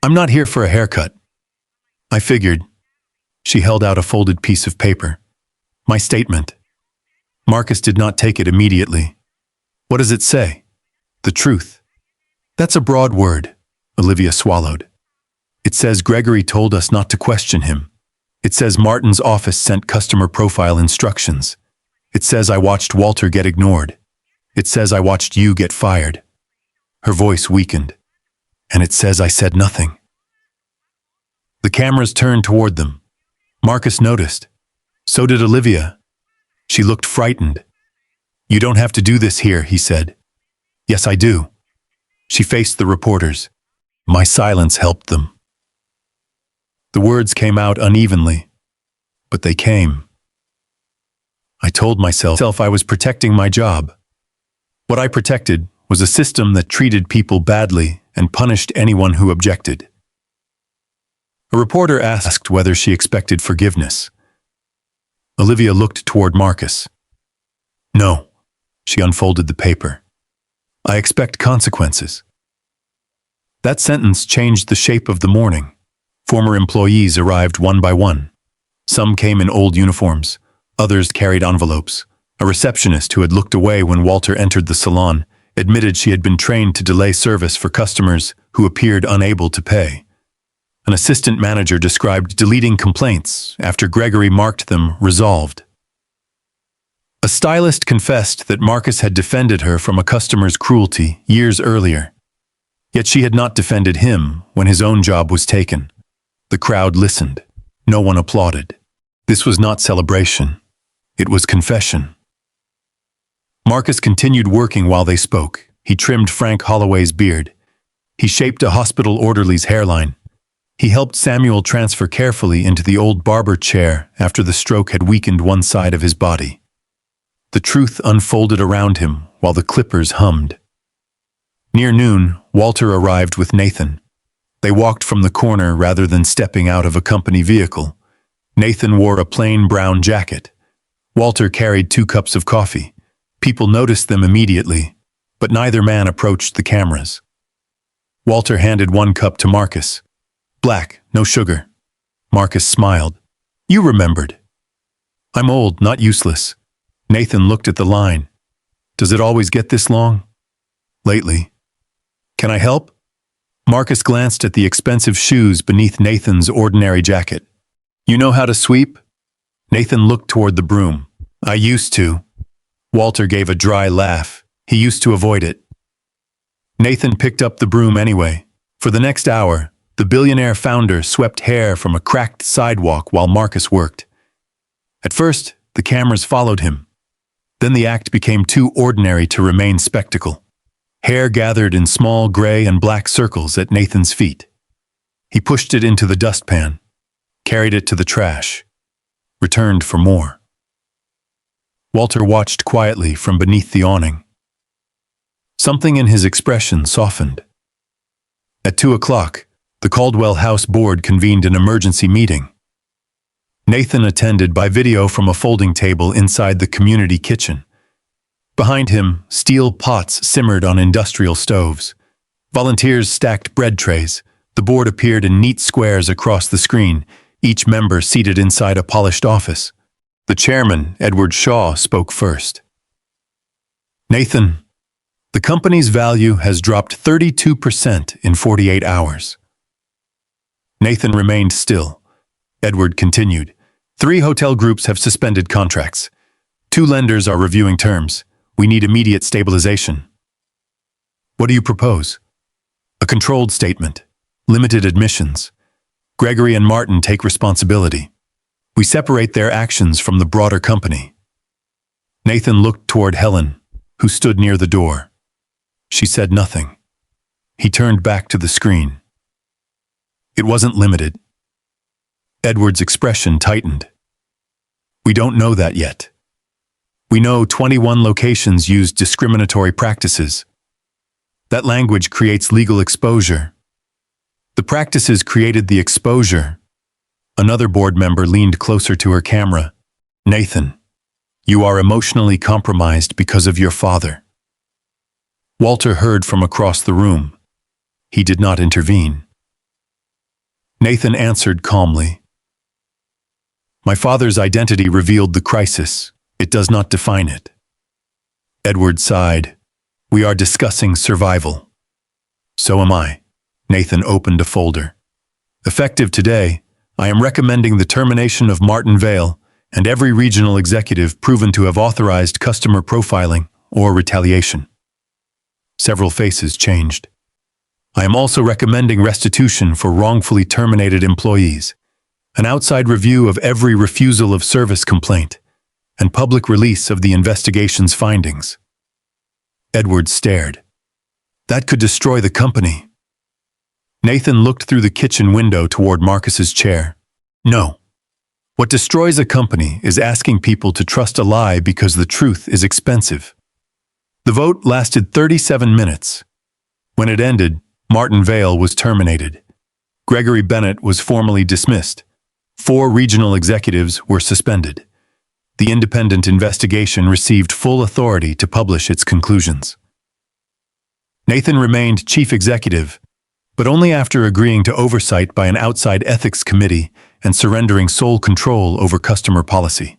"I'm not here for a haircut." "I figured." She held out a folded piece of paper. "My statement." Marcus did not take it immediately. "What does it say?" "The truth." "That's a broad word," Olivia swallowed. "It says Gregory told us not to question him. It says Martin's office sent customer profile instructions. It says I watched Walter get ignored. It says I watched you get fired." Her voice weakened. "And it says I said nothing." The cameras turned toward them. Marcus noticed. So did Olivia. She looked frightened. "You don't have to do this here," he said. "Yes, I do." She faced the reporters. "My silence helped them." The words came out unevenly, but they came. "I told myself I was protecting my job. What I protected was a system that treated people badly and punished anyone who objected." A reporter asked whether she expected forgiveness. Olivia looked toward Marcus. "No." She unfolded the paper. "I expect consequences." That sentence changed the shape of the morning. Former employees arrived one by one. Some came in old uniforms. Others carried envelopes. A receptionist who had looked away when Walter entered the salon admitted she had been trained to delay service for customers who appeared unable to pay. An assistant manager described deleting complaints after Gregory marked them resolved. A stylist confessed that Marcus had defended her from a customer's cruelty years earlier. Yet she had not defended him when his own job was taken. The crowd listened. No one applauded. This was not celebration. It was confession. Marcus continued working while they spoke. He trimmed Frank Holloway's beard. He shaped a hospital orderly's hairline. He helped Samuel transfer carefully into the old Barber chair after the stroke had weakened one side of his body. The truth unfolded around him while the clippers hummed. Near noon, Walter arrived with Nathan. They walked from the corner rather than stepping out of a company vehicle. Nathan wore a plain brown jacket. Walter carried 2 cups of coffee. People noticed them immediately, but neither man approached the cameras. Walter handed 1 cup to Marcus. "Black, no sugar." Marcus smiled. "You remembered." "I'm old, not useless." Nathan looked at the line. "Does it always get this long?" "Lately." "Can I help?" Marcus glanced at the expensive shoes beneath Nathan's ordinary jacket. "You know how to sweep?" Nathan looked toward the broom. "I used to." Walter gave a dry laugh. He used to avoid it. Nathan picked up the broom anyway. For the next hour, the Billionaire founder swept hair from a cracked sidewalk while Marcus worked. At first, the cameras followed him. Then the act became too ordinary to remain spectacle. Hair gathered in small gray and black circles at Nathan's feet. He pushed it into the dustpan, carried it to the trash, returned for more. Walter watched quietly from beneath the awning. Something in his expression softened. At 2:00, the Caldwell House board convened an emergency meeting. Nathan attended by video from a folding table inside the community kitchen. Behind him, steel pots simmered on industrial stoves. Volunteers stacked bread trays. The board appeared in neat squares across the screen, each member seated inside a polished office. The chairman, Edward Shaw, spoke first. "Nathan, the company's value has dropped 32% in 48 hours. Nathan remained still. Edward continued. 3 hotel groups have suspended contracts. 2 lenders are reviewing terms. We need immediate stabilization. What do you propose? A controlled statement, limited admissions, Gregory and Martin take responsibility. We separate their actions from the broader company. Nathan looked toward Helen, who stood near the door. She said nothing. He turned back to the screen. It wasn't limited. Edward's expression tightened. We don't know that yet. We know 21 locations used discriminatory practices. That language creates legal exposure. The practices created the exposure. Another board member leaned closer to her camera. Nathan, you are emotionally compromised because of your father. Walter heard from across the room. He did not intervene. Nathan answered calmly. My father's identity revealed the crisis. It does not define it. Edward sighed. We are discussing survival. So am I. Nathan opened a folder. Effective today, I am recommending the termination of Martin Vale and every regional executive proven to have authorized customer profiling or retaliation. Several faces changed. I am also recommending restitution for wrongfully terminated employees, an outside review of every refusal of service complaint, and public release of the investigation's findings. Edward stared. That could destroy the company. Nathan looked through the kitchen window toward Marcus's chair. No. What destroys a company is asking people to trust a lie because the truth is expensive. The vote lasted 37 minutes. When it ended, Martin Vale was terminated. Gregory Bennett was formally dismissed. 4 regional executives were suspended. The independent investigation received full authority to publish its conclusions. Nathan remained chief executive, but only after agreeing to oversight by an outside ethics committee and surrendering sole control over customer policy.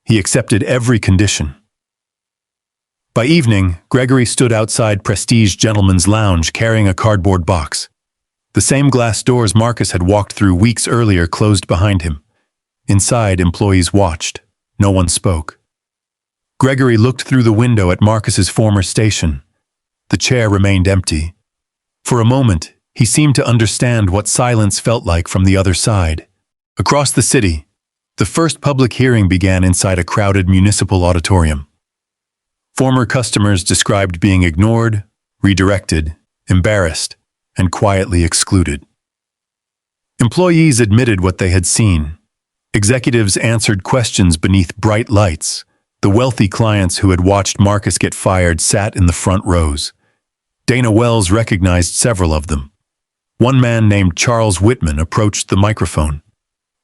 He accepted every condition. By evening, Gregory stood outside Prestige Gentleman's Lounge carrying a cardboard box. The same glass doors Marcus had walked through weeks earlier closed behind him. Inside, employees watched. No one spoke. Gregory looked through the window at Marcus's former station. The chair remained empty. For a moment, he seemed to understand what silence felt like from the other side. Across the city, the first public hearing began inside a crowded municipal auditorium. Former customers described being ignored, redirected, embarrassed, and quietly excluded. Employees admitted what they had seen. Executives answered questions beneath bright lights. The wealthy clients who had watched Marcus get fired sat in the front rows. Dana Wells recognized several of them. One man named Charles Whitman approached the microphone.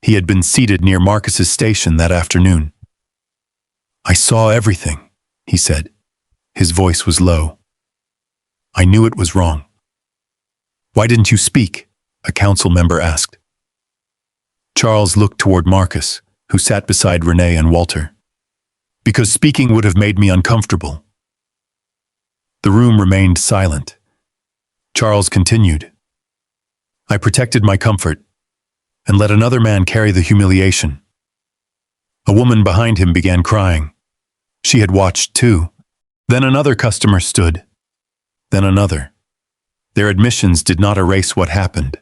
He had been seated near Marcus's station that afternoon. I saw everything, he said. His voice was low. I knew it was wrong. Why didn't you speak? A council member asked. Charles looked toward Marcus, who sat beside Renee and Walter. Because speaking would have made me uncomfortable. The room remained silent. Charles continued. I protected my comfort and let another man carry the humiliation. A woman behind him began crying. She had watched too. Then another customer stood. Then another. Their admissions did not erase what happened,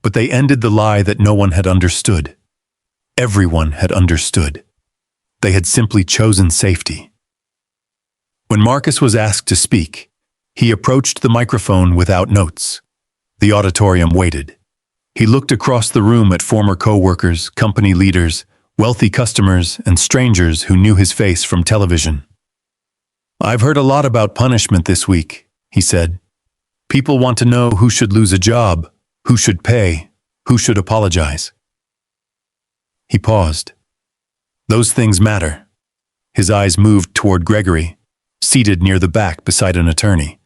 but they ended the lie that no one had understood. Everyone had understood. They had simply chosen safety. When Marcus was asked to speak, he approached the microphone without notes. The auditorium waited. He looked across the room at former co-workers, company leaders, wealthy customers, and strangers who knew his face from television. I've heard a lot about punishment this week, he said. People want to know who should lose a job, who should pay, who should apologize. He paused. Those things matter. His eyes moved toward Gregory, seated near the back beside an attorney.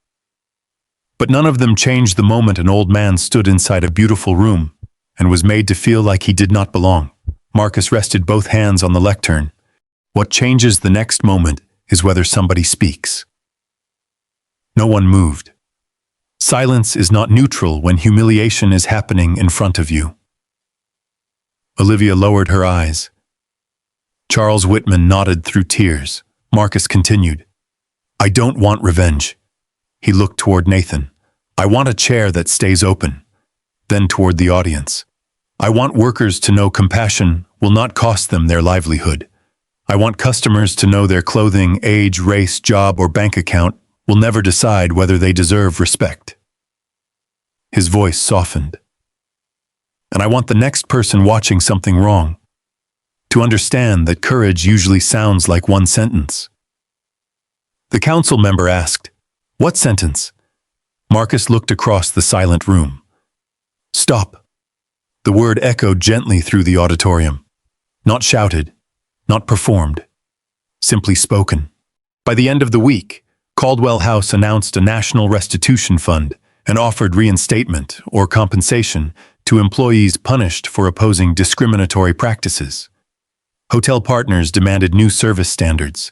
But none of them changed the moment an old man stood inside a beautiful room and was made to feel like he did not belong. Marcus rested both hands on the lectern. What changes the next moment is whether somebody speaks. No one moved. Silence is not neutral when humiliation is happening in front of you. Olivia lowered her eyes. Charles Whitman nodded through tears. Marcus continued. I don't want revenge. He looked toward Nathan. I want a chair that stays open. Then toward the audience. I want workers to know compassion will not cost them their livelihood. I want customers to know their clothing, age, race, job, or bank account will never decide whether they deserve respect. His voice softened. And I want the next person watching something wrong to understand that courage usually sounds like one sentence. The council member asked, "What sentence?" Marcus looked across the silent room. "Stop." The word echoed gently through the auditorium. Not shouted, not performed, simply spoken. By the end of the week, Caldwell House announced a national restitution fund and offered reinstatement or compensation to employees punished for opposing discriminatory practices. Hotel partners demanded new service standards.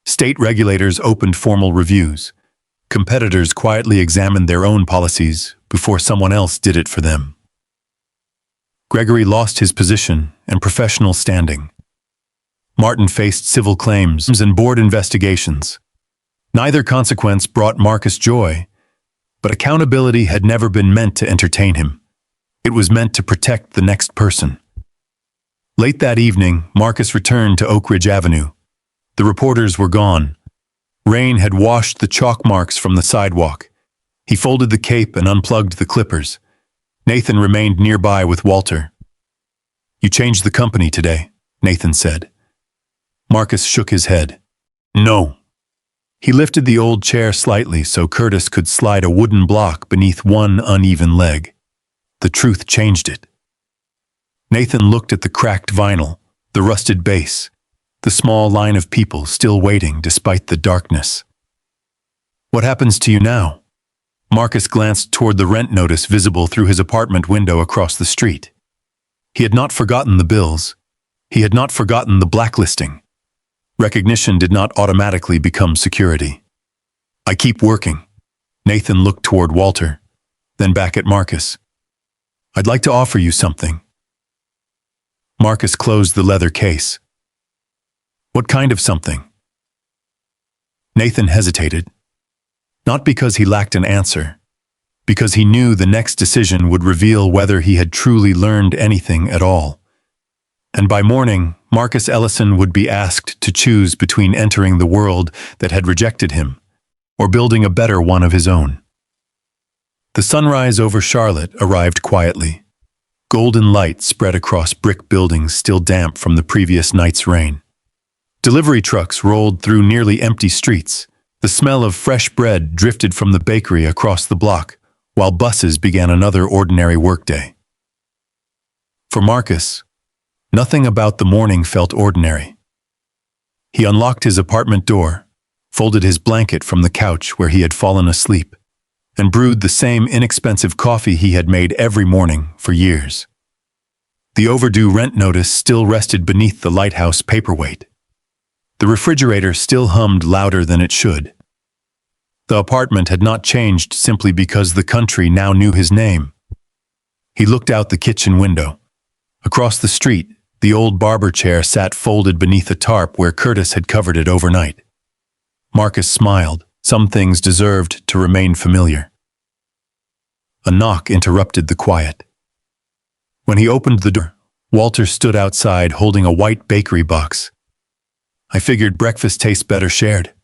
State regulators opened formal reviews. Competitors quietly examined their own policies before someone else did it for them. Gregory lost his position and professional standing. Martin faced civil claims and board investigations. Neither consequence brought Marcus joy, but accountability had never been meant to entertain him. It was meant to protect the next person. Late that evening, Marcus returned to Oak Ridge Avenue. The reporters were gone. Rain had washed the chalk marks from the sidewalk. He folded the cape and unplugged the clippers. Nathan remained nearby with Walter. "You changed the company today," Nathan said. Marcus shook his head. "No." He lifted the old chair slightly so Curtis could slide a wooden block beneath one uneven leg. The truth changed it. Nathan looked at the cracked vinyl, the rusted base, the small line of people still waiting despite the darkness. "What happens to you now?" Marcus glanced toward the rent notice visible through his apartment window across the street. He had not forgotten the bills. He had not forgotten the blacklisting. Recognition did not automatically become security. "I keep working." Nathan looked toward Walter, then back at Marcus. "I'd like to offer you something." Marcus closed the leather case. "What kind of something?" Nathan hesitated. Not because he lacked an answer, because he knew the next decision would reveal whether he had truly learned anything at all. And by morning, Marcus Ellison would be asked to choose between entering the world that had rejected him or building a better one of his own. The sunrise over Charlotte arrived quietly. Golden light spread across brick buildings still damp from the previous night's rain. Delivery trucks rolled through nearly empty streets. The smell of fresh bread drifted from the bakery across the block, while buses began another ordinary workday. For Marcus, nothing about the morning felt ordinary. He unlocked his apartment door, folded his blanket from the couch where he had fallen asleep, and brewed the same inexpensive coffee he had made every morning for years. The overdue rent notice still rested beneath the lighthouse paperweight. The refrigerator still hummed louder than it should. The apartment had not changed simply because the country now knew his name. He looked out the kitchen window. Across the street, the old Barber chair sat folded beneath a tarp where Curtis had covered it overnight. Marcus smiled. Some things deserved to remain familiar. A knock interrupted the quiet. When he opened the door, Walter stood outside holding a white bakery box. "I figured breakfast tastes better shared."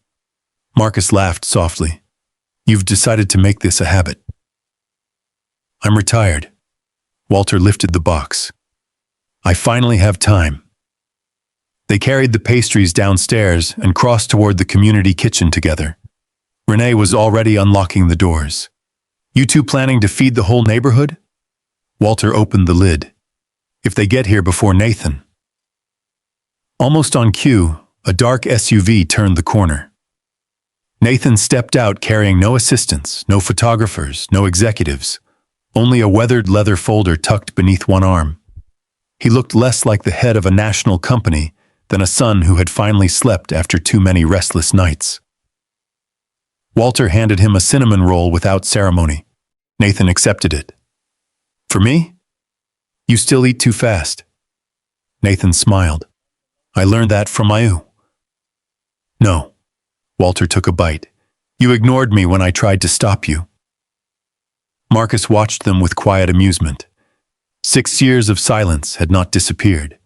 Marcus laughed softly. "You've decided to make this a habit." "I'm retired." Walter lifted the box. "I finally have time." They carried the pastries downstairs and crossed toward the community kitchen together. Renee was already unlocking the doors. "You two planning to feed the whole neighborhood?" Walter opened the lid. "If they get here before Nathan." Almost on cue, a dark SUV turned the corner. Nathan stepped out carrying no assistants, no photographers, no executives, only a weathered leather folder tucked beneath one arm. He looked less like the head of a national company than a son who had finally slept after too many restless nights. Walter handed him a cinnamon roll without ceremony. Nathan accepted it. "For me? You still eat too fast." Nathan smiled. "I learned that from Mayu." "No." Walter took a bite. "You ignored me when I tried to stop you." Marcus watched them with quiet amusement. 6 years of silence had not disappeared,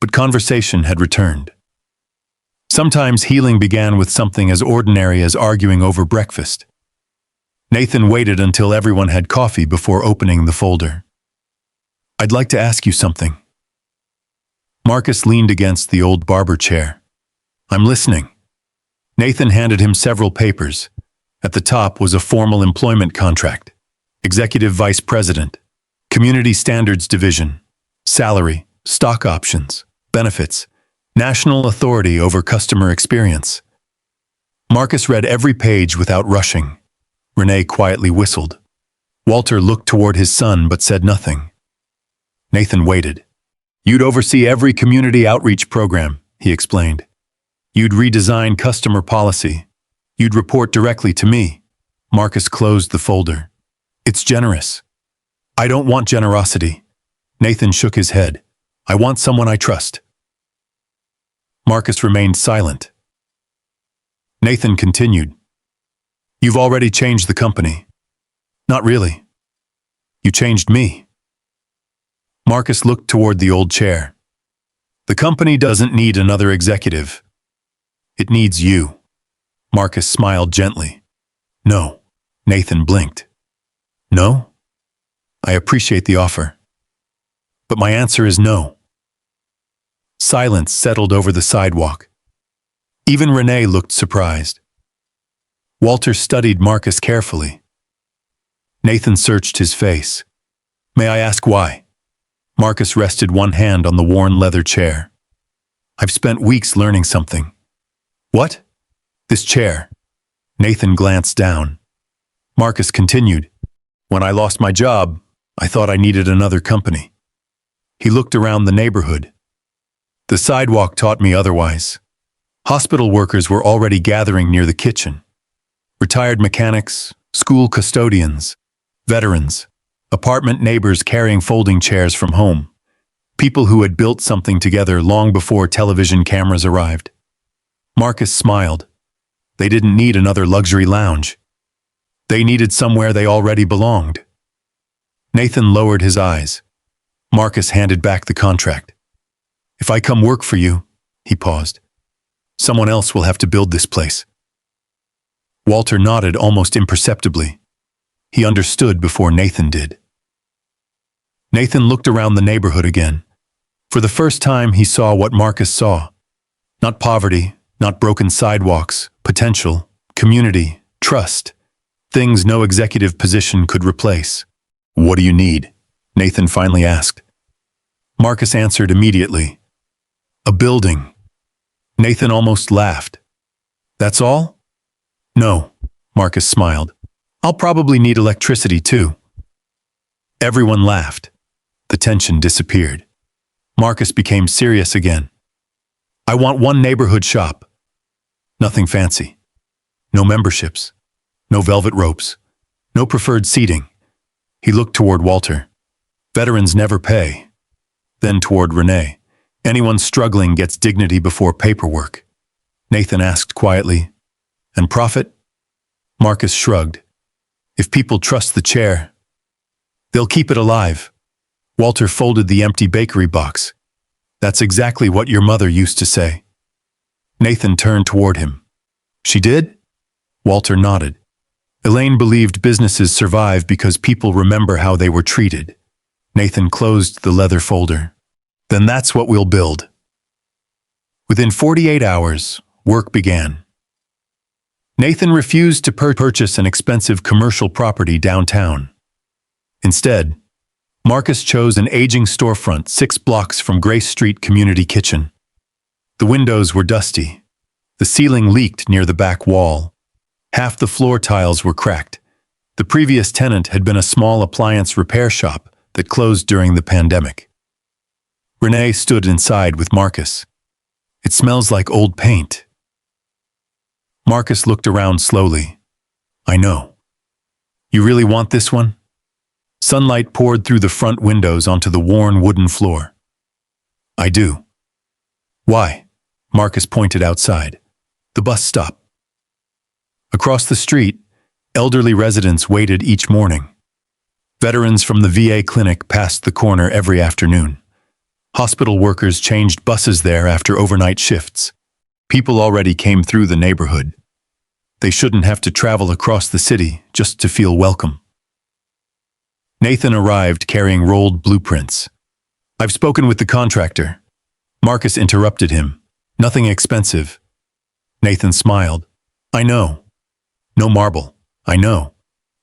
but conversation had returned. Sometimes healing began with something as ordinary as arguing over breakfast. Nathan waited until everyone had coffee before opening the folder. "I'd like to ask you something." Marcus leaned against the old barber chair. "I'm listening." Nathan handed him several papers. At the top was a formal employment contract. Executive Vice President, Community Standards Division, salary, stock options, benefits, national authority over customer experience. Marcus read every page without rushing. Renee quietly whistled. Walter looked toward his son but said nothing. Nathan waited. "You'd oversee every community outreach program," he explained. "You'd redesign customer policy. You'd report directly to me." Marcus closed the folder. "It's generous." "I don't want generosity." Nathan shook his head. "I want someone I trust." Marcus remained silent. Nathan continued. "You've already changed the company." "Not really. You changed me." Marcus looked toward the old chair. "The company doesn't need another executive. It needs you." Marcus smiled gently. "No." Nathan blinked. "No? I appreciate the offer. But my answer is no." Silence settled over the sidewalk. Even Renee looked surprised. Walter studied Marcus carefully. Nathan searched his face. "May I ask why?" Marcus rested one hand on the worn leather chair. "I've spent weeks learning something." "What?" "This chair." Nathan glanced down. Marcus continued. "When I lost my job, I thought I needed another company." He looked around the neighborhood. The sidewalk taught me otherwise. Hospital workers were already gathering near the kitchen. Retired mechanics, school custodians, veterans, apartment neighbors carrying folding chairs from home. People who had built something together long before television cameras arrived. Marcus smiled. They didn't need another luxury lounge. They needed somewhere they already belonged. Nathan lowered his eyes. Marcus handed back the contract. "If I come work for you," he paused, "someone else will have to build this place." Walter nodded almost imperceptibly. He understood before Nathan did. Nathan looked around the neighborhood again. For the first time, he saw what Marcus saw. Not poverty, not broken sidewalks, potential, community, trust. Things no executive position could replace. "What do you need?" Nathan finally asked. Marcus answered immediately. "A building." Nathan almost laughed. "That's all?" "No," Marcus smiled. "I'll probably need electricity too." Everyone laughed. The tension disappeared. Marcus became serious again. "I want one neighborhood shop. Nothing fancy. No memberships. No velvet ropes. No preferred seating." He looked toward Walter. "Veterans never pay." Then toward Renee. "Anyone struggling gets dignity before paperwork." Nathan asked quietly, "And profit?" Marcus shrugged. "If people trust the chair, they'll keep it alive." Walter folded the empty bakery box. "That's exactly what your mother used to say." Nathan turned toward him. "She did?" Walter nodded. Elaine believed businesses survive because people remember how they were treated. Nathan closed the leather folder. "Then that's what we'll build." Within 48 hours, work began. Nathan refused to purchase an expensive commercial property downtown. Instead, Marcus chose an aging storefront 6 blocks from Grace Street Community Kitchen. The windows were dusty. The ceiling leaked near the back wall. Half the floor tiles were cracked. The previous tenant had been a small appliance repair shop that closed during the pandemic. Renee stood inside with Marcus. "It smells like old paint." Marcus looked around slowly. "I know. You really want this one?" Sunlight poured through the front windows onto the worn wooden floor. "I do." "Why?" Marcus pointed outside. "The bus stop." Across the street, elderly residents waited each morning. Veterans from the VA clinic passed the corner every afternoon. Hospital workers changed buses there after overnight shifts. People already came through the neighborhood. They shouldn't have to travel across the city just to feel welcome. Nathan arrived carrying rolled blueprints. "I've spoken with the contractor." Marcus interrupted him. "Nothing expensive." Nathan smiled. "I know. No marble. I know.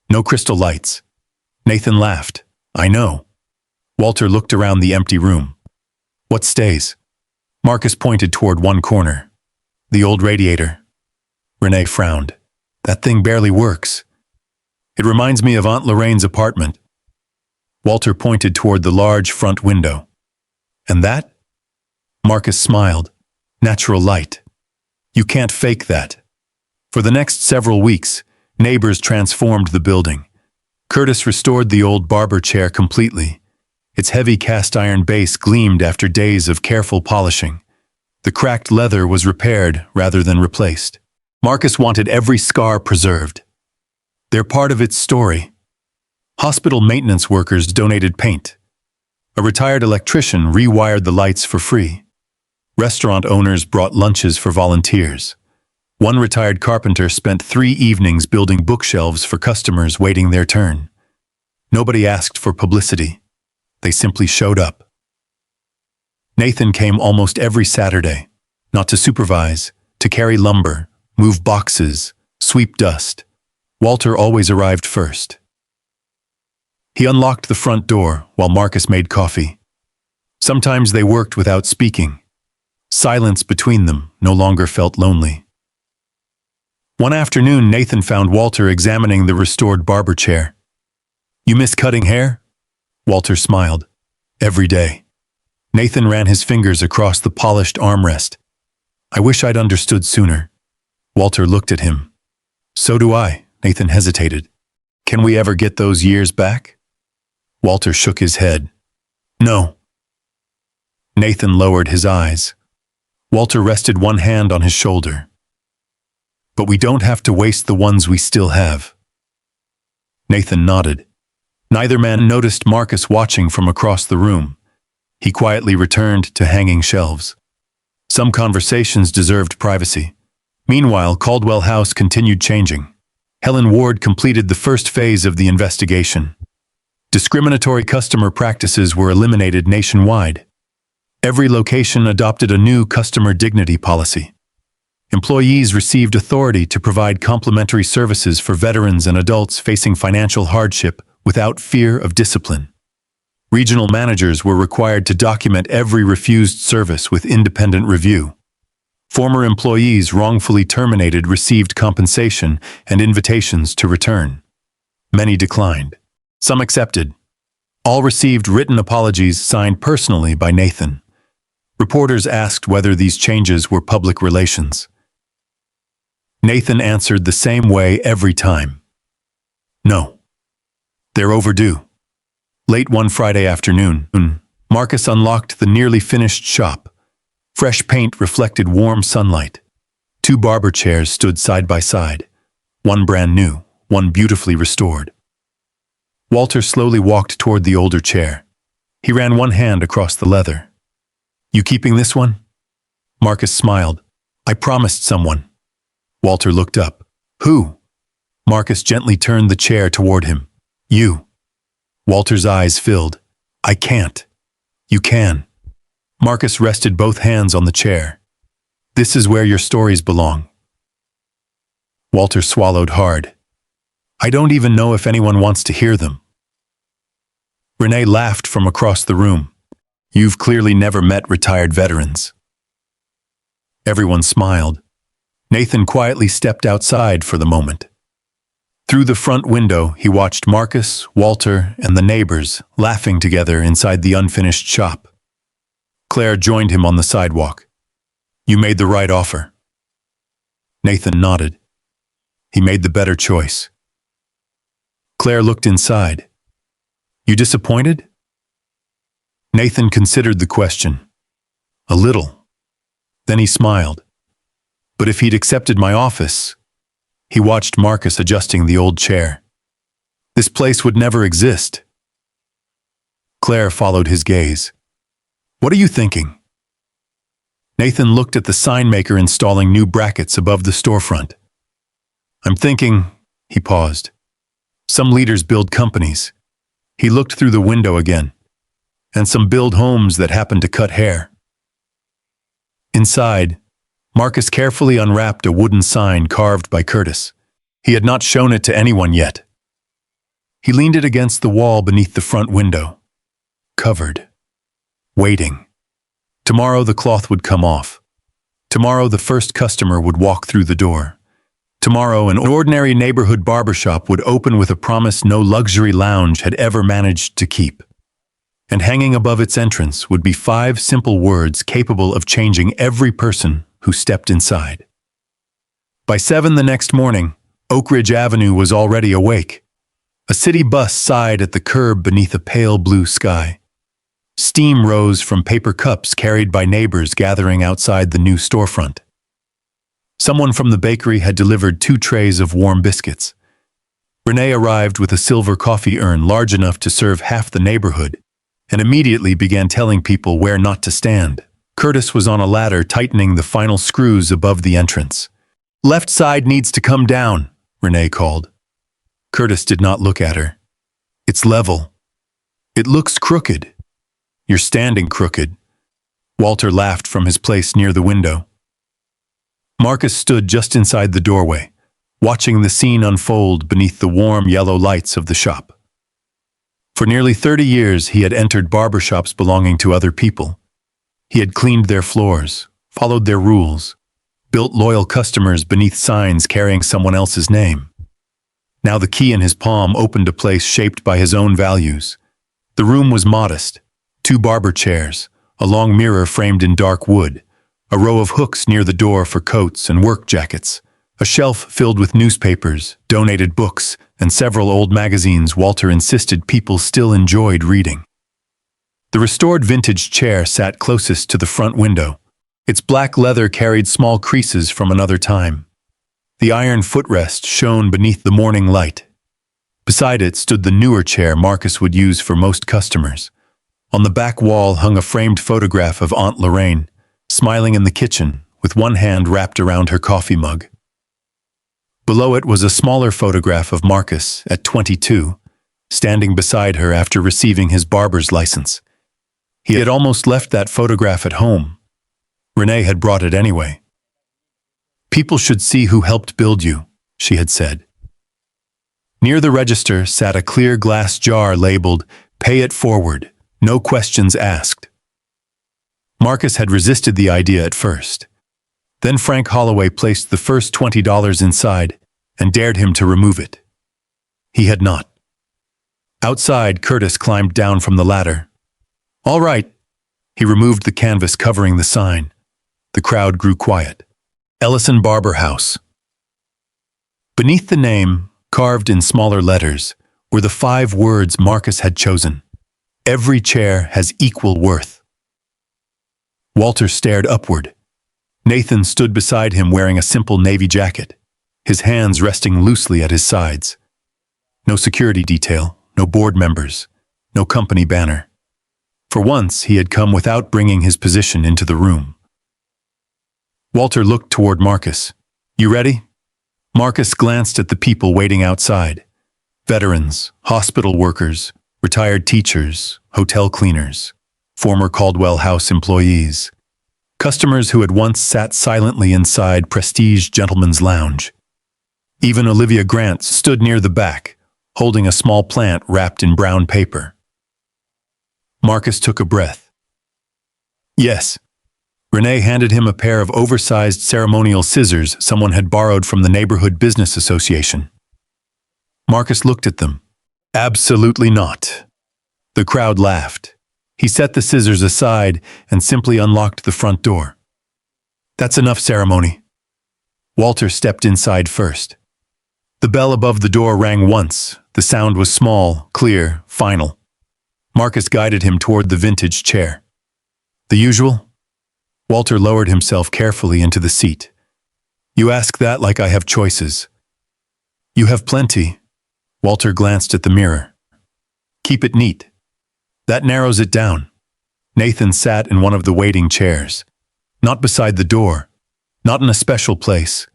No crystal lights." Nathan laughed. "I know." Walter looked around the empty room. "What stays?" Marcus pointed toward one corner. "The old radiator." Renee frowned. "That thing barely works. It reminds me of Aunt Lorraine's apartment." Walter pointed toward the large front window. "And that?" Marcus smiled. "Natural light. You can't fake that." For the next several weeks, neighbors transformed the building. Curtis restored the old Barber chair completely. Its heavy cast-iron base gleamed after days of careful polishing. The cracked leather was repaired rather than replaced. Marcus wanted every scar preserved. They're part of its story. Hospital maintenance workers donated paint. A retired electrician rewired the lights for free. Restaurant owners brought lunches for volunteers. One retired carpenter spent 3 evenings building bookshelves for customers waiting their turn. Nobody asked for publicity. They simply showed up. Nathan came almost every Saturday, not to supervise, to carry lumber, move boxes, sweep dust. Walter always arrived first. He unlocked the front door while Marcus made coffee. Sometimes they worked without speaking. Silence between them no longer felt lonely. One afternoon, Nathan found Walter examining the restored barber chair. "You miss cutting hair?" Walter smiled. "Every day." Nathan ran his fingers across the polished armrest. "I wish I'd understood sooner." Walter looked at him. "So do I." Nathan hesitated. "Can we ever get those years back?" Walter shook his head. "No." Nathan lowered his eyes. Walter rested one hand on his shoulder. "But we don't have to waste the ones we still have." Nathan nodded. Neither man noticed Marcus watching from across the room. He quietly returned to hanging shelves. Some conversations deserved privacy. Meanwhile, Caldwell House continued changing. Helen Ward completed the first phase of the investigation. Discriminatory customer practices were eliminated nationwide. Every location adopted a new customer dignity policy. Employees received authority to provide complimentary services for veterans and adults facing financial hardship without fear of discipline. Regional managers were required to document every refused service with independent review. Former employees wrongfully terminated received compensation and invitations to return. Many declined. Some accepted. All received written apologies signed personally by Nathan. Reporters asked whether these changes were public relations. Nathan answered the same way every time. "No. They're overdue." Late one Friday afternoon, Marcus unlocked the nearly finished shop. Fresh paint reflected warm sunlight. 2 barber chairs stood side by side, one brand new, one beautifully restored. Walter slowly walked toward the older chair. He ran one hand across the leather. "You keeping this one?" Marcus smiled. "I promised someone." Walter looked up. "Who?" Marcus gently turned the chair toward him. "You." Walter's eyes filled. "I can't." "You can." Marcus rested both hands on the chair. "This is where your stories belong." Walter swallowed hard. "I don't even know if anyone wants to hear them." Renee laughed from across the room. "You've clearly never met retired veterans." Everyone smiled. Nathan quietly stepped outside for the moment. Through the front window, he watched Marcus, Walter, and the neighbors laughing together inside the unfinished shop. Claire joined him on the sidewalk. "You made the right offer." Nathan nodded. He made the better choice. Claire looked inside. "You disappointed?" Nathan considered the question. "A little." Then he smiled. "But if he'd accepted my office..." He watched Marcus adjusting the old chair. "This place would never exist." Claire followed his gaze. What are you thinking? Nathan looked at the sign maker installing new brackets above the storefront. I'm thinking, he paused. Some leaders build companies. He looked through the window again. And some build homes that happen to cut hair. Inside, Marcus carefully unwrapped a wooden sign carved by Curtis. He had not shown it to anyone yet. He leaned it against the wall beneath the front window. Covered. Waiting. Tomorrow the cloth would come off. Tomorrow the first customer would walk through the door. Tomorrow an ordinary neighborhood barbershop would open with a promise no luxury lounge had ever managed to keep. And hanging above its entrance would be 5 simple words capable of changing every person who stepped inside. By 7 the next morning, Oak Ridge Avenue was already awake. A city bus sighed at the curb beneath a pale blue sky. Steam rose from paper cups carried by neighbors gathering outside the new storefront. Someone from the bakery had delivered 2 trays of warm biscuits. Renee arrived with a silver coffee urn large enough to serve half the neighborhood, and immediately began telling people where not to stand. Curtis was on a ladder tightening the final screws above the entrance. Left side needs to come down, Renee called. Curtis did not look at her. It's level. It looks crooked. You're standing crooked. Walter laughed from his place near the window. Marcus stood just inside the doorway, watching the scene unfold beneath the warm yellow lights of the shop. For nearly 30 years, he had entered barbershops belonging to other people. He had cleaned their floors, followed their rules, built loyal customers beneath signs carrying someone else's name. Now the key in his palm opened a place shaped by his own values. The room was modest. 2 barber chairs, a long mirror framed in dark wood, a row of hooks near the door for coats and work jackets, a shelf filled with newspapers, donated books, and several old magazines Walter insisted people still enjoyed reading. The restored vintage chair sat closest to the front window. Its black leather carried small creases from another time. The iron footrest shone beneath the morning light. Beside it stood the newer chair Marcus would use for most customers. On the back wall hung a framed photograph of Aunt Lorraine, smiling in the kitchen, with one hand wrapped around her coffee mug. Below it was a smaller photograph of Marcus at 22, standing beside her after receiving his barber's license. He had almost left that photograph at home. Renee had brought it anyway. People should see who helped build you, she had said. Near the register sat a clear glass jar labeled, "Pay it forward, no questions asked." Marcus had resisted the idea at first. Then Frank Holloway placed the first $20 inside and dared him to remove it. He had not. Outside, Curtis climbed down from the ladder. All right. He removed the canvas covering the sign. The crowd grew quiet. Ellison Barber House. Beneath the name, carved in smaller letters, were the 5 words Marcus had chosen. Every chair has equal worth. Walter stared upward. Nathan stood beside him wearing a simple navy jacket, his hands resting loosely at his sides. No security detail, no board members, no company banner. For once, he had come without bringing his position into the room. Walter looked toward Marcus. You ready? Marcus glanced at the people waiting outside. Veterans, hospital workers, retired teachers, hotel cleaners, former Caldwell House employees, customers who had once sat silently inside Prestige Gentleman's Lounge. Even Olivia Grant stood near the back, holding a small plant wrapped in brown paper. Marcus took a breath. Yes. Renee handed him a pair of oversized ceremonial scissors someone had borrowed from the Neighborhood Business Association. Marcus looked at them. Absolutely not. The crowd laughed. He set the scissors aside and simply unlocked the front door. That's enough ceremony. Walter stepped inside first. The bell above the door rang once. The sound was small, clear, final. Marcus guided him toward the vintage chair. The usual? Walter lowered himself carefully into the seat. You ask that like I have choices. You have plenty. Walter glanced at the mirror. Keep it neat. That narrows it down. Nathan sat in one of the waiting chairs. Not beside the door. Not in a special place.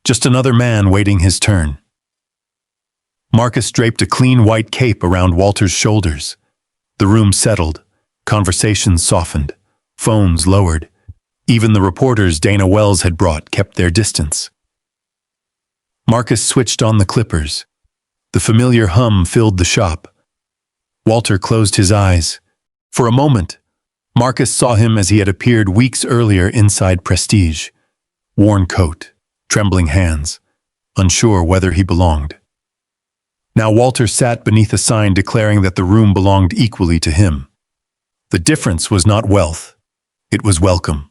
Just another man waiting his turn. Marcus draped a clean white cape around Walter's shoulders. The room settled. Conversations softened. Phones lowered. Even the reporters Dana Wells had brought kept their distance. Marcus switched on the clippers. The familiar hum filled the shop. Walter closed his eyes. For a moment, Marcus saw him as he had appeared weeks earlier inside Prestige. Worn coat, trembling hands, unsure whether he belonged. Now Walter sat beneath a sign declaring that the room belonged equally to him. The difference was not wealth. It was welcome.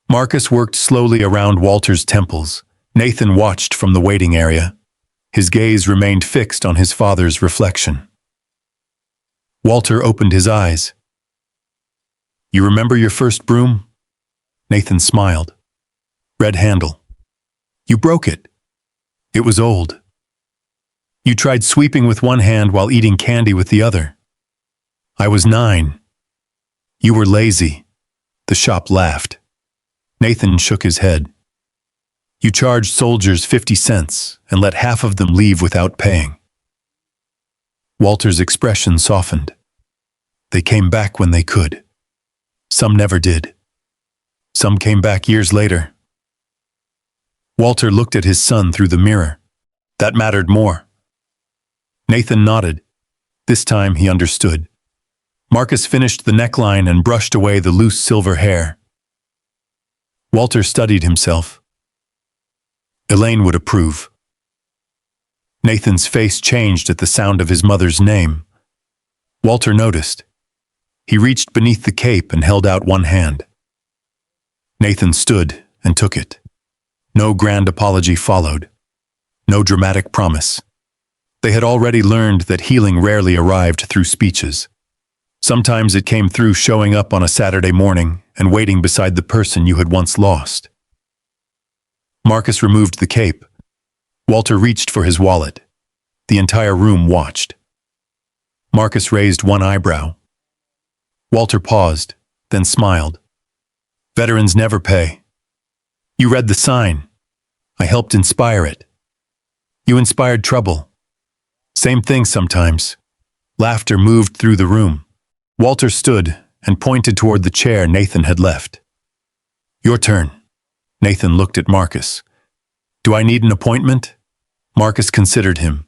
Marcus worked slowly around Walter's temples. Nathan watched from the waiting area. His gaze remained fixed on his father's reflection. Walter opened his eyes. "You remember your first broom?" Nathan smiled. "Red handle. You broke it. It was old. You tried sweeping with one hand while eating candy with the other. I was 9. You were lazy." The shop laughed. Nathan shook his head. "You charged soldiers 50 cents and let half of them leave without paying." Walter's expression softened. "They came back when they could. Some never did. Some came back years later." Walter looked at his son through the mirror. That mattered more. Nathan nodded. This time he understood. Marcus finished the neckline and brushed away the loose silver hair. Walter studied himself. Elaine would approve. Nathan's face changed at the sound of his mother's name. Walter noticed. He reached beneath the cape and held out one hand. Nathan stood and took it. No grand apology followed. No dramatic promise. They had already learned that healing rarely arrived through speeches. Sometimes it came through showing up on a Saturday morning and waiting beside the person you had once lost. Marcus removed the cape. Walter reached for his wallet. The entire room watched. Marcus raised one eyebrow. Walter paused, then smiled. "Veterans never pay. You read the sign. I helped inspire it. You inspired trouble. Same thing sometimes." Laughter moved through the room. Walter stood and pointed toward the chair Nathan had left. "Your turn." Nathan looked at Marcus. "Do I need an appointment?" Marcus considered him.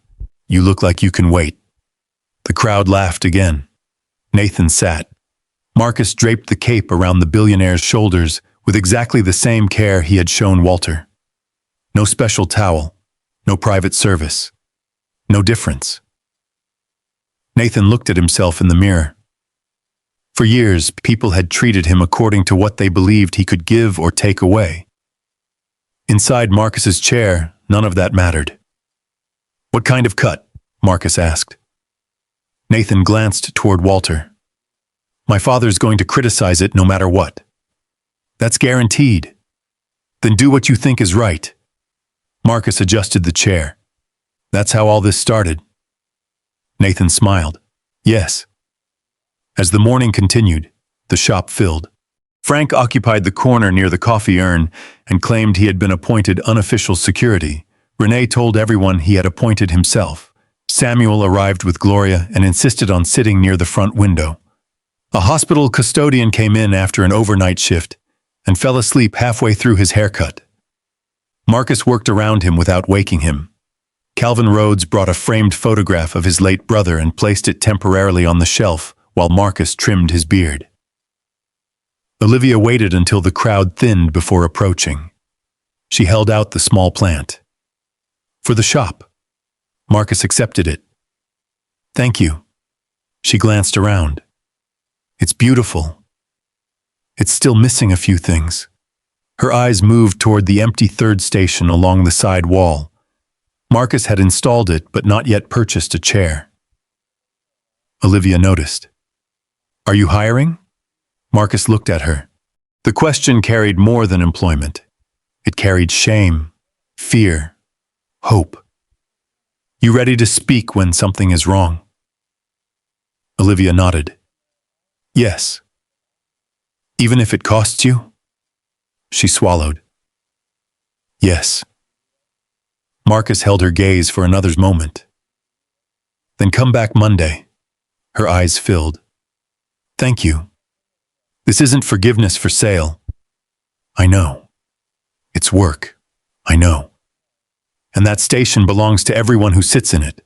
"You look like you can wait." The crowd laughed again. Nathan sat. Marcus draped the cape around the billionaire's shoulders with exactly the same care he had shown Walter. No special towel, no private service, no difference. Nathan looked at himself in the mirror. For years, people had treated him according to what they believed he could give or take away. Inside Marcus's chair, none of that mattered. "What kind of cut?" Marcus asked. Nathan glanced toward Walter. "My father's going to criticize it no matter what." "That's guaranteed." "Then do what you think is right." Marcus adjusted the chair. "That's how all this started." Nathan smiled. "Yes." As the morning continued, the shop filled. Frank occupied the corner near the coffee urn and claimed he had been appointed unofficial security. Renee told everyone he had appointed himself. Samuel arrived with Gloria and insisted on sitting near the front window. A hospital custodian came in after an overnight shift and fell asleep halfway through his haircut. Marcus worked around him without waking him. Calvin Rhodes brought a framed photograph of his late brother and placed it temporarily on the shelf while Marcus trimmed his beard. Olivia waited until the crowd thinned before approaching. She held out the small plant. "For the shop." Marcus accepted it. "Thank you." She glanced around. "It's beautiful. It's still missing a few things." Her eyes moved toward the empty third station along the side wall. Marcus had installed it but not yet purchased a chair. Olivia noticed. "Are you hiring?" Marcus looked at her. The question carried more than employment. It carried shame, fear, hope. "You ready to speak when something is wrong?" Olivia nodded. Yes. Even if it costs you? She swallowed. Yes. Marcus held her gaze for another moment. Then come back Monday. Her eyes filled. Thank you. This isn't forgiveness for sale. I know. It's work. I know. And that station belongs to everyone who sits in it.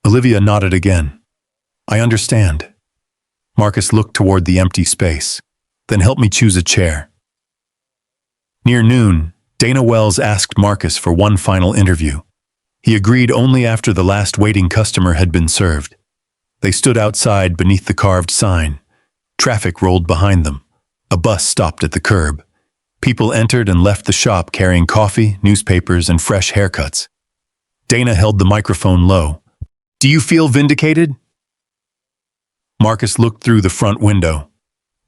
Olivia nodded again. I understand. Marcus looked toward the empty space. Then help me choose a chair. Near noon, Dana Wells asked Marcus for one final interview. He agreed only after the last waiting customer had been served. They stood outside beneath the carved sign. Traffic rolled behind them. A bus stopped at the curb. People entered and left the shop carrying coffee, newspapers, and fresh haircuts. Dana held the microphone low. Do you feel vindicated? Marcus looked through the front window.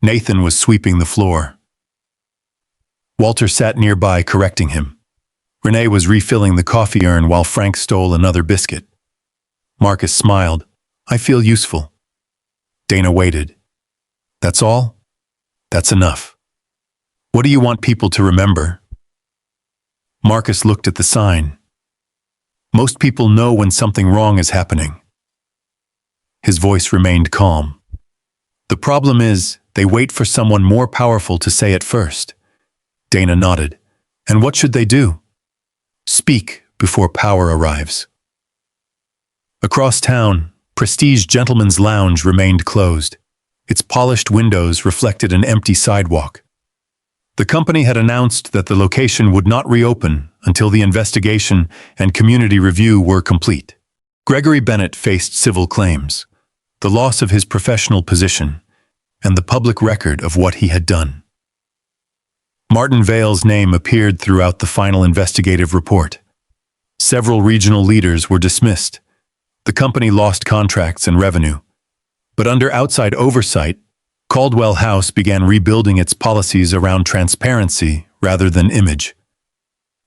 Nathan was sweeping the floor. Walter sat nearby, correcting him. Renee was refilling the coffee urn while Frank stole another biscuit. Marcus smiled. I feel useful. Dana waited. That's all? That's enough. What do you want people to remember? Marcus looked at the sign. Most people know when something wrong is happening. His voice remained calm. The problem is, they wait for someone more powerful to say it first. Dana nodded. And what should they do? Speak before power arrives. Across town, Prestige Gentleman's Lounge remained closed. Its polished windows reflected an empty sidewalk. The company had announced that the location would not reopen until the investigation and community review were complete. Gregory Bennett faced civil claims, the loss of his professional position, and the public record of what he had done. Martin Vale's name appeared throughout the final investigative report. Several regional leaders were dismissed. The company lost contracts and revenue. But under outside oversight, Caldwell House began rebuilding its policies around transparency rather than image.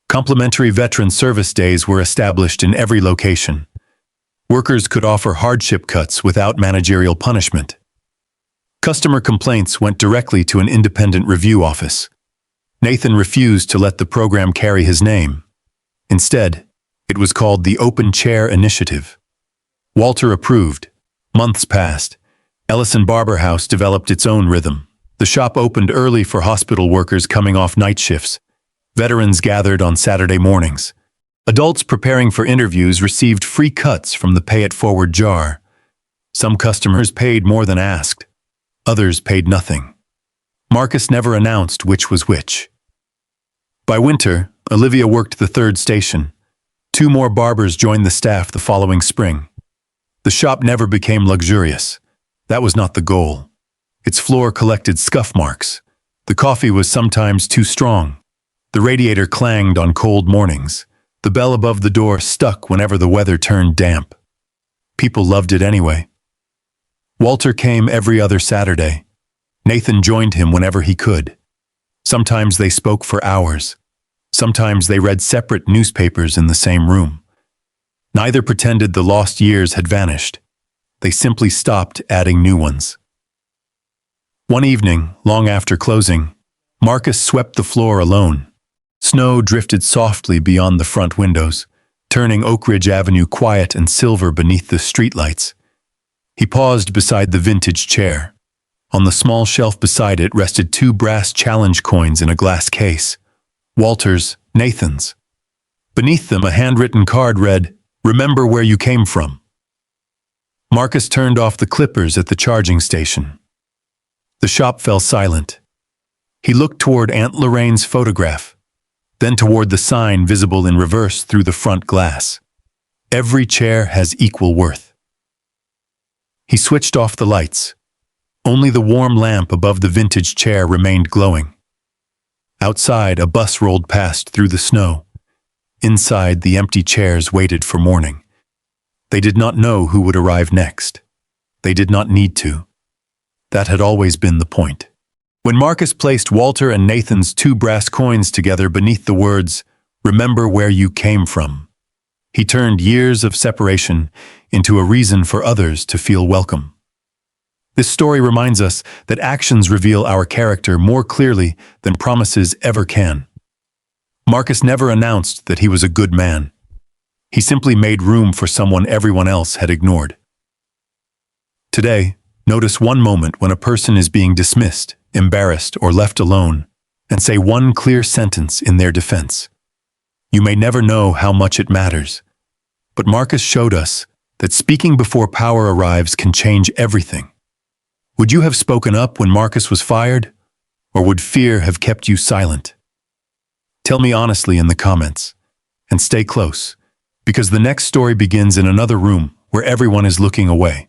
Complimentary veteran service days were established in every location. Workers could offer hardship cuts without managerial punishment. Customer complaints went directly to an independent review office. Nathan refused to let the program carry his name. Instead, it was called the Open Chair Initiative. Walter approved. Months passed. Ellison Barber House developed its own rhythm. The shop opened early for hospital workers coming off night shifts. Veterans gathered on Saturday mornings. Adults preparing for interviews received free cuts from the pay-it-forward jar. Some customers paid more than asked. Others paid nothing. Marcus never announced which was which. By winter, Olivia worked the third station. 2 more barbers joined the staff the following spring. The shop never became luxurious. That was not the goal. Its floor collected scuff marks. The coffee was sometimes too strong. The radiator clanged on cold mornings. The bell above the door stuck whenever the weather turned damp. People loved it anyway. Walter came every other Saturday. Nathan joined him whenever he could. Sometimes they spoke for hours. Sometimes they read separate newspapers in the same room. Neither pretended the lost years had vanished. They simply stopped adding new ones. One evening, long after closing, Marcus swept the floor alone. Snow drifted softly beyond the front windows, turning Oak Ridge Avenue quiet and silver beneath the streetlights. He paused beside the vintage chair. On the small shelf beside it rested 2 brass challenge coins in a glass case. Walter's, Nathan's. Beneath them, a handwritten card read, "Remember where you came from." Marcus turned off the clippers at the charging station. The shop fell silent. He looked toward Aunt Lorraine's photograph, then toward the sign visible in reverse through the front glass. Every chair has equal worth. He switched off the lights. Only the warm lamp above the vintage chair remained glowing. Outside, a bus rolled past through the snow. Inside, the empty chairs waited for morning. They did not know who would arrive next. They did not need to. That had always been the point. When Marcus placed Walter and Nathan's 2 brass coins together beneath the words, "Remember where you came from," he turned years of separation into a reason for others to feel welcome. This story reminds us that actions reveal our character more clearly than promises ever can. Marcus never announced that he was a good man. He simply made room for someone everyone else had ignored. Today, notice one moment when a person is being dismissed, embarrassed, or left alone, and say one clear sentence in their defense. You may never know how much it matters, but Marcus showed us that speaking before power arrives can change everything. Would you have spoken up when Marcus was fired, or would fear have kept you silent? Tell me honestly in the comments, and stay close, because the next story begins in another room where everyone is looking away.